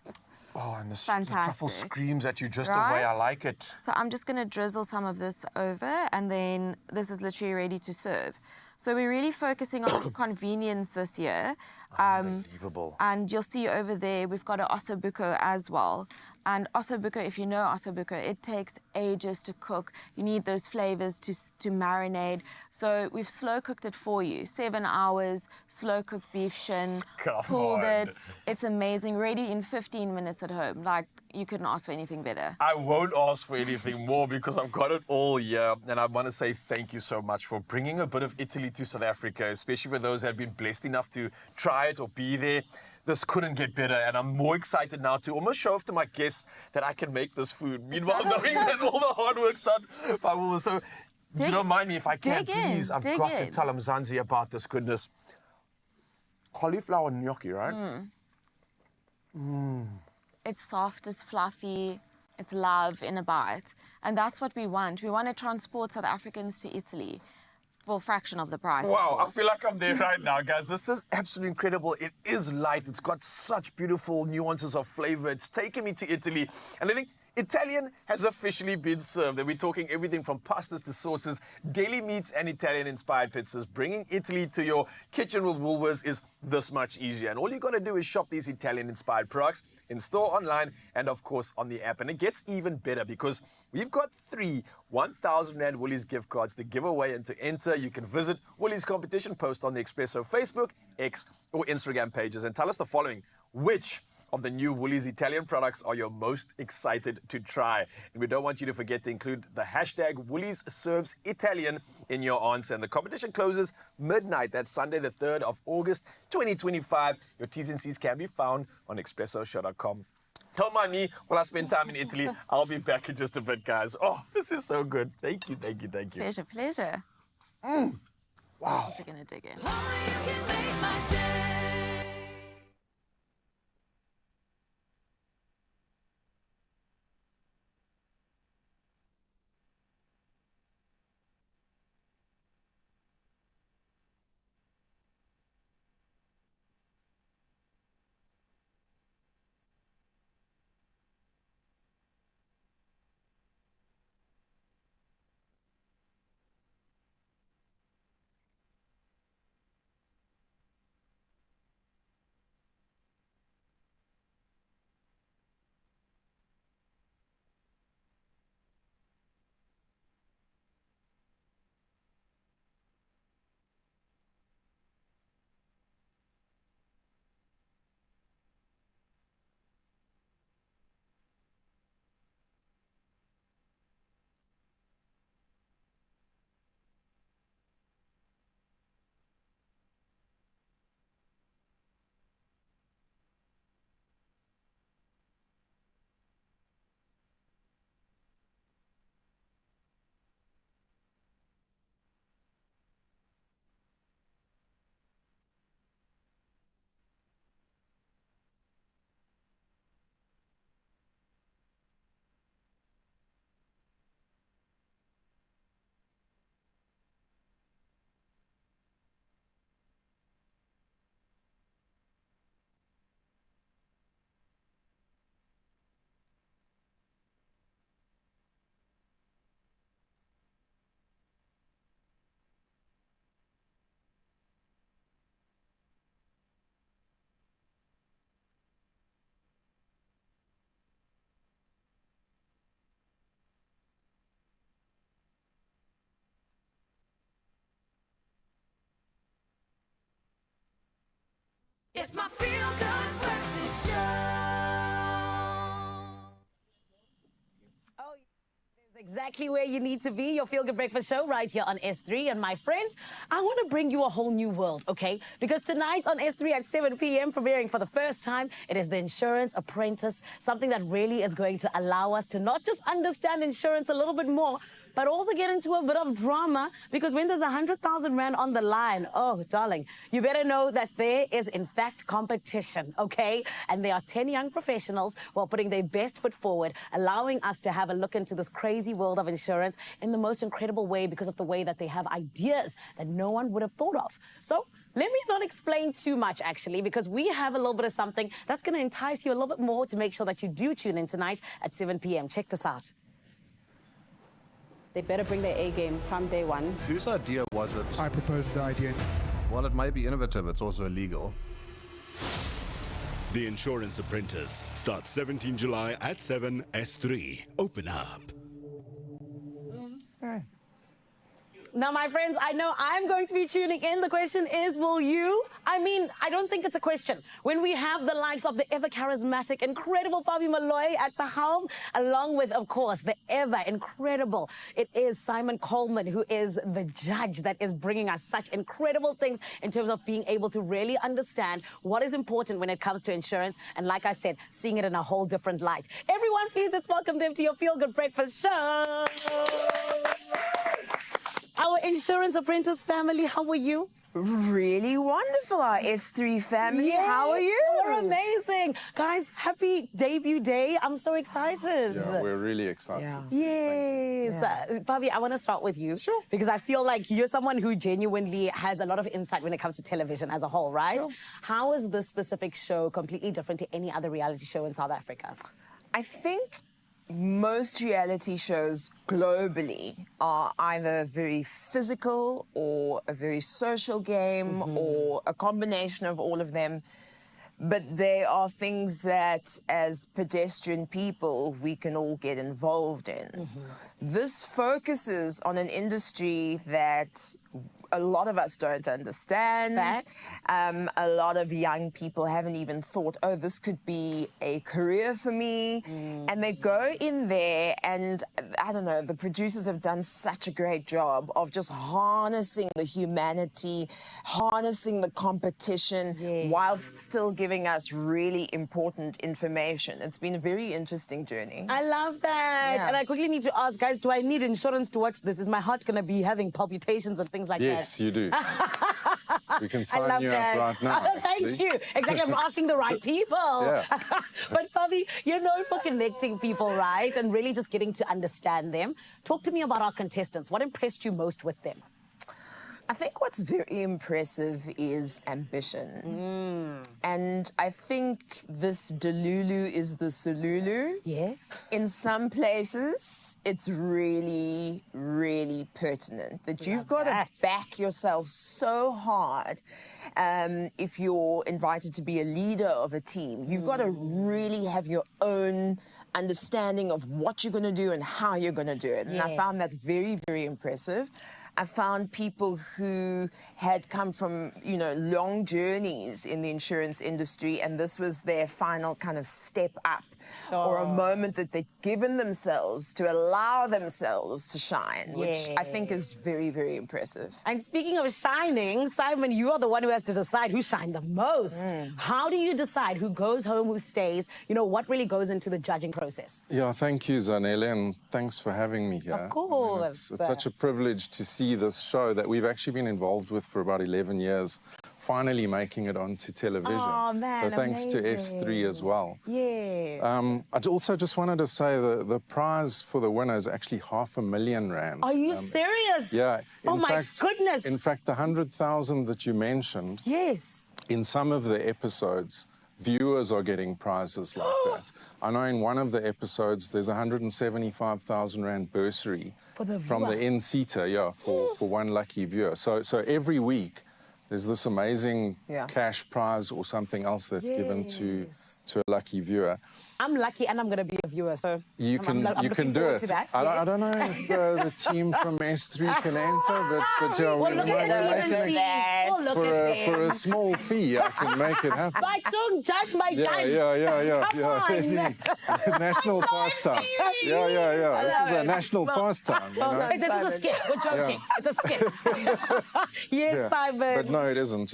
Speaker 2: Oh, and the
Speaker 18: fantastic.
Speaker 2: truffle screams at you just the
Speaker 18: Right?
Speaker 2: way I like it.
Speaker 18: So I'm just going to drizzle some of this over, and then this is literally ready to serve. So we're really focusing on convenience this year.
Speaker 2: Unbelievable.
Speaker 18: And you'll see over there, we've got an ossobuco as well. And ossobuco, if you know ossobuco, it takes ages to cook. You need those flavors to marinate. So we've slow cooked it for you. 7 hours, slow cooked beef shin, pulled it. It's amazing. Ready in 15 minutes at home. Like, you couldn't ask for anything better.
Speaker 2: I won't ask for anything more because I've got it all here. And I want to say thank you so much for bringing a bit of Italy to South Africa, especially for those that have been blessed enough to try it or be there. This couldn't get better, and I'm more excited now to almost show off to my guests that I can make this food. Meanwhile, knowing that all the hard work's done by Will. So, you don't mind me if I can, please. I've got to tell Mzansi about this goodness. Cauliflower gnocchi, right?
Speaker 18: It's soft, it's fluffy, it's love in a bite. And that's what we want. We want to transport South Africans to Italy for a fraction of the price.
Speaker 2: Wow, I feel like I'm there right now, guys. This is absolutely incredible. It is light. It's got such beautiful nuances of flavor. It's taken me to Italy. And I think Italian has officially been served. And we're talking everything from pastas to sauces, deli meats and Italian-inspired pizzas. Bringing Italy to your kitchen with Woolworths is this much easier. And all you got to do is shop these Italian-inspired products in store, online, and of course on the app. And it gets even better because we've got 3 1,000 Rand Woolies gift cards to give away, and to enter, you can visit Woolies competition post on the Expresso Facebook, X, or Instagram pages and tell us the following. Which of the new Woolies Italian products are you most excited to try? And we don't want you to forget to include the hashtag Woolies Serves Italian in your answer. And the competition closes midnight. That's Sunday, the 3rd of August, 2025. Your T's and C's can be found on expressoshow.com. Don't mind me while I spend time in Italy. I'll be back in just a bit, guys. Oh, this is so good. Thank you.
Speaker 18: Pleasure, pleasure.
Speaker 2: Wow.
Speaker 18: We're going to dig in.
Speaker 1: It's my feel-good breakfast show.
Speaker 4: Oh, it's exactly where you need to be. Your Feel Good Breakfast Show right here on S3. And my friend, I want to bring you a whole new world, okay? Because tonight on S3 at 7 p.m., premiering for the first time, it is the Insurance Apprentice, something that really is going to allow us to not just understand insurance a little bit more, but also get into a bit of drama, because when there's 100,000 Rand on the line, oh, darling, you better know that there is, in fact, competition, okay? And there are 10 young professionals who are putting their best foot forward, allowing us to have a look into this crazy world of insurance in the most incredible way because of the way that they have ideas that no one would have thought of. So let me not explain too much, actually, because we have a little bit of something that's going to entice you a little bit more to make sure that you do tune in tonight at 7 p.m. Check this out.
Speaker 19: They better bring their A game from day one.
Speaker 20: Whose idea was it?
Speaker 21: I proposed the idea.
Speaker 20: While it may be innovative, it's also illegal.
Speaker 22: The Insurance Apprentice starts 17 July at 7 S3. Open up.
Speaker 4: Now, my friends, I know I'm going to be tuning in. The question is, will you? I mean, I don't think it's a question. When we have the likes of the ever-charismatic, incredible Bobby Malloy at the helm, along with, of course, the ever-incredible, it is Simon Coleman, who is the judge that is bringing us such incredible things in terms of being able to really understand what is important when it comes to insurance. And like I said, seeing it in a whole different light. Everyone, please, let's welcome them to your Feel Good Breakfast Show. Our Insurance Apprentice family, how are you?
Speaker 23: Really wonderful, our S3 family.
Speaker 4: Yes,
Speaker 23: How are you?
Speaker 4: We're amazing. Guys, happy debut day. I'm so excited.
Speaker 24: Yeah, we're really excited.
Speaker 4: Yes. Bobby, I want to start with you. Sure. Because I feel like you're someone who genuinely has a lot of insight when it comes to television as a whole, right? Sure. How is this specific show completely different to any other reality show in South Africa?
Speaker 23: I think most reality shows globally are either very physical or a very social game or a combination of all of them. But they are things that, as pedestrian people, we can all get involved in. This focuses on an industry that a lot of us don't understand. A lot of young people haven't even thought, oh, this could be a career for me. And they go in there and, I don't know, the producers have done such a great job of just harnessing the humanity, harnessing the competition, whilst still giving us really important information. It's been a very interesting journey.
Speaker 4: I love that.
Speaker 23: Yeah.
Speaker 4: And I quickly need to ask, guys, do I need insurance to watch this? Is my heart going to be having palpitations and things like that?
Speaker 24: Yes, you do. We can
Speaker 4: I
Speaker 24: sign
Speaker 4: love
Speaker 24: you
Speaker 4: that.
Speaker 24: up right now.
Speaker 4: Thank
Speaker 24: actually.
Speaker 4: you. Exactly, I'm asking the right people.
Speaker 24: Yeah.
Speaker 4: But Bobby, you're known for connecting people, right? And really just getting to understand them. Talk to me about our contestants. What impressed you most with them?
Speaker 23: I think what's very impressive is ambition. And I think this Delulu is the Sululu.
Speaker 4: Yes.
Speaker 23: In some places, it's really, really pertinent that you've got to back yourself so hard. If you're invited to be a leader of a team, you've got to really have your own understanding of what you're going to do and how you're going to do it. And I found that very, very impressive. I found people who had come from, you know, long journeys in the insurance industry, and this was their final kind of step up, or a moment that they'd given themselves to allow themselves to shine, which I think is very, very impressive.
Speaker 4: And speaking of shining, Simon, you are the one who has to decide who shined the most. How do you decide who goes home, who stays? You know, what really goes into the judging process?
Speaker 24: Yeah, thank you, Zanele, and thanks for having me here.
Speaker 4: Of course.
Speaker 24: It's such a privilege to see this show that we've actually been involved with for about 11 years, finally making it onto television.
Speaker 4: Oh, man,
Speaker 24: so thanks to S3 as well.
Speaker 4: Yeah.
Speaker 24: I also just wanted to say that the prize for the winner is actually R500,000.
Speaker 4: Are you serious?
Speaker 24: Yeah.
Speaker 4: Oh, my goodness.
Speaker 24: In fact, the 100,000 that you mentioned,
Speaker 4: yes,
Speaker 24: in some of the episodes, viewers are getting prizes like that. I know in one of the episodes, there's 175,000 Rand bursary
Speaker 4: for the
Speaker 24: from the in-seater, for one lucky viewer. So every week, there's this amazing
Speaker 4: Yeah.
Speaker 24: cash prize or something else that's given to a lucky viewer.
Speaker 4: I'm lucky and I'm going to be a viewer, so
Speaker 24: You can
Speaker 4: I'm
Speaker 24: you
Speaker 4: looking
Speaker 24: can do
Speaker 4: forward
Speaker 24: it.
Speaker 4: to that,
Speaker 24: I
Speaker 4: yes.
Speaker 24: don't know if the team from S3 can enter, but
Speaker 4: Well,
Speaker 24: we
Speaker 4: look
Speaker 24: might
Speaker 4: at
Speaker 24: make
Speaker 4: these
Speaker 24: it
Speaker 4: and Oh, look at
Speaker 24: for a
Speaker 4: them.
Speaker 24: small fee. I can make it happen.
Speaker 4: But don't judge my
Speaker 24: Yeah,
Speaker 4: judge.
Speaker 24: yeah.
Speaker 4: Come on.
Speaker 24: National pastime. Yeah. This is a national pastime. You know?
Speaker 4: This is a skit. We're joking.
Speaker 24: Yeah.
Speaker 4: It's a skit. Yes,
Speaker 24: Yeah.
Speaker 4: Simon.
Speaker 24: But no, it isn't.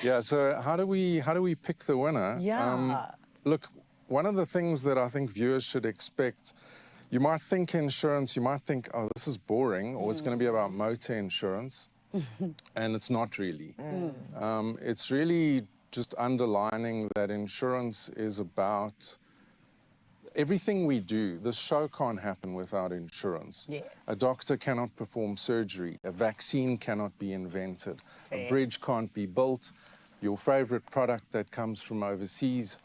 Speaker 24: Yeah. So how do we pick the winner?
Speaker 4: Yeah.
Speaker 24: Look, one of the things that I think viewers should expect, you might think insurance, you might think, oh, this is boring, or it's going to be about motor insurance, and it's not really. It's really just underlining that insurance is about everything we do. This show can't happen without insurance.
Speaker 4: Yes.
Speaker 24: A doctor cannot perform surgery. A vaccine cannot be invented.
Speaker 4: Fair.
Speaker 24: A bridge can't be built. Your favorite product that comes from overseas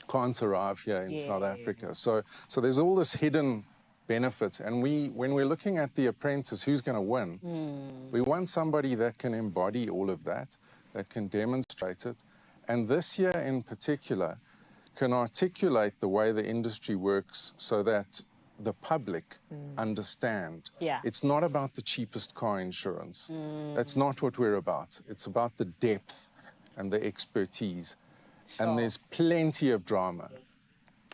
Speaker 24: can't arrive here in South Africa. So there's all this hidden benefits. And when we're looking at The Apprentice, who's going to win? We want somebody that can embody all of that can demonstrate it. And this year in particular, can articulate the way the industry works so that the public understand.
Speaker 4: Yeah.
Speaker 24: It's not about the cheapest car insurance. That's not what we're about. It's about the depth and the expertise.
Speaker 4: Sure.
Speaker 24: And there's plenty of drama.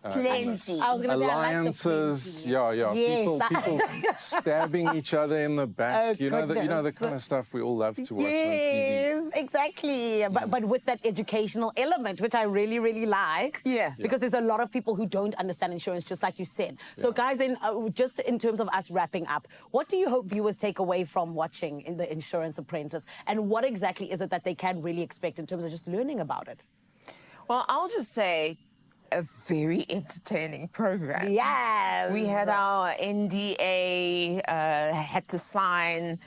Speaker 4: Plenty. I was gonna say, I like the
Speaker 24: alliances,
Speaker 4: plenty.
Speaker 24: yeah.
Speaker 4: Yes.
Speaker 24: People stabbing each other in the back.
Speaker 4: Oh,
Speaker 24: you know the
Speaker 4: goodness.
Speaker 24: kind of stuff we all love to watch on TV.
Speaker 4: Yes, exactly. But with that educational element, which I really, really like.
Speaker 24: Yeah.
Speaker 4: Because there's a lot of people who don't understand insurance, just like you said. So, guys, then just in terms of us wrapping up, what do you hope viewers take away from watching in The Insurance Apprentice? And what exactly is it that they can really expect in terms of just learning about it?
Speaker 23: Well, I'll just say a very entertaining program.
Speaker 4: Yes.
Speaker 23: We had our NDA, had to sign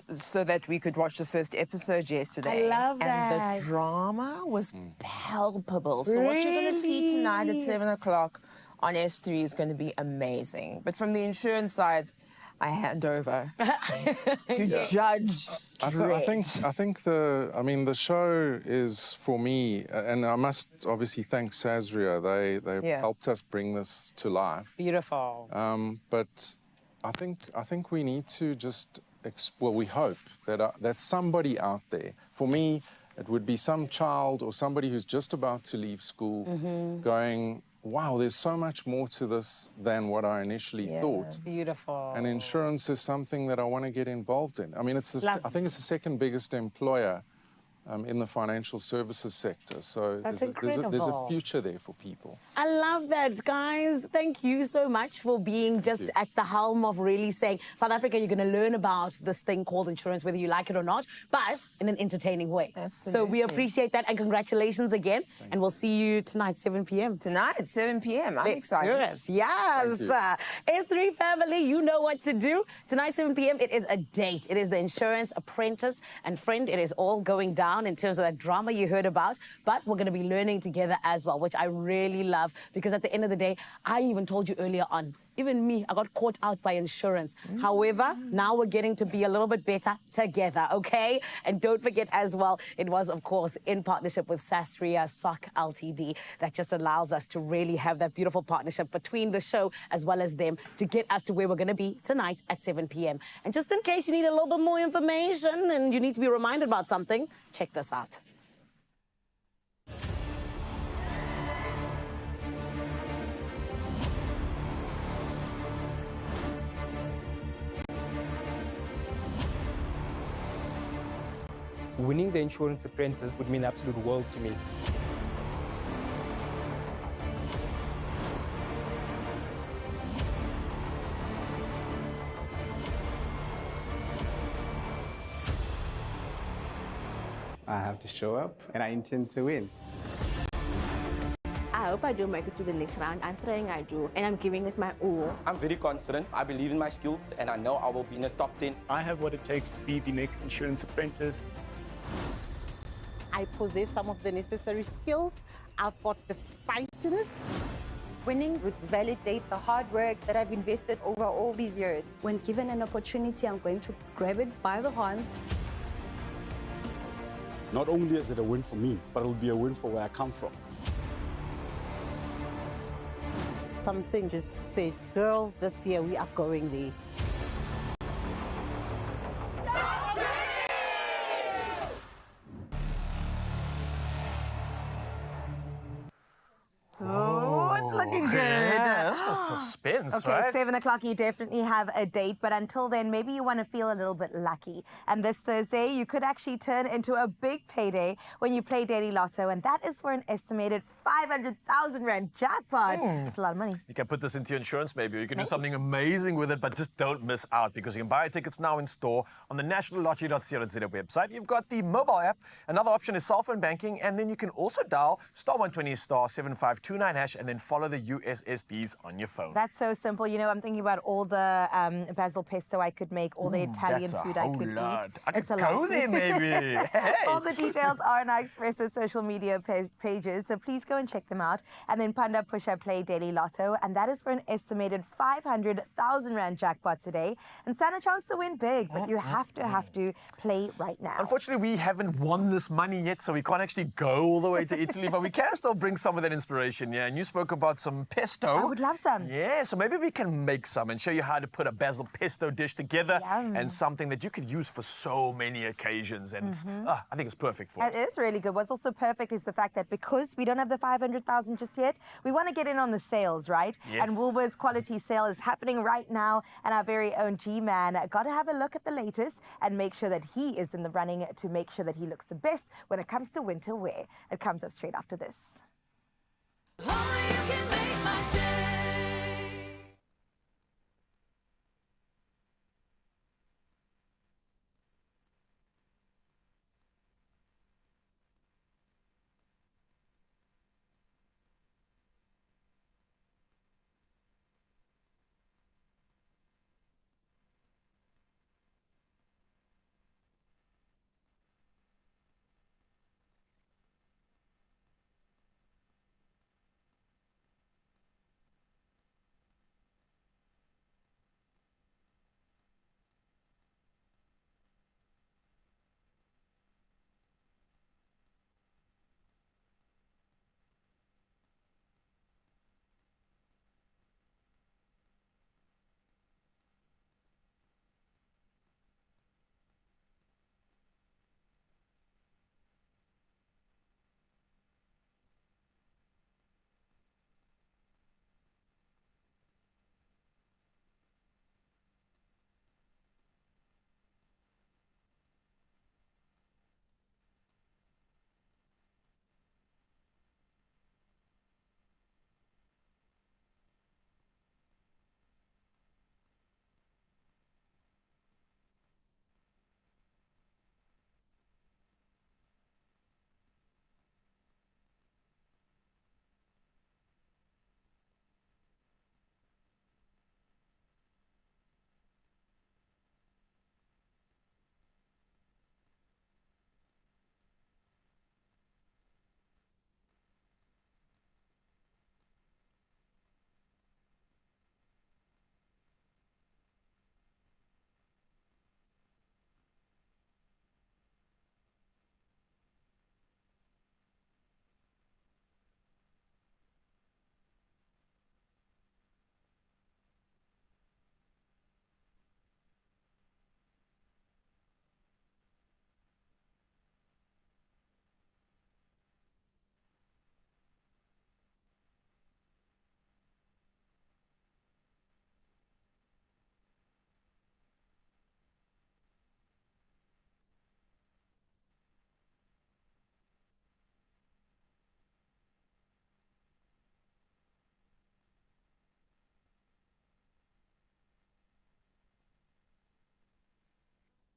Speaker 23: so that we could watch the first episode yesterday.
Speaker 4: I love that.
Speaker 23: And the drama was palpable. So what you're going to see tonight at 7 o'clock on S3 is going to be amazing. But from the insurance side, I hand over to Judge
Speaker 24: I think the show is, for me, and I must obviously thank Sazria. They helped us bring this to life.
Speaker 4: Beautiful.
Speaker 24: But I think we need to just we hope that somebody out there, for me, it would be some child or somebody who's just about to leave school, going, wow, there's so much more to this than what I initially thought.
Speaker 4: Beautiful.
Speaker 24: And insurance is something that I want to get involved in. I mean, I think it's the second biggest employer in the financial services sector. So
Speaker 4: That's
Speaker 24: there's a
Speaker 4: incredible.
Speaker 24: future there for people.
Speaker 4: I love that, guys. Thank you so much for being just at the helm of really saying, South Africa, you're going to learn about this thing called insurance, whether you like it or not, but in an entertaining way.
Speaker 23: Absolutely.
Speaker 4: So we appreciate that, and congratulations again. And we'll see you tonight, 7 p.m.
Speaker 23: Tonight, 7 p.m. I'm excited.
Speaker 4: Yes. S3 family, you know what to do. Tonight, 7 p.m., it is a date. It is The Insurance Apprentice. And friend, it is all going down in terms of that drama you heard about, but we're going to be learning together as well, which I really love, because at the end of the day, I even told you earlier on, even me, I got caught out by insurance. However, now we're getting to be a little bit better together, okay? And don't forget as well, it was, of course, in partnership with Sazria SOC Ltd that just allows us to really have that beautiful partnership between the show as well as them to get us to where we're going to be tonight at 7 p.m. And just in case you need a little bit more information and you need to be reminded about something, check this out.
Speaker 6: Winning The Insurance Apprentice would mean the absolute world to me.
Speaker 7: I have to show up, and I intend to win.
Speaker 8: I hope I do make it to the next round. I'm praying I do, and I'm giving it my all.
Speaker 6: I'm very confident. I believe in my skills, and I know I will be in the top 10.
Speaker 21: I have what it takes to be the next insurance apprentice.
Speaker 25: I possess some of the necessary skills. I've got the spiciness.
Speaker 26: Winning would validate the hard work that I've invested over all these years.
Speaker 27: When given an opportunity, I'm going to grab it by the horns.
Speaker 5: Not only is it a win for me, but it'll be a win for where I come from.
Speaker 25: Something just said, girl, this year we are going there.
Speaker 3: Oh, it's looking good.
Speaker 2: Yeah, that's just suspense,
Speaker 3: Okay,
Speaker 2: right?
Speaker 3: 7 o'clock, you definitely have a date, but until then, maybe you want to feel a little bit lucky. And this Thursday, you could actually turn into a big payday when you play Daily Lotto, and that is for an estimated 500,000 Rand jackpot. It's a lot of money.
Speaker 2: You can put this into your insurance maybe, or you can do something amazing with it, but just don't miss out because you can buy tickets now in store on the nationallottery.co.za website. You've got the mobile app. Another option is cell phone banking, and then you can also dial *120 *7529# and then follow the USSDs on your phone.
Speaker 3: That's so simple. You know, I'm thinking about all the basil pesto I could make, all the Italian food I could eat.
Speaker 2: I could
Speaker 3: It's a
Speaker 2: go
Speaker 3: lot.
Speaker 2: there maybe. Hey.
Speaker 3: All the details are on our Expresso social media pages, so please go and check them out. And then Panda Pusha Play Daily Lotto, and that is for an estimated 500,000 Rand jackpot today. And stand a chance to win big, but you have to play right now.
Speaker 2: Unfortunately, we haven't won this money yet, so we can't actually go all the way to Italy, but we can still bring some of that inspiration, yeah. And you spoke about some pesto.
Speaker 3: I would love some.
Speaker 2: Yeah, so maybe we can make some and show you how to put a basil pesto dish together and something that you could use for so many occasions. And I think it's perfect for it.
Speaker 3: It is really good. What's also perfect is the fact that because we don't have the 500,000 just yet, we want to get in on the sales, right?
Speaker 2: Yes.
Speaker 3: And Woolworths quality sale is happening right now, and our very own G-Man got to have a look at the latest and make sure that he is in the running to make sure that he looks the best when it comes to winter wear. It comes up straight after this.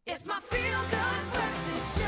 Speaker 1: It's my feel-good breakfast show.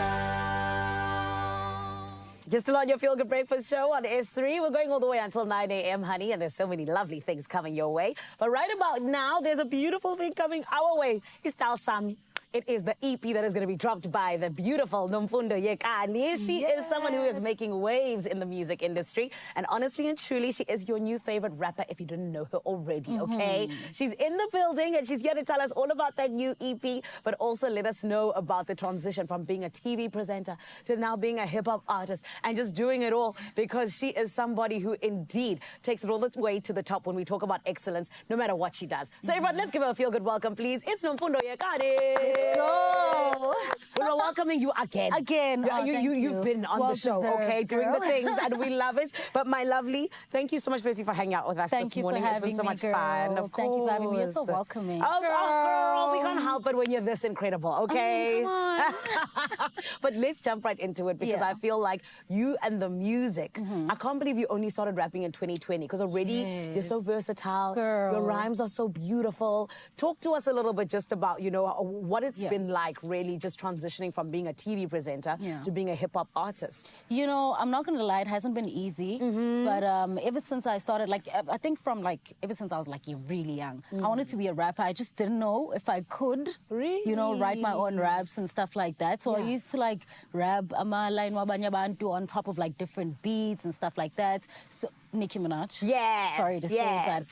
Speaker 4: You're still on your Feel Good Breakfast show on S3. We're going all the way until 9 a.m., honey, and there's so many lovely things coming your way. But right about now, there's a beautiful thing coming our way. It's Tal Sami. It is the EP that is going to be dropped by the beautiful Nomfundo Yekani. She is someone who is making waves in the music industry. And honestly and truly, she is your new favorite rapper if you didn't know her already, okay? She's in the building and she's here to tell us all about that new EP, but also let us know about the transition from being a TV presenter to now being a hip-hop artist and just doing it all, because she is somebody who indeed takes it all the way to the top when we talk about excellence, no matter what she does. So everyone, let's give her a feel-good welcome, please. It's Nomfundo Yekani.
Speaker 11: Let's go.
Speaker 4: We're welcoming you again.
Speaker 11: Again.
Speaker 4: You've been on the show, okay, doing the things, and we love it. But my lovely, thank you so much, Firstly, for hanging out with us this morning. It's been so much fun. Of course.
Speaker 11: Thank you for having me. You're so welcoming.
Speaker 4: Oh, girl, we can't help it when you're this incredible, okay?
Speaker 11: I mean, come on.
Speaker 4: But let's jump right into it, because I feel like you and the music, I can't believe you only started rapping in 2020, because already you're so versatile.
Speaker 11: Girl.
Speaker 4: Your rhymes are so beautiful. Talk to us a little bit just about, you know, what it's been like really just transitioning from being a TV presenter to being a hip-hop artist.
Speaker 11: You know, I'm not gonna lie, it hasn't been easy, but ever since I started, like, I think from like, ever since I was like really young, I wanted to be a rapper. I just didn't know if I could, you know, write my own raps and stuff like that. So I used to like rap Amala Wabanya Bantu on top of like different beats and stuff like that. So Nicki Minaj.
Speaker 4: Yes.
Speaker 11: Sorry to say that.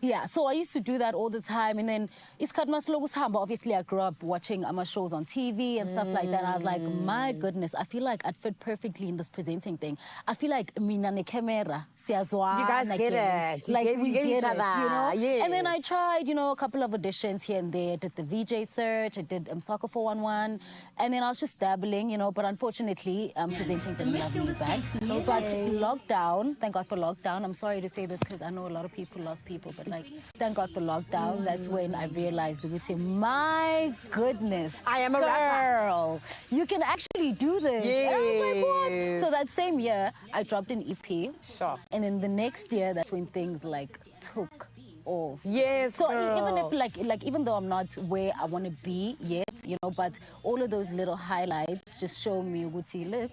Speaker 11: Yeah, so I used to do that all the time, and then obviously I grew up watching shows on TV and stuff like that. I was like, my goodness, I feel like I'd fit perfectly in this presenting thing. I feel like mina ne camera,
Speaker 4: you guys get it.
Speaker 11: Like
Speaker 4: we get each other.
Speaker 11: You know?
Speaker 4: Yes.
Speaker 11: And then I tried, you know, a couple of auditions here and there. I did the VJ search, I did Soccer 411, and then I was just dabbling, you know, but unfortunately, presenting didn't love me back. But lockdown, thank God for lockdown. I'm sorry to say this because I know a lot of people lost people, but like, thank God for lockdown. That's when I realized, my goodness,
Speaker 4: I am a
Speaker 11: rapper. You can actually do this.
Speaker 4: Yes.
Speaker 11: And I was like, what? So that same year, I dropped an EP.
Speaker 4: Sure.
Speaker 11: And then the next year, that's when things like took off.
Speaker 4: Yes,
Speaker 11: so
Speaker 4: girl.
Speaker 11: even if even though I'm not where I want to be yet, you know, but all of those little highlights just show me, look,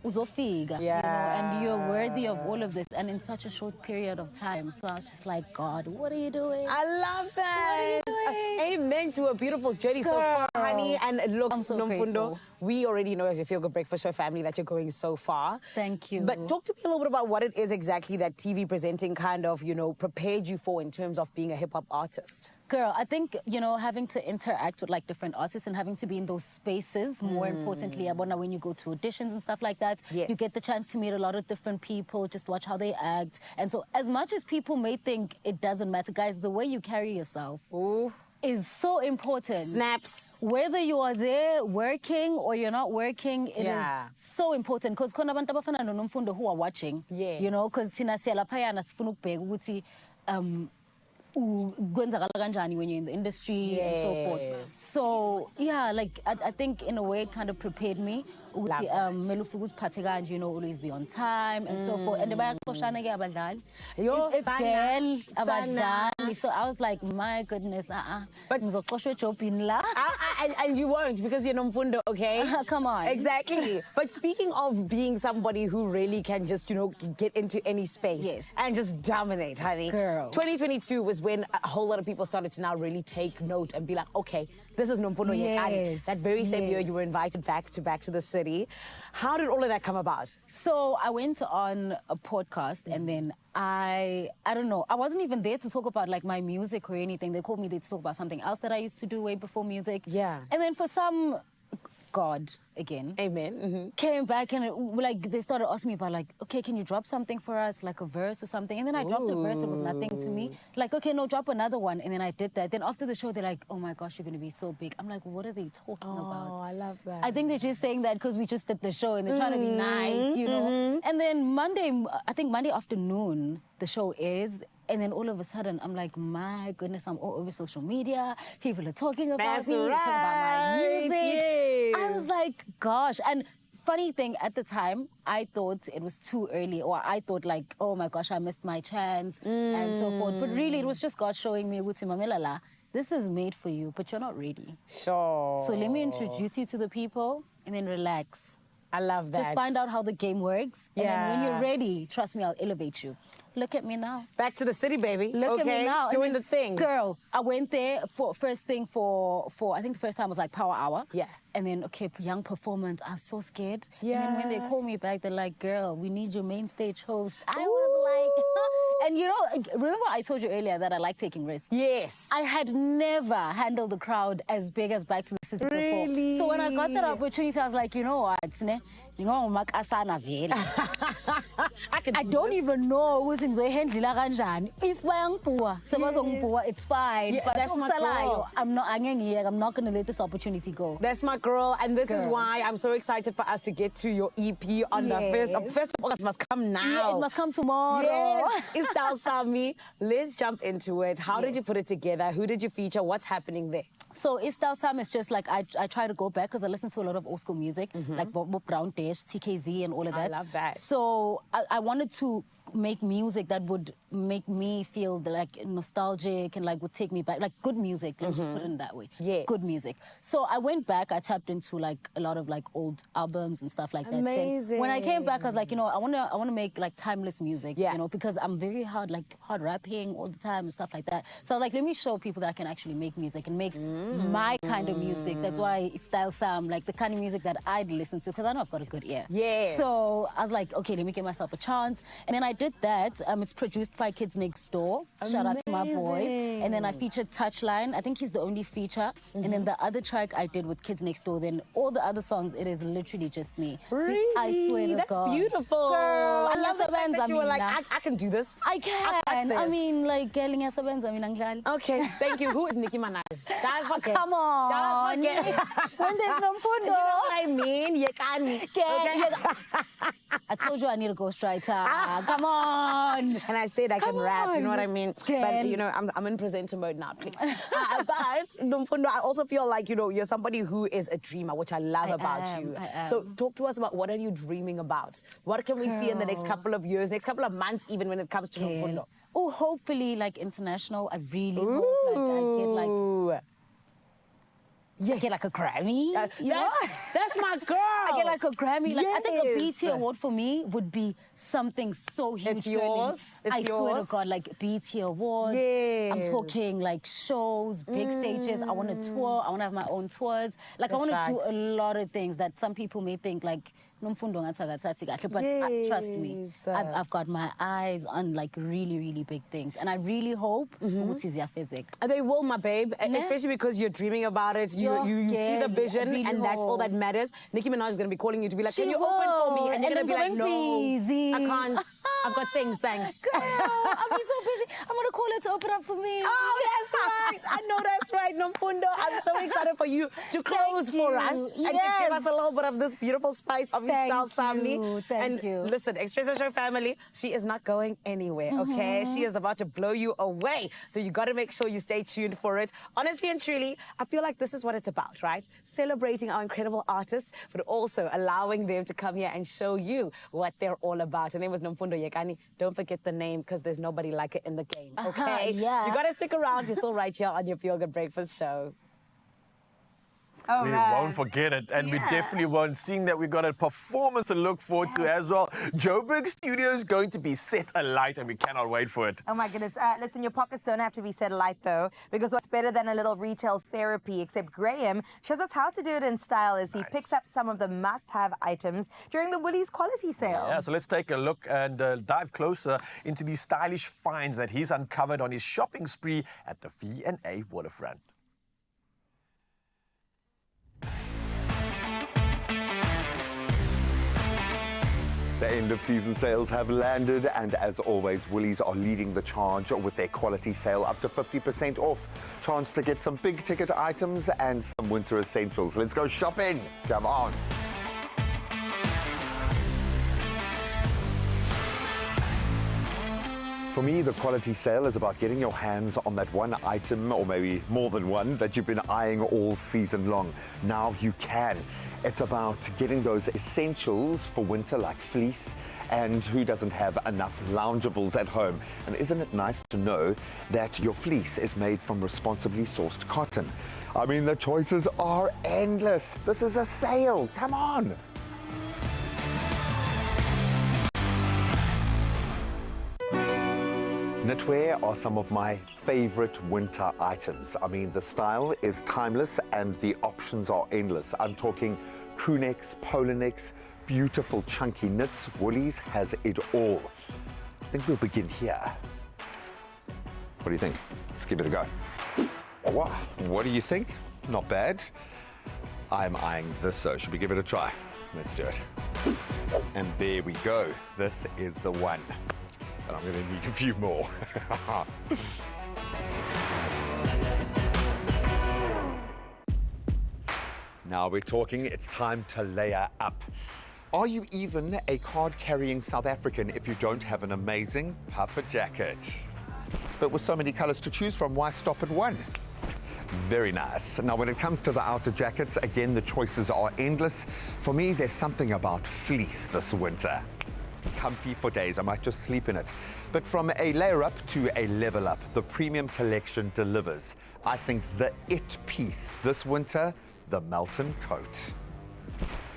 Speaker 11: uzofika, you know, and you're worthy of all of this, and in such a short period of time. So I was just like, God, what are you doing?
Speaker 4: I love that. Amen to a beautiful journey so far, honey. And look,
Speaker 11: I'm so
Speaker 4: Nomfundo, we already know as your Feel Good Breakfast Show family that you're going so far.
Speaker 11: Thank you.
Speaker 4: But talk to me a little bit about what it is exactly that TV presenting kind of, you know, prepared you for in terms of being a hip-hop artist.
Speaker 11: Girl, I think, you know, having to interact with like different artists and having to be in those spaces, more importantly, when you go to auditions and stuff like that, you get the chance to meet a lot of different people, just watch how they act. And so as much as people may think it doesn't matter, guys, the way you carry yourself is so important.
Speaker 4: Snaps.
Speaker 11: Whether you are there working or you're not working, it is so important. Because who are watching, you know, because when you're in the industry and so forth. So yeah, like I think in a way it kind of prepared me. You know, always be on time and so forth. And so I was like, my goodness, but
Speaker 4: and you won't, because you're Nomfundo, okay?
Speaker 11: Come on.
Speaker 4: Exactly. But speaking of being somebody who really can just, you know, get into any space and just dominate, honey.
Speaker 11: Girl.
Speaker 4: 2022 was when a whole lot of people started to now really take note and be like, okay, this is Nomfundo Yekani. That very same year you were invited back to the city. How did all of that come about?
Speaker 11: So I went on a podcast and then I don't know, I wasn't even there to talk about like my music or anything. They called me there to talk about something else that I used to do way before music.
Speaker 4: Yeah.
Speaker 11: And then for some, God, again.
Speaker 4: Amen.
Speaker 11: Came back and like they started asking me about like, okay, can you drop something for us, like a verse or something? And then I dropped a verse, it was nothing to me. Like, okay, no, drop another one. And then I did that. Then after the show, they're like, oh my gosh, you're going to be so big. I'm like, what are they talking about?
Speaker 4: Oh, I love that.
Speaker 11: I think they're just saying that because we just did the show and they're trying to be nice, you know? And then Monday afternoon, the show is. And then all of a sudden, I'm like, my goodness, I'm all over social media. People are talking about me, talking about my music. I was like, gosh. And funny thing, at the time, I thought it was too early, or I thought like, oh my gosh, I missed my chance and so forth. But really, it was just God showing me, Mamelala, this is made for you, but you're not ready.
Speaker 4: Sure.
Speaker 11: So let me introduce you to the people and then relax.
Speaker 4: I love that.
Speaker 11: Just find out how the game works. And then when you're ready, trust me, I'll elevate you. Look at me now.
Speaker 4: Back to the city, baby.
Speaker 11: Look at me now.
Speaker 4: Doing the thing.
Speaker 11: Girl, I went there for first thing for I think the first time was like Power Hour.
Speaker 4: Yeah.
Speaker 11: And then, okay, young performance. I was so scared.
Speaker 4: Yeah.
Speaker 11: And then when they called me back, they're like, girl, we need your main stage host. I was like, and you know, remember I told you earlier that I like taking risks?
Speaker 4: Yes.
Speaker 11: I had never handled the crowd as big as Back to the City
Speaker 4: Really?
Speaker 11: before. So when I got that opportunity, I was like, you know what, you know, I don't even know who's in handle kanjani. If it's fine.
Speaker 4: Yeah,
Speaker 11: But
Speaker 4: that's my girl.
Speaker 11: I'm not gonna let this opportunity go.
Speaker 4: That's my girl, and this is why I'm so excited for us to get to your EP on the 1st of August. Must come now.
Speaker 11: Yeah, it must come tomorrow.
Speaker 4: Yes, Istal Sami. Let's jump into it. How did you put it together? Who did you feature? What's happening there?
Speaker 11: So Istal Sam is just like, I try to go back because I listen to a lot of old school music, like Bob Brown Dash, TKZ and all of that.
Speaker 4: I love that.
Speaker 11: So I wanted to make music that would make me feel like nostalgic and like would take me back, like good music. Let's just put it in that way.
Speaker 4: Yes.
Speaker 11: Good music. So I went back. I tapped into like a lot of like old albums and stuff like that.
Speaker 4: Amazing.
Speaker 11: Then when I came back, I was like, you know, I wanna make like timeless music.
Speaker 4: Yeah.
Speaker 11: You know, because I'm very hard rapping all the time and stuff like that. So I was like, let me show people that I can actually make music and make my kind of music. That's why it's Style Sam, like the kind of music that I'd listen to because I know I've got a good ear.
Speaker 4: Yes.
Speaker 11: So I was like, okay, let me give myself a chance. And then I did that. It's produced by Kids Next Door. Shout out to my boys. And then I featured Touchline. I think he's the only feature. And then the other track I did with Kids Next Door. Then all the other songs, it is literally just me.
Speaker 4: Really?
Speaker 11: I swear to
Speaker 4: That's
Speaker 11: God.
Speaker 4: beautiful.
Speaker 11: Girl,
Speaker 4: I love the fact that you were like,
Speaker 11: Mina.
Speaker 4: I can do this.
Speaker 11: I can.
Speaker 4: I
Speaker 11: mean, like, getting a Angel.
Speaker 4: Okay, thank you. Who is Nicki Minaj? Don't forget.
Speaker 11: Come on.
Speaker 4: Don't forget.
Speaker 11: When there's no food,
Speaker 4: You know what I mean? You can.
Speaker 11: I told you I need a ghostwriter. Come on.
Speaker 4: And I said I can rap, you know what I mean?
Speaker 11: Girl.
Speaker 4: But, you know, I'm in presenter mode now, please. But, Nomfundo, I also feel like, you know, you're somebody who is a dreamer, which I love about you.
Speaker 11: I am.
Speaker 4: So talk to us about what are you dreaming about? What can we see in the next couple of years, next couple of months even when it comes to Nomfundo?
Speaker 11: Oh, hopefully, like, international. I really hope, like, I get, like...
Speaker 4: Yes.
Speaker 11: I get like a Grammy. You know?
Speaker 4: That's my girl.
Speaker 11: I get like a Grammy. Like, I think a
Speaker 4: Yes.
Speaker 11: BT award for me would be something so huge.
Speaker 4: It's yours. It's
Speaker 11: I swear to
Speaker 4: yours.
Speaker 11: God, like BT awards.
Speaker 4: Yes.
Speaker 11: I'm talking like shows, big stages. I want to tour. I want to have my own tours. Like I want to do a lot of things that some people may think like Nomfundo ngathakathi kahle, but trust me, I've got my eyes on like really, really big things, and I really hope ukuthi ziyafezeka.
Speaker 4: And they will, my babe, especially because you're dreaming about it. You see the vision,
Speaker 11: really
Speaker 4: and that's all that matters. Nicki Minaj is going to be calling you to be like,
Speaker 11: She
Speaker 4: can you open for me? And you're
Speaker 11: And
Speaker 4: going to be like,
Speaker 11: then
Speaker 4: no,
Speaker 11: busy.
Speaker 4: I can't. I've got things, thanks.
Speaker 11: Girl, I'll be so busy. I'm going to call her to open up for me.
Speaker 4: Oh, that's right. I know that's right, Nomfundo. I'm so excited for you to close for us and to give us a little bit of this beautiful spice of Istal Samni.
Speaker 11: Thank you.
Speaker 4: Listen, Expresso Show family, she is not going anywhere, okay? She is about to blow you away. So you got to make sure you stay tuned for it. Honestly and truly, I feel like this is what it's about, right? Celebrating our incredible artists, but also allowing them to come here and show you what they're all about. Her name was Nomfundo Yekani. Don't forget the name because there's nobody like it in the game, okay?
Speaker 11: Yeah.
Speaker 4: You got to stick around. You're still right here on your Feel Good Breakfast Show.
Speaker 3: Oh,
Speaker 2: we
Speaker 3: man.
Speaker 2: won't forget it, and we definitely won't. Seeing that we've got a performance to look forward to as well. Joburg Studio is going to be set alight, and we cannot wait for it.
Speaker 3: Oh my goodness. Listen, your pockets don't have to be set alight though, because what's better than a little retail therapy? Except Graham shows us how to do it in style as he picks up some of the must-have items during the Woolies quality sale.
Speaker 2: Yeah, so let's take a look and dive closer into these stylish finds that he's uncovered on his shopping spree at the V&A waterfront.
Speaker 9: The end of season sales have landed, and as always, Woolies are leading the charge with their quality sale up to 50% off. Chance to get some big ticket items and some winter essentials. Let's go shopping. Come on. For me, the quality sale is about getting your hands on that one item, or maybe more than one, that you've been eyeing all season long. Now you can. It's about getting those essentials for winter like fleece, and who doesn't have enough loungeables at home? And isn't it nice to know that your fleece is made from responsibly sourced cotton? I mean, the choices are endless. This is a sale. Come on. Knitwear are some of my favorite winter items. I mean, the style is timeless and the options are endless. I'm talking crew necks, polo necks, beautiful chunky knits. Woolies has it all. I think we'll begin here. What do you think? Let's give it a go. What do you think? Not bad. I'm eyeing this, so should we give it a try? Let's do it. And there we go. This is the one. And I'm going to need a few more. Now we're talking, it's time to layer up. Are you even a card-carrying South African if you don't have an amazing puffer jacket? But with so many colors to choose from, why stop at one? Very nice. Now, when it comes to the outer jackets, again, the choices are endless. For me, there's something about fleece this winter. Comfy for days, I might just sleep in it. But from a layer up to a level up, the premium collection delivers. I think the it piece this winter, the Melton coat.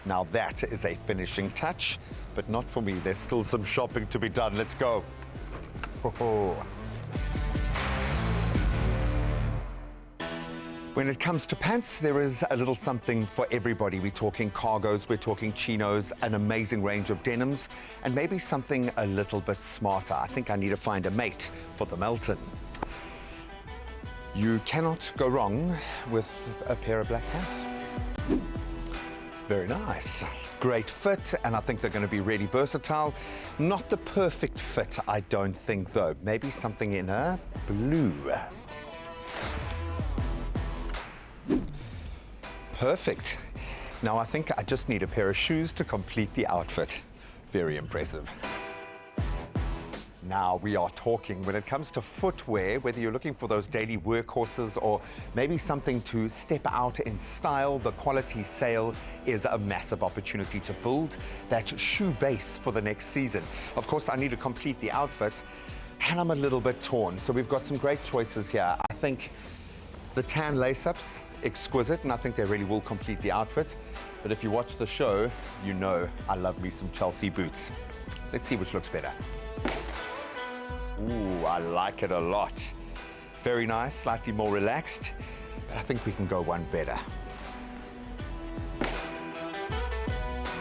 Speaker 9: Now that is a finishing touch, but not for me. There's still some shopping to be done. Let's go. When it comes to pants, there is a little something for everybody. We're talking cargos, we're talking chinos, an amazing range of denims, and maybe something a little bit smarter. I think I need to find a mate for the Melton. You cannot go wrong with a pair of black pants. Very nice. Great fit, and I think they're going to be really versatile. Not the perfect fit, I don't think, though. Maybe something in a blue. Perfect. Now I think I just need a pair of shoes to complete the outfit. Very impressive. Now we are talking when it comes to footwear, whether you're looking for those daily workhorses or maybe something to step out in style, the quality sale is a massive opportunity to build that shoe base for the next season. Of course, I need to complete the outfit and I'm a little bit torn. So we've got some great choices here. I think the tan lace-ups, exquisite, and I think they really will complete the outfit. But if you watch the show, you know I love me some Chelsea boots. Let's see which looks better. Ooh, I like it a lot. Very nice, slightly more relaxed, but I think we can go one better.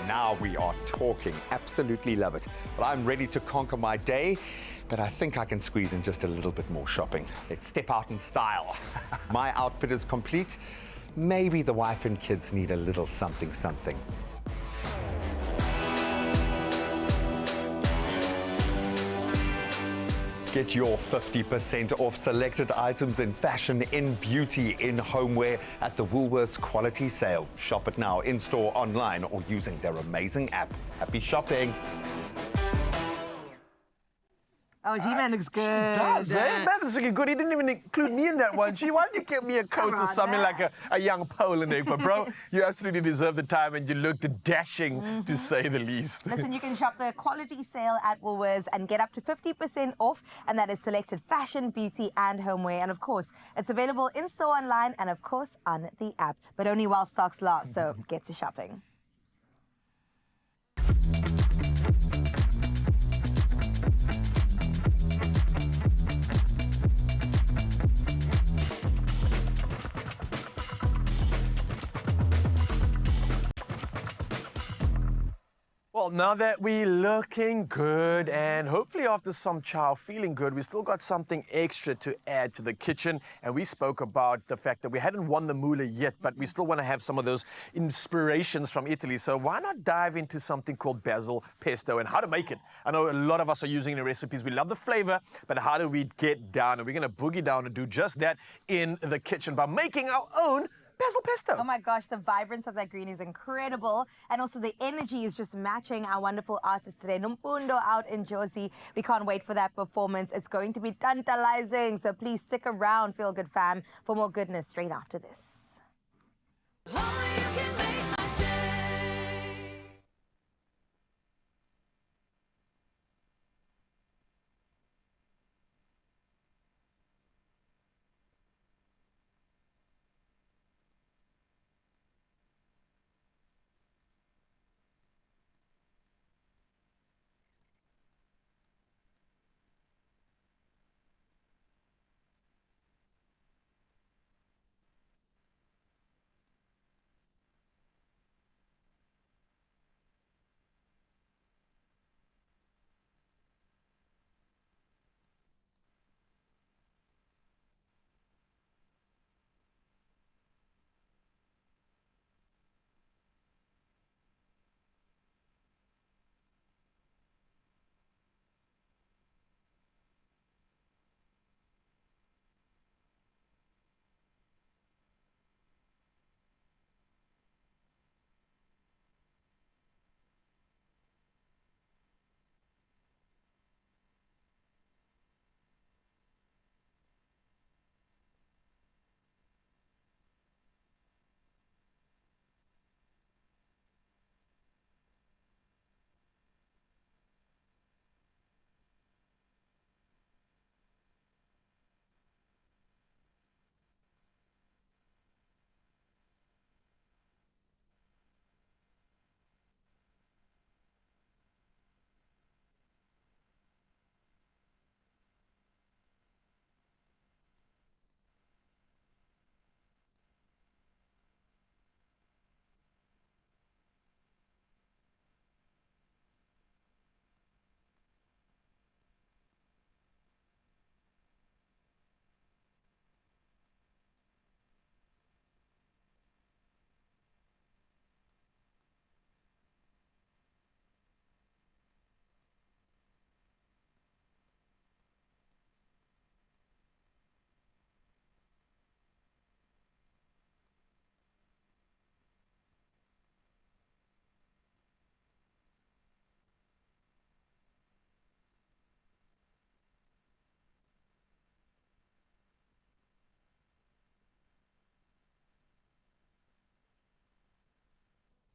Speaker 9: Now we are talking. Absolutely love it. Well, I'm ready to conquer my day, but I think I can squeeze in just a little bit more shopping. Let's step out in style. My outfit is complete. Maybe the wife and kids need a little something, something. Get your 50% off selected items in fashion, in beauty, in homeware at the Woolworths Quality Sale. Shop it now, in-store, online, or using their amazing app. Happy shopping.
Speaker 3: Oh, G-Man looks good.
Speaker 2: She does, eh? That looks looking good. He didn't even include me in that one. Why didn't you get me a coat or something like a young Poland egg? But bro, you absolutely deserve the time and you looked dashing, to say the least.
Speaker 3: Listen, you can shop the quality sale at Woolworths and get up to 50% off, and that is selected fashion, beauty, and homeware. And of course, it's available in-store, online, and of course, on the app. But only while stocks last, so get to shopping.
Speaker 2: Well, now that we're looking good and hopefully after some chow feeling good, we still got something extra to add to the kitchen. And we spoke about the fact that we hadn't won the moolah yet, but we still want to have some of those inspirations from Italy. So why not dive into something called basil pesto and how to make it? I know a lot of us are using the recipes. We love the flavor, but how do we get down? And we're going to boogie down and do just that in the kitchen by making our own basil pesto.
Speaker 3: Oh my gosh, the vibrance of that green is incredible. And also the energy is just matching our wonderful artist today. Nomfundo out in Jozi. We can't wait for that performance. It's going to be tantalizing. So please stick around, Feel Good fam, for more goodness straight after this.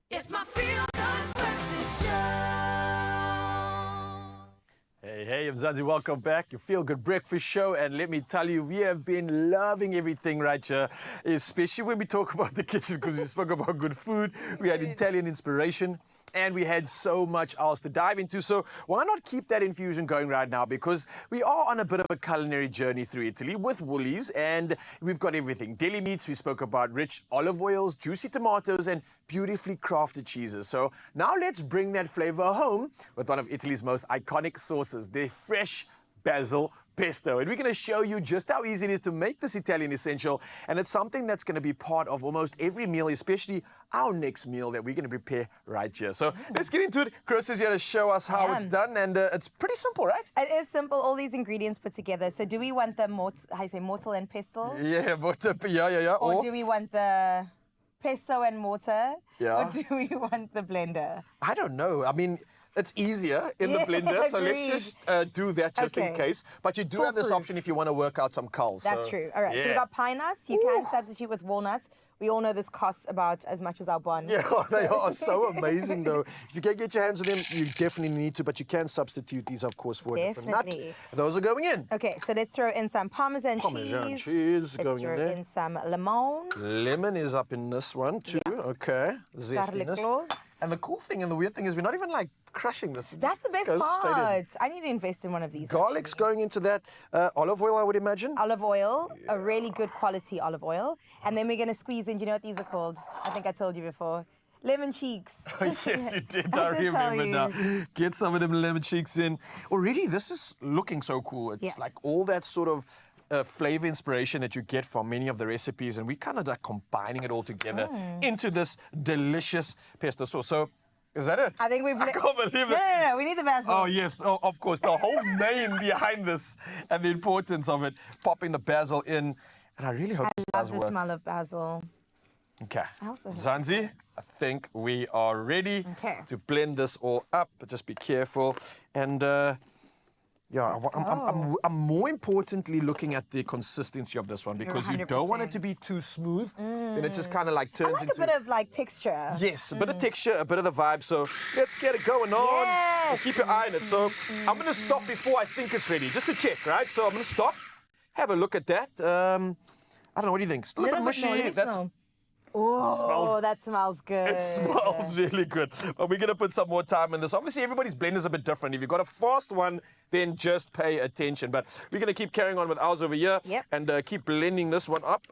Speaker 1: It's my feel-good breakfast show.
Speaker 2: Hey, I'm Zanzi. Welcome back. Your Feel Good Breakfast Show. And let me tell you, we have been loving everything right here, especially when we talk about the kitchen, because we spoke about good food, we had Italian inspiration, and we had so much else to dive into. So why not keep that infusion going right now? Because we are on a bit of a culinary journey through Italy with Woolies, and we've got everything. Deli meats, we spoke about rich olive oils, juicy tomatoes, and beautifully crafted cheeses. So now let's bring that flavor home with one of Italy's most iconic sauces, their fresh basil pesto. And we're going to show you just how easy it is to make this Italian essential. And it's something that's going to be part of almost every meal, especially our next meal that we're going to prepare right here. So let's get into it. Chris is here to show us how it's done. And it's pretty simple, right?
Speaker 3: It is simple. All these ingredients put together. So do we want the mortar and pestle?
Speaker 2: Yeah, yeah.
Speaker 3: Or do we want the pesto and mortar?
Speaker 2: Yeah.
Speaker 3: Or do we want the blender?
Speaker 2: I don't know. I mean, it's easier in the blender, so let's just do that just in case. But you do have this option if you want to work out some culls.
Speaker 3: That's true. All right, so we got pine nuts. You can substitute with walnuts. We all know this costs about as much as our bond.
Speaker 2: Yeah, they are so amazing though. If you can get your hands on them, you definitely need to, but you can substitute these, of course, for a different nut. Those are going in.
Speaker 3: Okay, so let's throw in some Parmesan cheese.
Speaker 2: Let's
Speaker 3: going in there. In some lemon.
Speaker 2: Lemon is up in this one too. Yeah. Okay.
Speaker 3: Garlic cloves.
Speaker 2: And the cool thing and the weird thing is we're not even like crushing this.
Speaker 3: That's the best part. I need to invest in one of these.
Speaker 2: Garlic's going into that. Olive oil, I would imagine.
Speaker 3: Olive oil, a really good quality olive oil. And then we're going to squeeze in, do you know what these are called? I think I told you before. Lemon cheeks.
Speaker 2: Yes, you did. I remember now. Get some of them lemon cheeks in. Already, this is looking so cool. It's like all that sort of flavor inspiration that you get from many of the recipes, and we kind of like combining it all together into this delicious pesto sauce. So, is that it?
Speaker 3: I think we've...
Speaker 2: I can't believe it.
Speaker 3: No, we need the basil.
Speaker 2: Oh, yes. Oh, of course. The whole name behind this and the importance of it. Popping the basil in. And I really hope this does work.
Speaker 3: I love the smell of basil.
Speaker 2: Okay.
Speaker 3: Zanzi,
Speaker 2: I think we are ready to blend this all up, but just be careful. And yeah, I'm more importantly looking at the consistency of this one, because you don't want it to be too smooth. Then it just kind of like turns into...
Speaker 3: a bit of like texture.
Speaker 2: Yes, a bit of texture, a bit of the vibe. So let's get it going on. And keep your eye on it. So I'm going to stop before I think it's ready, just to check, right? So I'm going to stop, have a look at that. I don't know, what do you think? Still a bit mushy.
Speaker 3: Oh, that smells good.
Speaker 2: It smells really good. But we're going to put some more time in this. Obviously, everybody's blend is a bit different. If you've got a fast one, then just pay attention. But we're going to keep carrying on with ours over here and keep blending this one up.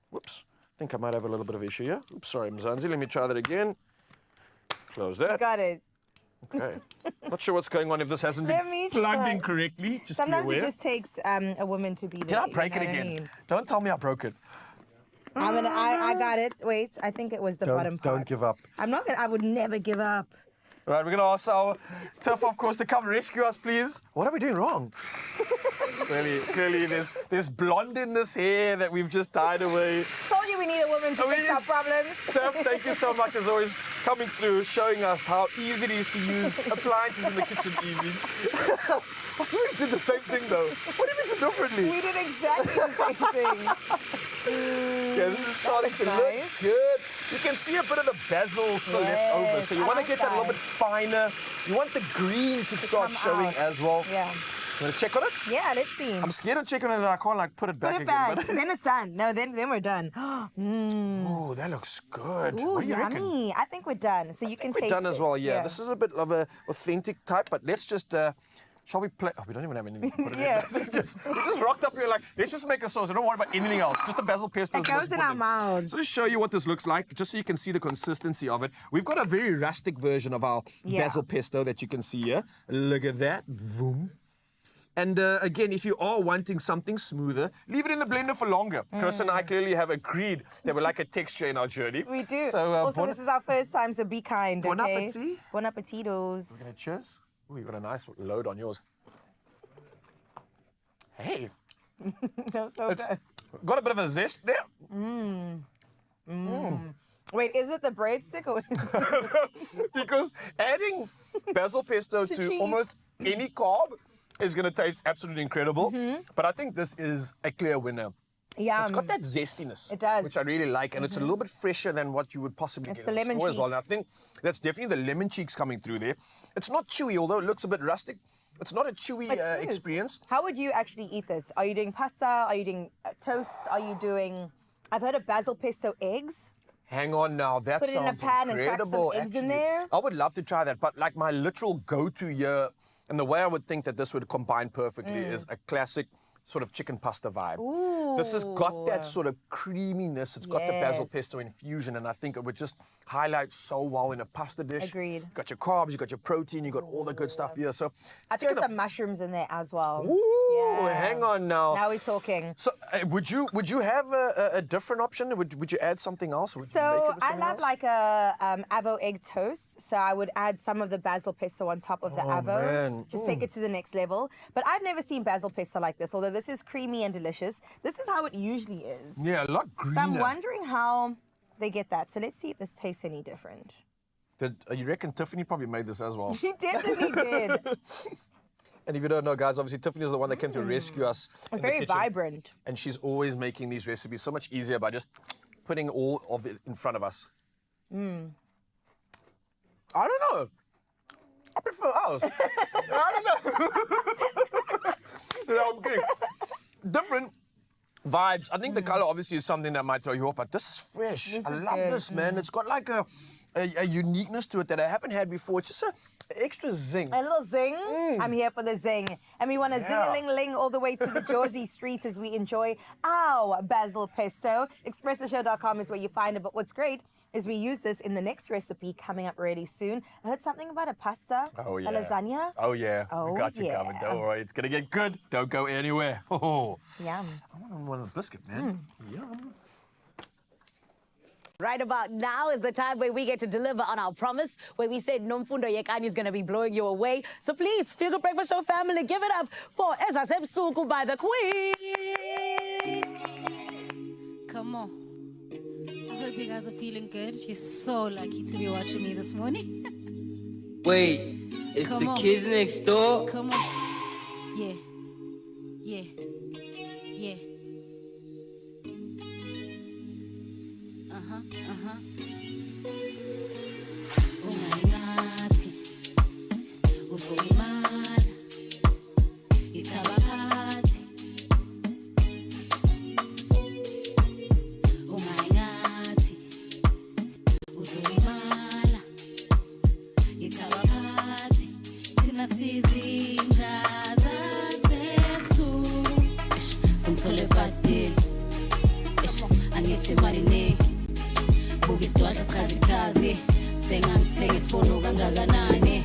Speaker 2: Whoops. I think I might have a little bit of issue here. Oops, sorry, Mzansi. Let me try that again. Close that.
Speaker 3: You got it.
Speaker 2: Okay. Not sure what's going on if this hasn't been plugged in correctly. Just
Speaker 3: sometimes it just takes a woman to be there.
Speaker 2: Did I break it again? Don't tell me I broke it.
Speaker 3: I got it. Wait, I think it was the bottom part.
Speaker 2: Don't give up.
Speaker 3: I would never give up.
Speaker 2: All right, we're going to ask our Tiff, of course, to come rescue us, please. What are we doing wrong? Clearly, there's blonde in this hair that we've just tied away.
Speaker 3: Told you we need a woman to fix our problems.
Speaker 2: Tiff, thank you so much, as always, coming through, showing us how easy it is to use appliances in the kitchen easy. I swear we did the same thing, though. What do you mean differently?
Speaker 3: We did exactly the same thing.
Speaker 2: Yeah, this is starting to look good. You can see a bit of the basil still left over. So you want to get that a little bit finer. You want the green to start showing as well.
Speaker 3: Yeah.
Speaker 2: You want to check on it?
Speaker 3: Yeah, let's see.
Speaker 2: I'm scared of checking on it and I can't like put it back again.
Speaker 3: But then it's done. No, then we're done.
Speaker 2: Ooh, that looks good.
Speaker 3: Ooh,
Speaker 2: what do you
Speaker 3: yummy.
Speaker 2: reckon?
Speaker 3: I think we're done. So you can taste it.
Speaker 2: We're done as well, yeah. This is a bit of a authentic type, but let's just... shall we play? Oh, we don't even have anything to put it in. We just rocked up here like, let's just make a sauce. I don't worry about anything else. Just the basil pesto.
Speaker 3: It goes in our mouths.
Speaker 2: So let's show you what this looks like, just so you can see the consistency of it. We've got a very rustic version of our basil pesto that you can see here. Look at that. Boom. And again, if you are wanting something smoother, leave it in the blender for longer. Chris and I clearly have agreed that we like a texture in our journey.
Speaker 3: We do.
Speaker 2: So,
Speaker 3: also, this is our first time, so be kind,
Speaker 2: Bon
Speaker 3: okay?
Speaker 2: appetit.
Speaker 3: Bon appetitos.
Speaker 2: We're going to cheers. Ooh, you got a nice load on yours. Hey.
Speaker 3: That's so good.
Speaker 2: Got a bit of a zest there.
Speaker 3: Wait, is it the breadstick or is it...
Speaker 2: Because adding basil pesto to almost any carb is going to taste absolutely incredible. But I think this is a clear winner.
Speaker 3: Yeah.
Speaker 2: It's got that zestiness.
Speaker 3: It does.
Speaker 2: Which I really like, and it's a little bit fresher than what you would possibly
Speaker 3: It's
Speaker 2: get
Speaker 3: the
Speaker 2: in the
Speaker 3: lemon
Speaker 2: store as well. And I
Speaker 3: cheeks.
Speaker 2: think that's definitely the lemon cheeks coming through there. It's not chewy, although it looks a bit rustic. It's not a chewy
Speaker 3: It's smooth.
Speaker 2: experience.
Speaker 3: How would you actually eat this? Are you doing pasta? Are you doing toast? Are you doing... I've heard of basil pesto eggs.
Speaker 2: Hang on now, that
Speaker 3: Put it in a
Speaker 2: sounds
Speaker 3: pan and crack some
Speaker 2: incredible.
Speaker 3: eggs in
Speaker 2: actually.
Speaker 3: there.
Speaker 2: I would love to try that, but like my literal go-to here, and the way I would think that this would combine perfectly is a classic sort of chicken pasta vibe. This has got that sort of creaminess. It's got the basil
Speaker 3: Yes.
Speaker 2: pesto infusion, and I think it would just highlight so well in a pasta dish.
Speaker 3: Agreed.
Speaker 2: You got your carbs, you got your protein, you got all the good stuff here. So
Speaker 3: I throw some mushrooms in there as well.
Speaker 2: Ooh, hang on now.
Speaker 3: Now we're talking.
Speaker 2: So would you have a different option? Would you add something else? Would you make it
Speaker 3: So
Speaker 2: with
Speaker 3: I
Speaker 2: something
Speaker 3: love
Speaker 2: else?
Speaker 3: like a avo egg toast. So I would add some of the basil pesto on top of the avo.
Speaker 2: man.
Speaker 3: Just take it to the next level. But I've never seen basil pesto like this, although this is creamy and delicious. This is how it usually is.
Speaker 2: Yeah, a lot greener.
Speaker 3: So I'm wondering how they get that. So let's see if this tastes any different.
Speaker 2: You reckon Tiffany probably made this as well?
Speaker 3: She definitely did.
Speaker 2: And if you don't know, guys, obviously Tiffany is the one that came to rescue us. in the
Speaker 3: Very
Speaker 2: kitchen.
Speaker 3: vibrant.
Speaker 2: And she's always making these recipes so much easier by just putting all of it in front of us. I don't know. I prefer ours. I don't know. No, I'm kidding. Different vibes. I think the color obviously is something that might throw you off, but this is fresh.
Speaker 3: This
Speaker 2: I
Speaker 3: is
Speaker 2: love
Speaker 3: good.
Speaker 2: this, man. It's got like a uniqueness to it that I haven't had before. It's just an extra zing.
Speaker 3: A little zing. I'm here for the zing. And we want to
Speaker 2: Yeah.
Speaker 3: zing-a-ling-ling all the way to the Jersey streets as we enjoy our basil pesto. ExpressoShow.com is where you find it. But what's great is we use this in the next recipe coming up really soon. I heard something about a pasta,
Speaker 2: Oh, yeah.
Speaker 3: a lasagna.
Speaker 2: Oh, yeah.
Speaker 3: Oh,
Speaker 2: we got you
Speaker 3: yeah.
Speaker 2: covered. Don't worry. It's going to get good. Don't go anywhere. Oh.
Speaker 3: Yum.
Speaker 2: I want one of the biscuit, man. Yum.
Speaker 4: Right about now is the time where we get to deliver on our promise, where we said Nomfundo Yekani is going to be blowing you away. So please, Feel Good Breakfast Show family, give it up for Ezasep Suku by the Queen.
Speaker 11: Come on. I hope you guys are feeling good. You're so lucky to be watching me this morning.
Speaker 10: Wait, it's
Speaker 11: Come
Speaker 10: the
Speaker 11: on.
Speaker 10: kids next door?
Speaker 11: Come on. Yeah. Yeah. Yeah. Ungalingathi uzolimala ithabaphathi ungalingathi uzolimala ithabaphathi thina sizinja zasebusuku simthole ebhadeni angithi imali ningi buka isidwadla ukhazikhazi sengangithenga isibono kangakanani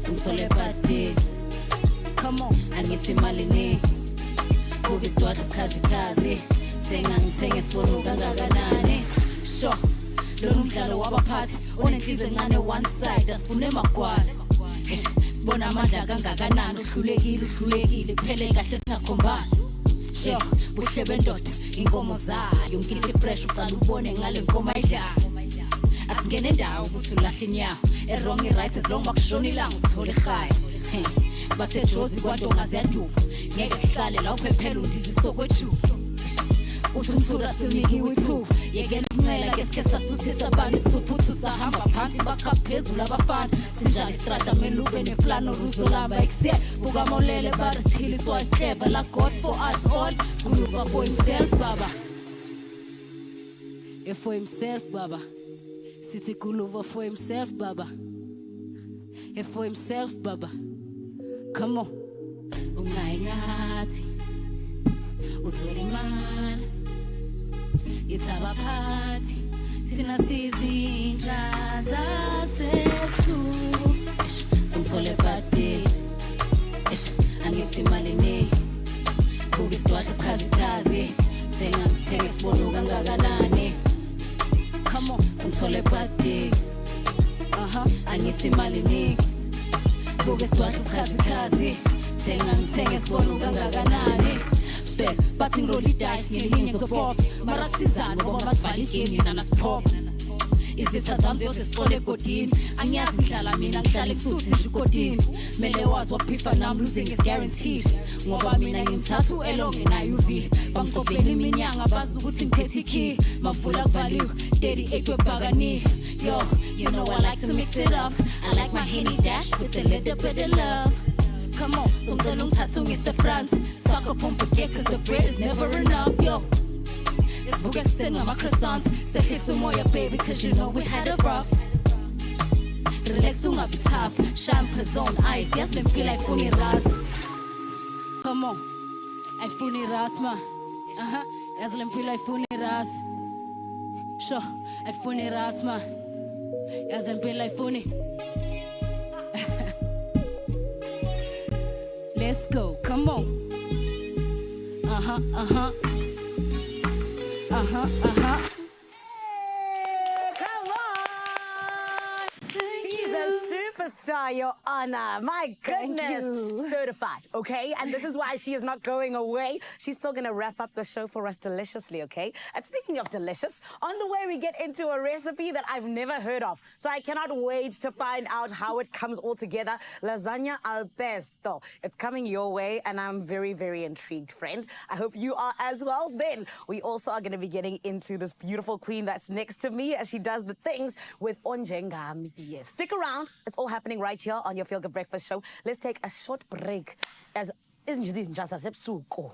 Speaker 11: simthole ebhadeni come on angithi imali ningi buka isidwadla ukhazikhazi sengangithenga isibono kangakanani sure lo mdlalo wabaphathi onenhliziyo encane one side asifune magwala sibona amandla kangakanani uhlulekile kuphele kahle singakhombani yeah buhle bendoda inkomo zayo ngithi fresh uqala ubone ngale nkomo ayidlayo asingene ndawo ukuthi ulahle inyawo wrong right as long bakushona ilanga uthole ikhaya bathe Jozi kwadonga ziyaduba ngeke sihlale la uphephela undiziso kwethu uthi umsura sinikiwe ithuba yekela ukuncela ngesikhe sasuthisa abani isuphuthi sahamba phansi bakha phezulu abafana sinjalo istrata melube neplano ruzolamba eksiye bukamolele but siphiliswa isihleba la God for us all kuluva for himself baba for himself baba sithi kuluva for himself baba for himself baba come on ungayingathi uzolimala ithabaphathi thina sizinja zasebusuku simthole ebhadeni angithi imali ningi buka isidwadla ukhazikhazi sengangithenga isibono kangakanani come on simthole ebhadeni angithi imali ningi buka isidwadla ukhazikhazi sengangithenga isibono kangakanani back batting roll dice ngelinye ngizopop mara kusizana ngoba masivale igame nina nasipop
Speaker 1: izitha zami zose sixole egodini angiyazi ngihlala mina ngihlala ekusuthi nje egodini mele wazi waphifa nami losing is guaranteed ngoba mina ngimthathu elonge nayo uv bangixoxela iminyanga bazi ukuthi ngiphethe ikey mavula kuvaliwe 38 webhakani yo you know I like to mix it up I like my Henny dash with a little bit of love come on so ngicela ungithathe ungise France stock up on baguette cause the bread is never enough yo Sivuke ekuseni ngama-croissants sehlisa umoya baby cause you know we had a rough relax ungabi tough champers on ice yazi lempilo ayifuna iras come on ayifuna iras ma yazi lempilo ayifuna iras sure ayifuna iras ma yazi lempilo ayifuna let's go come on
Speaker 4: Come on! She's a superstar, Your Honor. My goodness. Certified, okay? And this is why she is not going away. She's still going to wrap up the show for us deliciously, okay? And speaking of delicious, on the way we get into a recipe that I've never heard of. So I cannot wait to find out how it comes all together. Lasagna al pesto. It's coming your way, and I'm very, very intrigued, friend. I hope you are as well. Then we also are going to be getting into this beautiful queen that's next to me as she does the things with onjengami.
Speaker 1: Yes.
Speaker 4: Stick around. It's all happening right here on your Feel Good Breakfast Show. Let's take a short break as isn't just a sepsuko.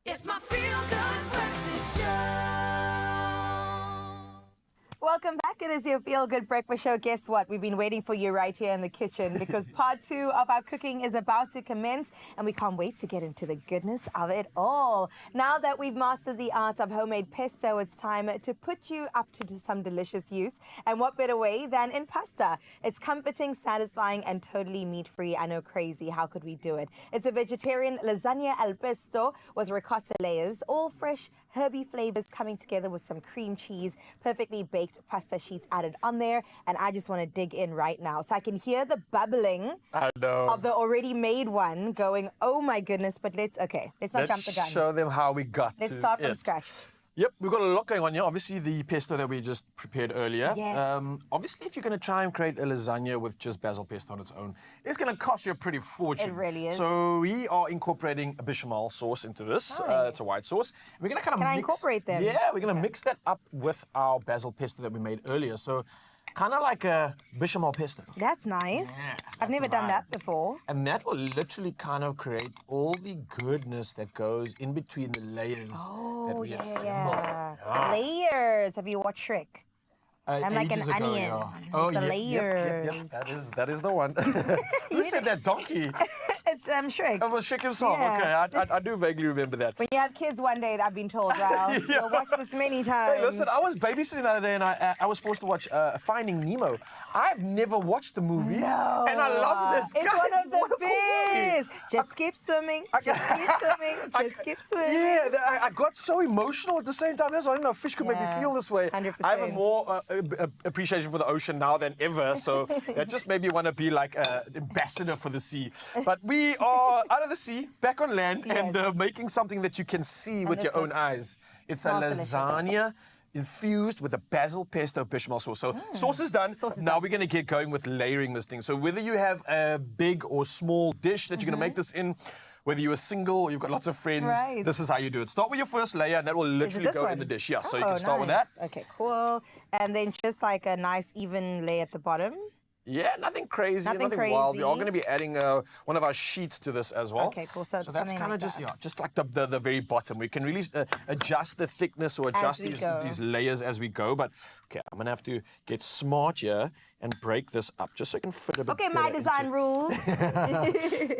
Speaker 1: It's my Feel Good Breakfast Show.
Speaker 3: Welcome back. It is your Feel Good Breakfast Show. Guess what? We've been waiting for you right here in the kitchen because part 2 of our cooking is about to commence and we can't wait to get into the goodness of it all. Now that we've mastered the art of homemade pesto, it's time to put you up to some delicious use. And what better way than in pasta? It's comforting, satisfying, and totally meat-free. I know, crazy. How could we do it? It's a vegetarian lasagna al pesto with ricotta layers, all fresh herby flavors coming together with some cream cheese, perfectly baked pasta sheet sheets added on there, and I just want to dig in right now. So I can hear the bubbling
Speaker 2: I know.
Speaker 3: of the already made one going, oh my goodness, but let's not jump the gun.
Speaker 2: Let's show them how we got
Speaker 3: Let's
Speaker 2: to
Speaker 3: start from
Speaker 2: it.
Speaker 3: scratch.
Speaker 2: Yep, we've got a lot going on here. Obviously, the pesto that we just prepared earlier.
Speaker 3: Yes.
Speaker 2: Obviously, if you're going to try and create a lasagna with just basil pesto on its own, it's going to cost you a pretty fortune.
Speaker 3: It really is.
Speaker 2: So we are incorporating a bechamel sauce into this.
Speaker 3: Nice.
Speaker 2: It's a white sauce. We're going to kind of
Speaker 3: Can I
Speaker 2: mix...
Speaker 3: incorporate them?
Speaker 2: Yeah, we're going to mix that up with our basil pesto that we made earlier. So kind of like a bechamel pesto.
Speaker 3: That's nice.
Speaker 2: Yeah,
Speaker 3: I've never done that before.
Speaker 2: And that will literally kind of create all the goodness that goes in between the layers that we assemble.
Speaker 3: Yeah. Layers. Have you watched Shrek? I'm like an
Speaker 2: Ages ago,
Speaker 3: onion.
Speaker 2: yeah. Oh,
Speaker 3: the
Speaker 2: yep,
Speaker 3: layers.
Speaker 2: Yep. That is the one. Who said that? Donkey?
Speaker 3: It's Shrek.
Speaker 2: Oh, it was Shrek himself.
Speaker 3: Yeah.
Speaker 2: Okay, I do vaguely remember that.
Speaker 3: When you have kids one day, I've been told, Ralph, you'll watch this many times.
Speaker 2: Hey, listen, I was babysitting the other day and I was forced to watch Finding Nemo. I've never watched the movie.
Speaker 3: No.
Speaker 2: And I loved it.
Speaker 3: It's
Speaker 2: Guys,
Speaker 3: one of
Speaker 2: what
Speaker 3: the
Speaker 2: a cool movie.
Speaker 3: best. Just keep swimming. Just keep swimming. Just keep swimming.
Speaker 2: Yeah, I got so emotional at the same time. That's why I didn't know fish could make me feel this way.
Speaker 3: 100%.
Speaker 2: I have a more appreciation for the ocean now than ever. So it just made me want to be like an ambassador for the sea. But we are out of the sea, back on land, and making something that you can see with your own eyes. It's a lasagna infused with a basil pesto bechamel sauce. So sauce is done. Now we're going to get going with layering this thing. So whether you have a big or small dish that you're going to make this in, whether you're single or you've got lots of friends, this is how you do it. Start with your first layer, and that will literally go in the dish. Yeah, so you can start with that.
Speaker 3: Okay, cool. And then just like a nice even layer at the bottom.
Speaker 2: Yeah, nothing crazy, nothing wild. We are going to be adding one of our sheets to this as well.
Speaker 3: Okay, cool. So
Speaker 2: that's
Speaker 3: something
Speaker 2: kind of
Speaker 3: like
Speaker 2: just just like the very bottom. We can really adjust the thickness or adjust these layers as we go. But okay, I'm going to have to get smart here and break this up just so it can fit a bit
Speaker 3: Okay, my design rules.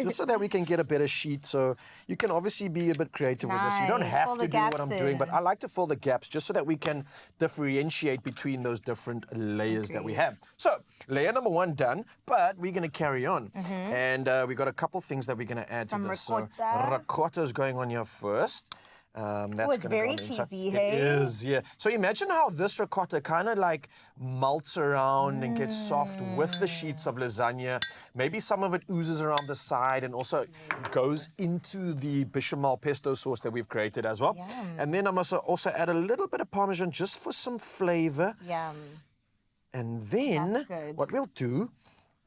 Speaker 2: Just so that we can get a better sheet. So you can obviously be a bit creative with this. You don't have to do what I'm doing, but I like to fill the gaps just so that we can differentiate between those different layers that we have. So layer number one done, but we're going to carry on. And we've got a couple things that we're going to add to this.
Speaker 3: Ricotta.
Speaker 2: So ricotta is going on here first. That's
Speaker 3: it's very cheesy,
Speaker 2: hey? It is, yeah. So imagine how this ricotta kind of like melts around and gets soft with the sheets of lasagna. Maybe some of it oozes around the side and also goes into the bechamel pesto sauce that we've created as well.
Speaker 3: Yum.
Speaker 2: And then I must also add a little bit of Parmesan just for some flavor.
Speaker 3: Yum.
Speaker 2: And then what we'll do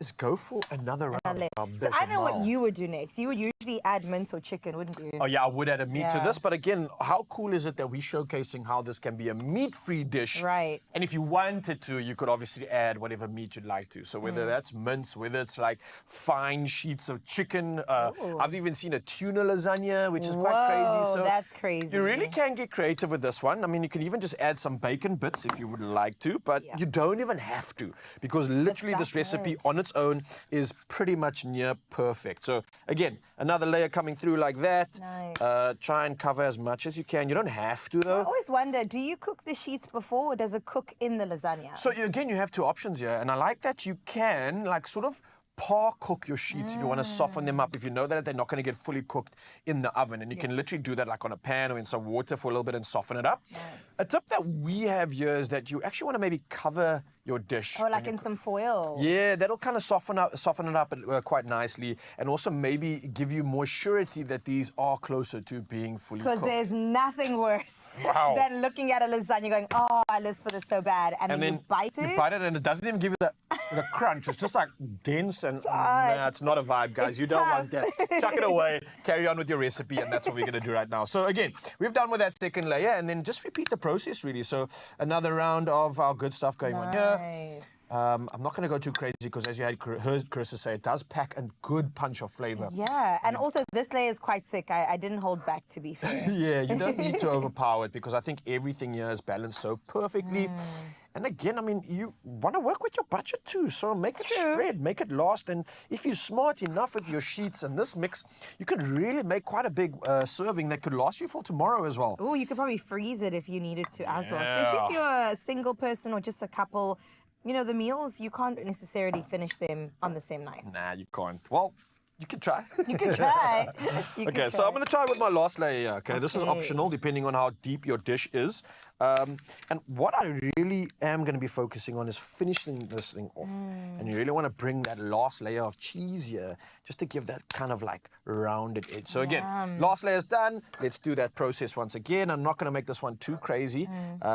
Speaker 2: is go for another round of
Speaker 3: So I know what you would do next. You would usually add mince or chicken, wouldn't you?
Speaker 2: Oh yeah, I would add a meat to this. But again, how cool is it that we're showcasing how this can be a meat-free dish?
Speaker 3: Right.
Speaker 2: And if you wanted to, you could obviously add whatever meat you'd like to. So whether that's mince, whether it's like fine sheets of chicken. I've even seen a tuna lasagna, which is quite crazy. So
Speaker 3: that's crazy.
Speaker 2: You really can get creative with this one. I mean, you can even just add some bacon bits if you would like to, but you don't even have to, because literally this recipe on its own is pretty much near perfect. So again, another layer coming through like that.
Speaker 3: Nice.
Speaker 2: Try and cover as much as you can. You don't have to though.
Speaker 3: I always wonder, do you cook the sheets before or does it cook in the lasagna?
Speaker 2: So again, you have two options here, and I like that you can like sort of par-cook your sheets if you want to soften them up, if you know that they're not going to get fully cooked in the oven. And you can literally do that like on a pan or in some water for a little bit and soften it up.
Speaker 3: Nice.
Speaker 2: A tip that we have here is that you actually want to maybe cover your dish.
Speaker 3: Or like in some foil.
Speaker 2: Yeah, that'll kind of soften it up quite nicely, and also maybe give you more surety that these are closer to being fully cooked.
Speaker 3: Because there's nothing worse than looking at a lasagna going, oh, I live for this so bad. And then you bite it.
Speaker 2: You bite it and it doesn't even give you the crunch. It's just like dense and nah, it's not a vibe, guys. You don't want that. Chuck it away, carry on with your recipe, and that's what we're going to do right now. So again, we've done with that second layer, and then just repeat the process really. So another round of our good stuff going on here.
Speaker 3: Nice.
Speaker 2: I'm not going to go too crazy because, as you heard Carissa say, it does pack a good punch of flavor.
Speaker 3: Yeah, and also this layer is quite thick. I didn't hold back, to be fair.
Speaker 2: Yeah, you don't need to overpower it, because I think everything here is balanced so perfectly. And again, I mean, you want to work with your budget too, so make it spread, make it last. And if you're smart enough with your sheets and this mix, you could really make quite a big serving that could last you for tomorrow as well.
Speaker 3: Oh, you could probably freeze it if you needed to as well, especially if you're a single person or just a couple. You know, the meals, you can't necessarily finish them on the same night.
Speaker 2: Nah, you can't. Well, you can try.
Speaker 3: You can try.
Speaker 2: Okay, so I'm going to try with my last layer here. Okay, this is optional depending on how deep your dish is. And what I really am going to be focusing on is finishing this thing off. And you really want to bring that last layer of cheese here, just to give that kind of like rounded edge. So again, last layer is done. Let's do that process once again. I'm not going to make this one too crazy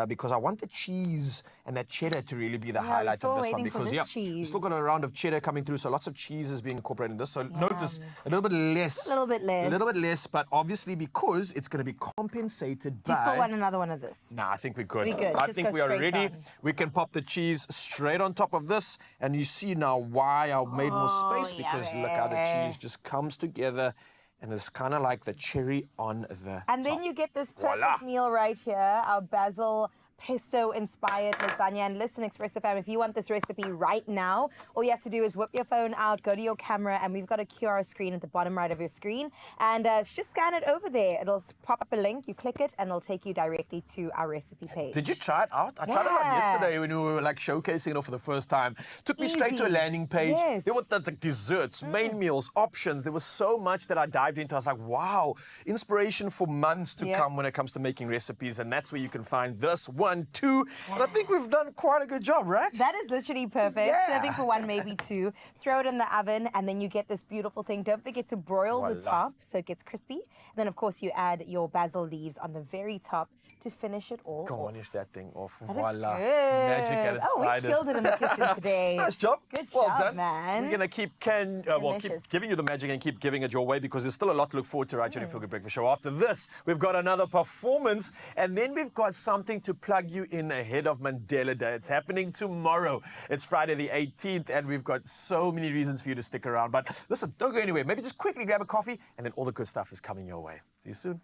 Speaker 2: because I want the cheese and that cheddar to really be the highlight of this one. Because we still got a round of cheddar coming through, so lots of cheese is being incorporated in this. So notice a little bit less.
Speaker 3: A little bit less.
Speaker 2: A little bit less, but obviously because it's going to be compensated by...
Speaker 3: Do you still want another one of this?
Speaker 2: Nah, I think we're good.
Speaker 3: We're good.
Speaker 2: I
Speaker 3: Just
Speaker 2: think
Speaker 3: go
Speaker 2: we are
Speaker 3: straight
Speaker 2: ready.
Speaker 3: on.
Speaker 2: We can pop the cheese straight on top of this. And you see now why I made more space, because look how the cheese just comes together and it's kind of like the cherry on the
Speaker 3: And then
Speaker 2: top.
Speaker 3: you get this perfect meal right here, our basil pesto-inspired lasagna. And listen, Expresso fam, if you want this recipe right now, all you have to do is whip your phone out, go to your camera, and we've got a QR screen at the bottom right of your screen. And just scan it over there. It'll pop up a link, you click it, and it'll take you directly to our recipe page.
Speaker 2: Did you try it out? I tried it out yesterday when we were like showcasing it for the first time. Took me straight to a landing page.
Speaker 3: Yes.
Speaker 2: There were the desserts, main meals, options. There was so much that I dived into. I was like, wow, inspiration for months to come when it comes to making recipes. And that's where you can find this 1, 2. And I think we've done quite a good job, right?
Speaker 3: That is literally perfect. Serving for 1, maybe 2. Throw it in the oven, and then you get this beautiful thing. Don't forget to broil the top so it gets crispy. And then, of course, you add your basil leaves on the very top to finish it all off.
Speaker 2: Garnish that thing off.
Speaker 3: That
Speaker 2: Voila.
Speaker 3: looks good.
Speaker 2: Magic at its
Speaker 3: we killed it in the kitchen today.
Speaker 2: Nice job.
Speaker 3: Good
Speaker 2: well
Speaker 3: job,
Speaker 2: done.
Speaker 3: man.
Speaker 2: We're going to keep keep giving you the magic and keep giving it your way, because there's still a lot to look forward to right here on Feel Good Breakfast Show. After this, we've got another performance, and then we've got something to plug you in ahead of Mandela Day. It's happening tomorrow. It's Friday the 18th, and we've got so many reasons for you to stick around. But listen, don't go anywhere. Maybe just quickly grab a coffee, and then all the good stuff is coming your way. See you soon.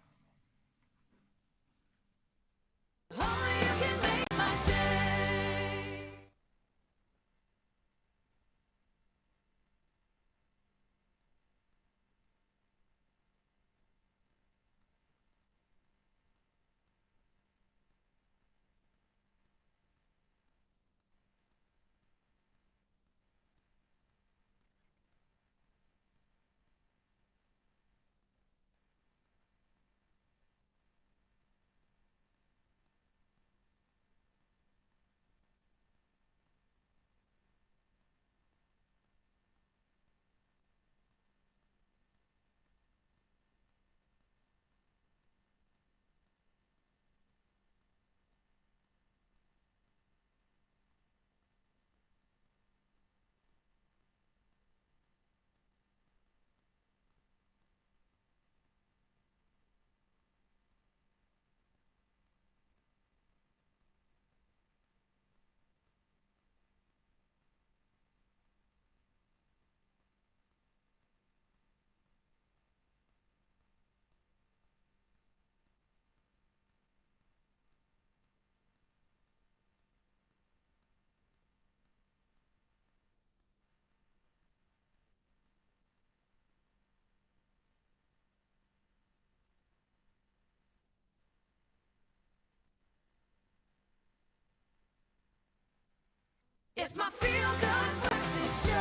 Speaker 1: It's my Feel Good Breakfast Show.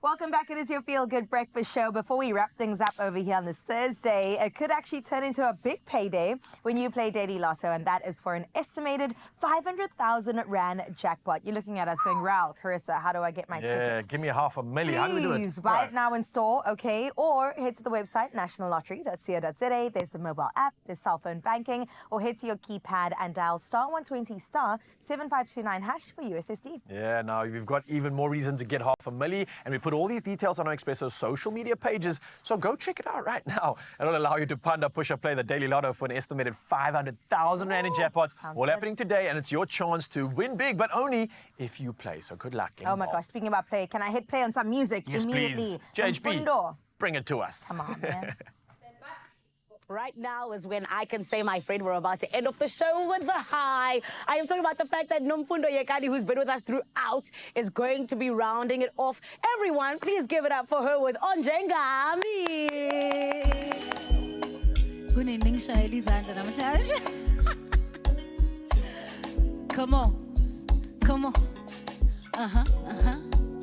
Speaker 3: Welcome back. It is your Feel Good Breakfast Show. Before we wrap things up over here on this Thursday, it could actually turn into a big payday when you play Daily Lotto, and that is for an estimated 500,000 Rand jackpot. You're looking at us going, Raul, Carissa, how do I get my tickets?
Speaker 2: Give me $500,000. How do we do it?
Speaker 3: Please buy it now in store, okay? Or head to the website, nationallottery.co.za. There's the mobile app, there's cell phone banking, or head to your keypad and dial *120 *7529# for USSD.
Speaker 2: Yeah, now we've got even more reason to get $500,000, and we put all these details on our Expresso social media pages, so go check it out right now. It'll allow you to panda, push, or play the Daily Lotto for an estimated 500,000 Rand in jackpots. All happening today, and it's your chance to win big, but only if you play. So good luck.
Speaker 3: Oh my gosh, speaking about play, can I hit play on some music immediately?
Speaker 2: Please. JHB,
Speaker 3: Mfundo.
Speaker 2: bring it to us.
Speaker 3: Come on, man.
Speaker 4: Right now is when I can say, my friend, we're about to end off the show with the high. I am talking about the fact that Nomfundo Yekadi, who's been with us throughout, is going to be rounding it off. Everyone, please give it up for her with Onjengami.
Speaker 12: Come on. Come on.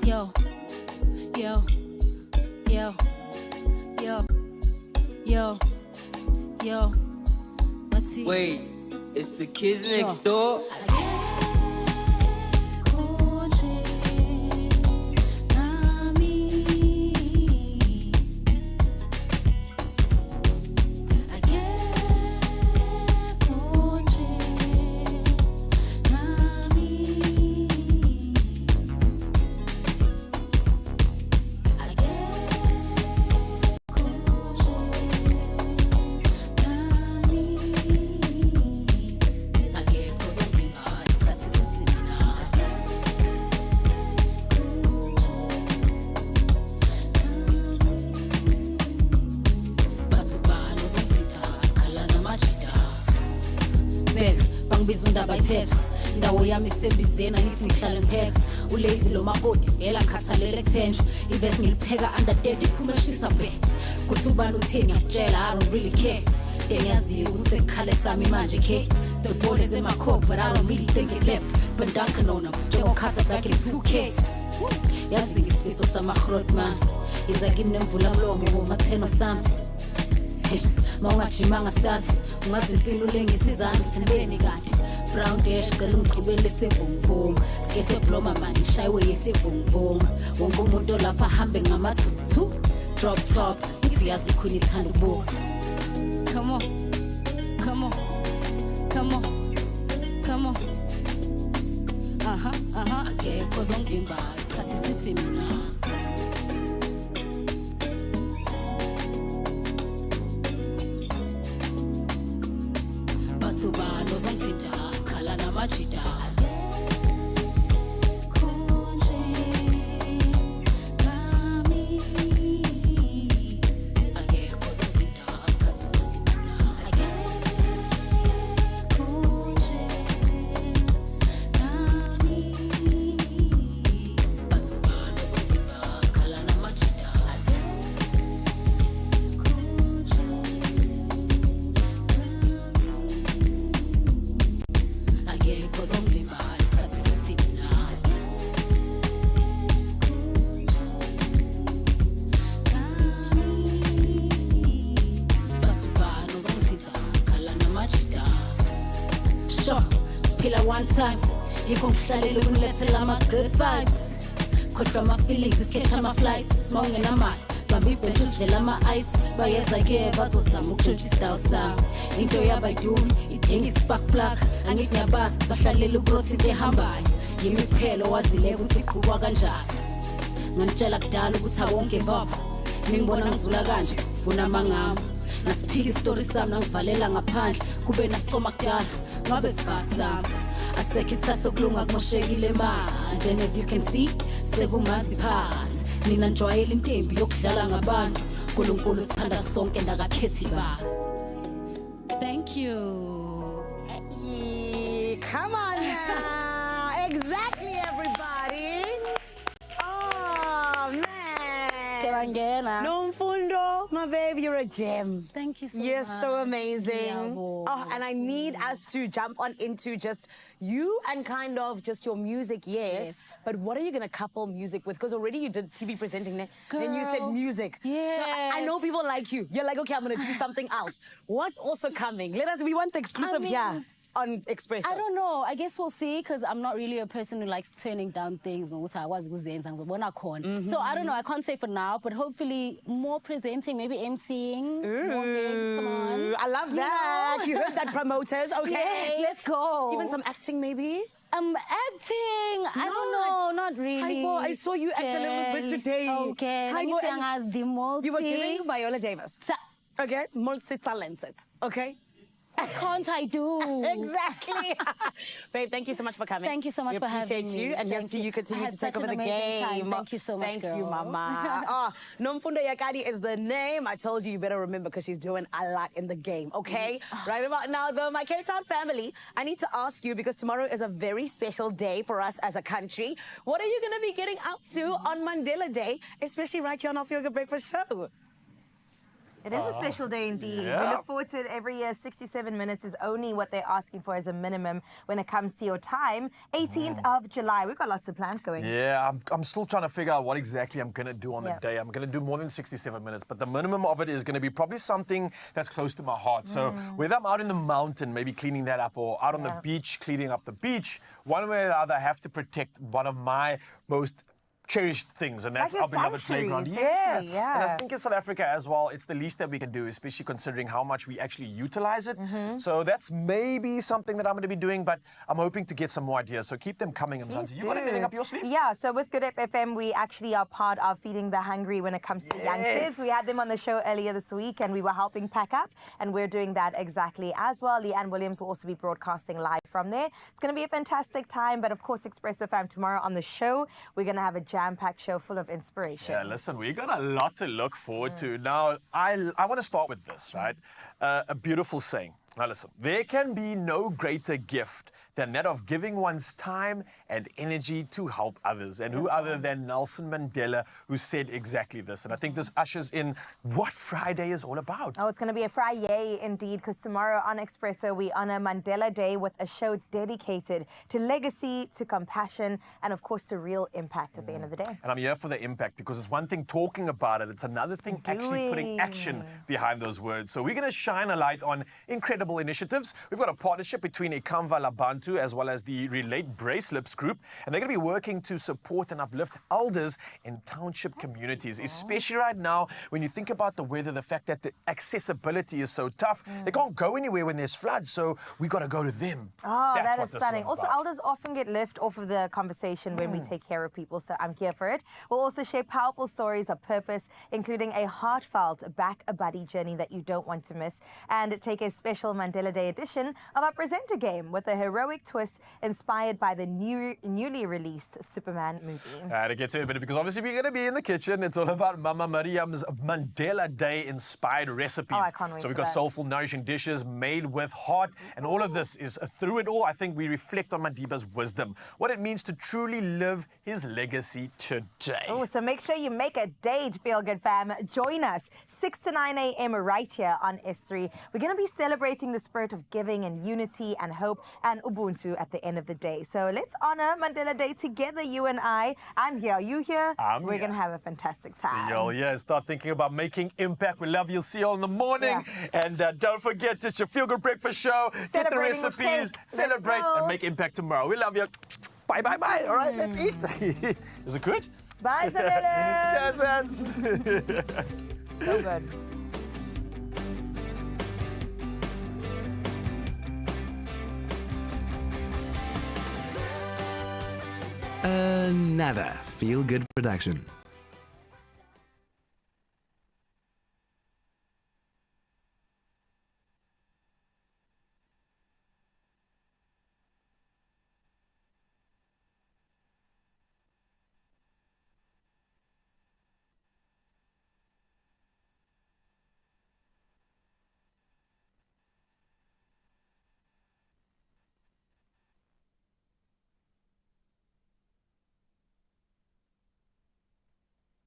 Speaker 12: Yo. Yo. Yo. Yo. Yo. Yo.
Speaker 10: Wait, it's the kids next door.
Speaker 12: Ndawo yami isembizena ngithi ngihlale ngipheka ulazy lo makoti vela ngikhathalele kuthenjwa ivesi ngilipheka under 30 iphuma lishisa bhe kuthi ubani uthini ngiyakutshela I don't really care ngiyaziyo ukuthi sekukhale sami manje ke the ball is in my court but I don't really think it left but dunking on him njengokhatha back in 2K yazi ngisifiso samagrot man iza kimi nemvula mlomo bomatheno samsi mawungajimanga sazi ungazi impilo lengisizana thembeni kanti brown dash cela ungigibele isivunguvungu sike sebloma manje ngishaywe yisivunguvungu wonke umuntu lapha ahambe ngamathuthu drop top ithi yazi likhulu ithanda ukubuka come on come on come on come on akekho zongivimba isikhathi sithi mina batubani ozongithinta khala namajida one time yikho ngihlalele ukunilethela ama good vibes khohlwa ama feelings isketch ama flights mawungena mali bamba ibhenji udlela ama ice bayeza ke bazozama ukutshontsha istyle sami into yabayumi idinga ispark plug angithi ngiyabasa bahlalele ugrowth into ehambayo yimiphelo wazile ukuthi iqhubwa kanjani ngantshela kudala ukuthi I won't give up ningibona ngizula kanje ufuna amangami nasiphika istory sami nangivalela ngaphandle kube nasicoma kudala ngabe sibasami asekho isikhathi sokulunga kumoshekile manje and as you can see sekumanzi phansi nina njwayela intembi yokudlala ngabantu uNkulunkulu sithanda sonke ndakakhethi ba thank you
Speaker 4: come on now exactly everybody oh man Nomfundo, my babe, you're a gem.
Speaker 12: Thank you so
Speaker 4: You're
Speaker 12: much.
Speaker 4: so amazing. Oh, and I need us to jump on into just you and kind of just your music, yes. But what are you going to couple music with? Because already you did TV presenting, and you said music.
Speaker 12: Yes.
Speaker 4: So I know people like you. You're like, okay, I'm going to do something else. What's also coming? We want the exclusive here on Expresso.
Speaker 11: I don't know. I guess we'll see, because I'm not really a person who likes turning down things. So I don't know. I can't say for now, but hopefully more presenting, maybe emceeing, more gigs. Come on.
Speaker 4: I love that. You heard that, promoters. Okay.
Speaker 11: Yes, let's go.
Speaker 4: Even some acting, maybe?
Speaker 11: Acting. I don't know. Not really.
Speaker 4: Hi, I saw you act a little bit today.
Speaker 11: Okay.
Speaker 4: Hi,
Speaker 11: You
Speaker 4: were giving Viola Davis. Okay. Multi-talented. Okay.
Speaker 11: What can't I do?
Speaker 4: Exactly. Babe, thank you so much for coming.
Speaker 11: Thank you so much for having me.
Speaker 4: We appreciate you. And yes, you continue to take over the game.
Speaker 11: Time. Thank you so much,
Speaker 4: Thank
Speaker 11: girl.
Speaker 4: you, Mama. Nomfundo Yakadi is the name. I told you better remember, because she's doing a lot in the game, okay? Right about now, though, my Cape Town family, I need to ask you, because tomorrow is a very special day for us as a country. What are you going to be getting up to on Mandela Day, especially right here on Our Feel Good Breakfast Show?
Speaker 3: It is a special day indeed.
Speaker 2: Yeah.
Speaker 3: We look forward to it every year. 67 minutes is only what they're asking for as a minimum when it comes to your time. 18th of July. We've got lots of plans going.
Speaker 2: Yeah, I'm still trying to figure out what exactly I'm going to do on the day. I'm going to do more than 67 minutes, but the minimum of it is going to be probably something that's close to my heart. So whether I'm out in the mountain, maybe cleaning that up, or out on the beach, cleaning up the beach, one way or the other, I have to protect one of my most cherished things, and that's
Speaker 3: Like
Speaker 2: our beloved
Speaker 3: sanctuary,
Speaker 2: playground.
Speaker 3: essentially, yeah.
Speaker 2: And I think in South Africa as well, it's the least that we can do, especially considering how much we actually utilize it. So that's maybe something that I'm going to be doing, but I'm hoping to get some more ideas. So keep them coming, Mzansi. You got anything up your sleeve?
Speaker 3: Yeah, so with Good Up FM, we actually are part of Feeding the Hungry when it comes to young kids. We had them on the show earlier this week, and we were helping pack up, and we're doing that exactly as well. Leanne Williams will also be broadcasting live from there. It's going to be a fantastic time, but of course, Expresso FM tomorrow on the show, we're going to have a jam-packed show full of inspiration.
Speaker 2: Yeah, listen, we got a lot to look forward to. Now, I want to start with this, right? A beautiful saying. Now, listen, there can be no greater gift than that of giving one's time and energy to help others. And who other than Nelson Mandela, who said exactly this. And I think this ushers in what Friday is all about.
Speaker 3: Oh, it's going to be a Friday indeed, because tomorrow on Expresso, we honor Mandela Day with a show dedicated to legacy, to compassion, and of course, to real impact at the end of the day.
Speaker 2: And I'm here for the impact, because it's one thing talking about it, it's another thing actually putting action behind those words. So we're going to shine a light on incredible initiatives. We've got a partnership between Ikamva Labantu as well as the Relate Bracelets Group, and they're going to be working to support and uplift elders in township communities, especially right now when you think about the weather, the fact that the accessibility is so tough. They can't go anywhere when there's floods, so we got to go to them.
Speaker 3: Oh,
Speaker 2: That's
Speaker 3: that
Speaker 2: what
Speaker 3: is
Speaker 2: this
Speaker 3: stunning.
Speaker 2: one's
Speaker 3: Also,
Speaker 2: about.
Speaker 3: elders often get left off of the conversation when we take care of people, so I'm here for it. We'll also share powerful stories of purpose, including a heartfelt Back a Buddy journey that you don't want to miss, and take a special Mandela Day edition of our presenter game with a heroic twist inspired by the newly released Superman movie.
Speaker 2: To get to it, because obviously we're going to be in the kitchen. It's all about Mama Mariam's Mandela Day inspired recipes.
Speaker 3: Oh, I can't wait
Speaker 2: So we've
Speaker 3: for
Speaker 2: got
Speaker 3: that.
Speaker 2: soulful, nourishing dishes made with heart. And all of this is through it all, I think we reflect on Madiba's wisdom, what it means to truly live his legacy today.
Speaker 3: Oh, so make sure you make a date, Feel Good Fam. Join us 6 to 9 a.m. right here on S3. We're going to be celebrating the spirit of giving and unity and hope and Ubuntu at the end of the day. So let's honor Mandela Day together, you and I. I'm here, you here. We're going to have a fantastic time.
Speaker 2: See y'all, yeah. Start thinking about making impact. We love you. See y'all in the morning. And don't forget, it's your Feel Good Breakfast Show. Get the
Speaker 3: Celebrating with
Speaker 2: recipes,
Speaker 3: cake.
Speaker 2: celebrate,
Speaker 3: Let's go.
Speaker 2: and make impact tomorrow. We love you. Bye, bye, bye. All right, let's eat. Is it good?
Speaker 3: Bye, Zanelle. So good.
Speaker 13: Another Feel Good production.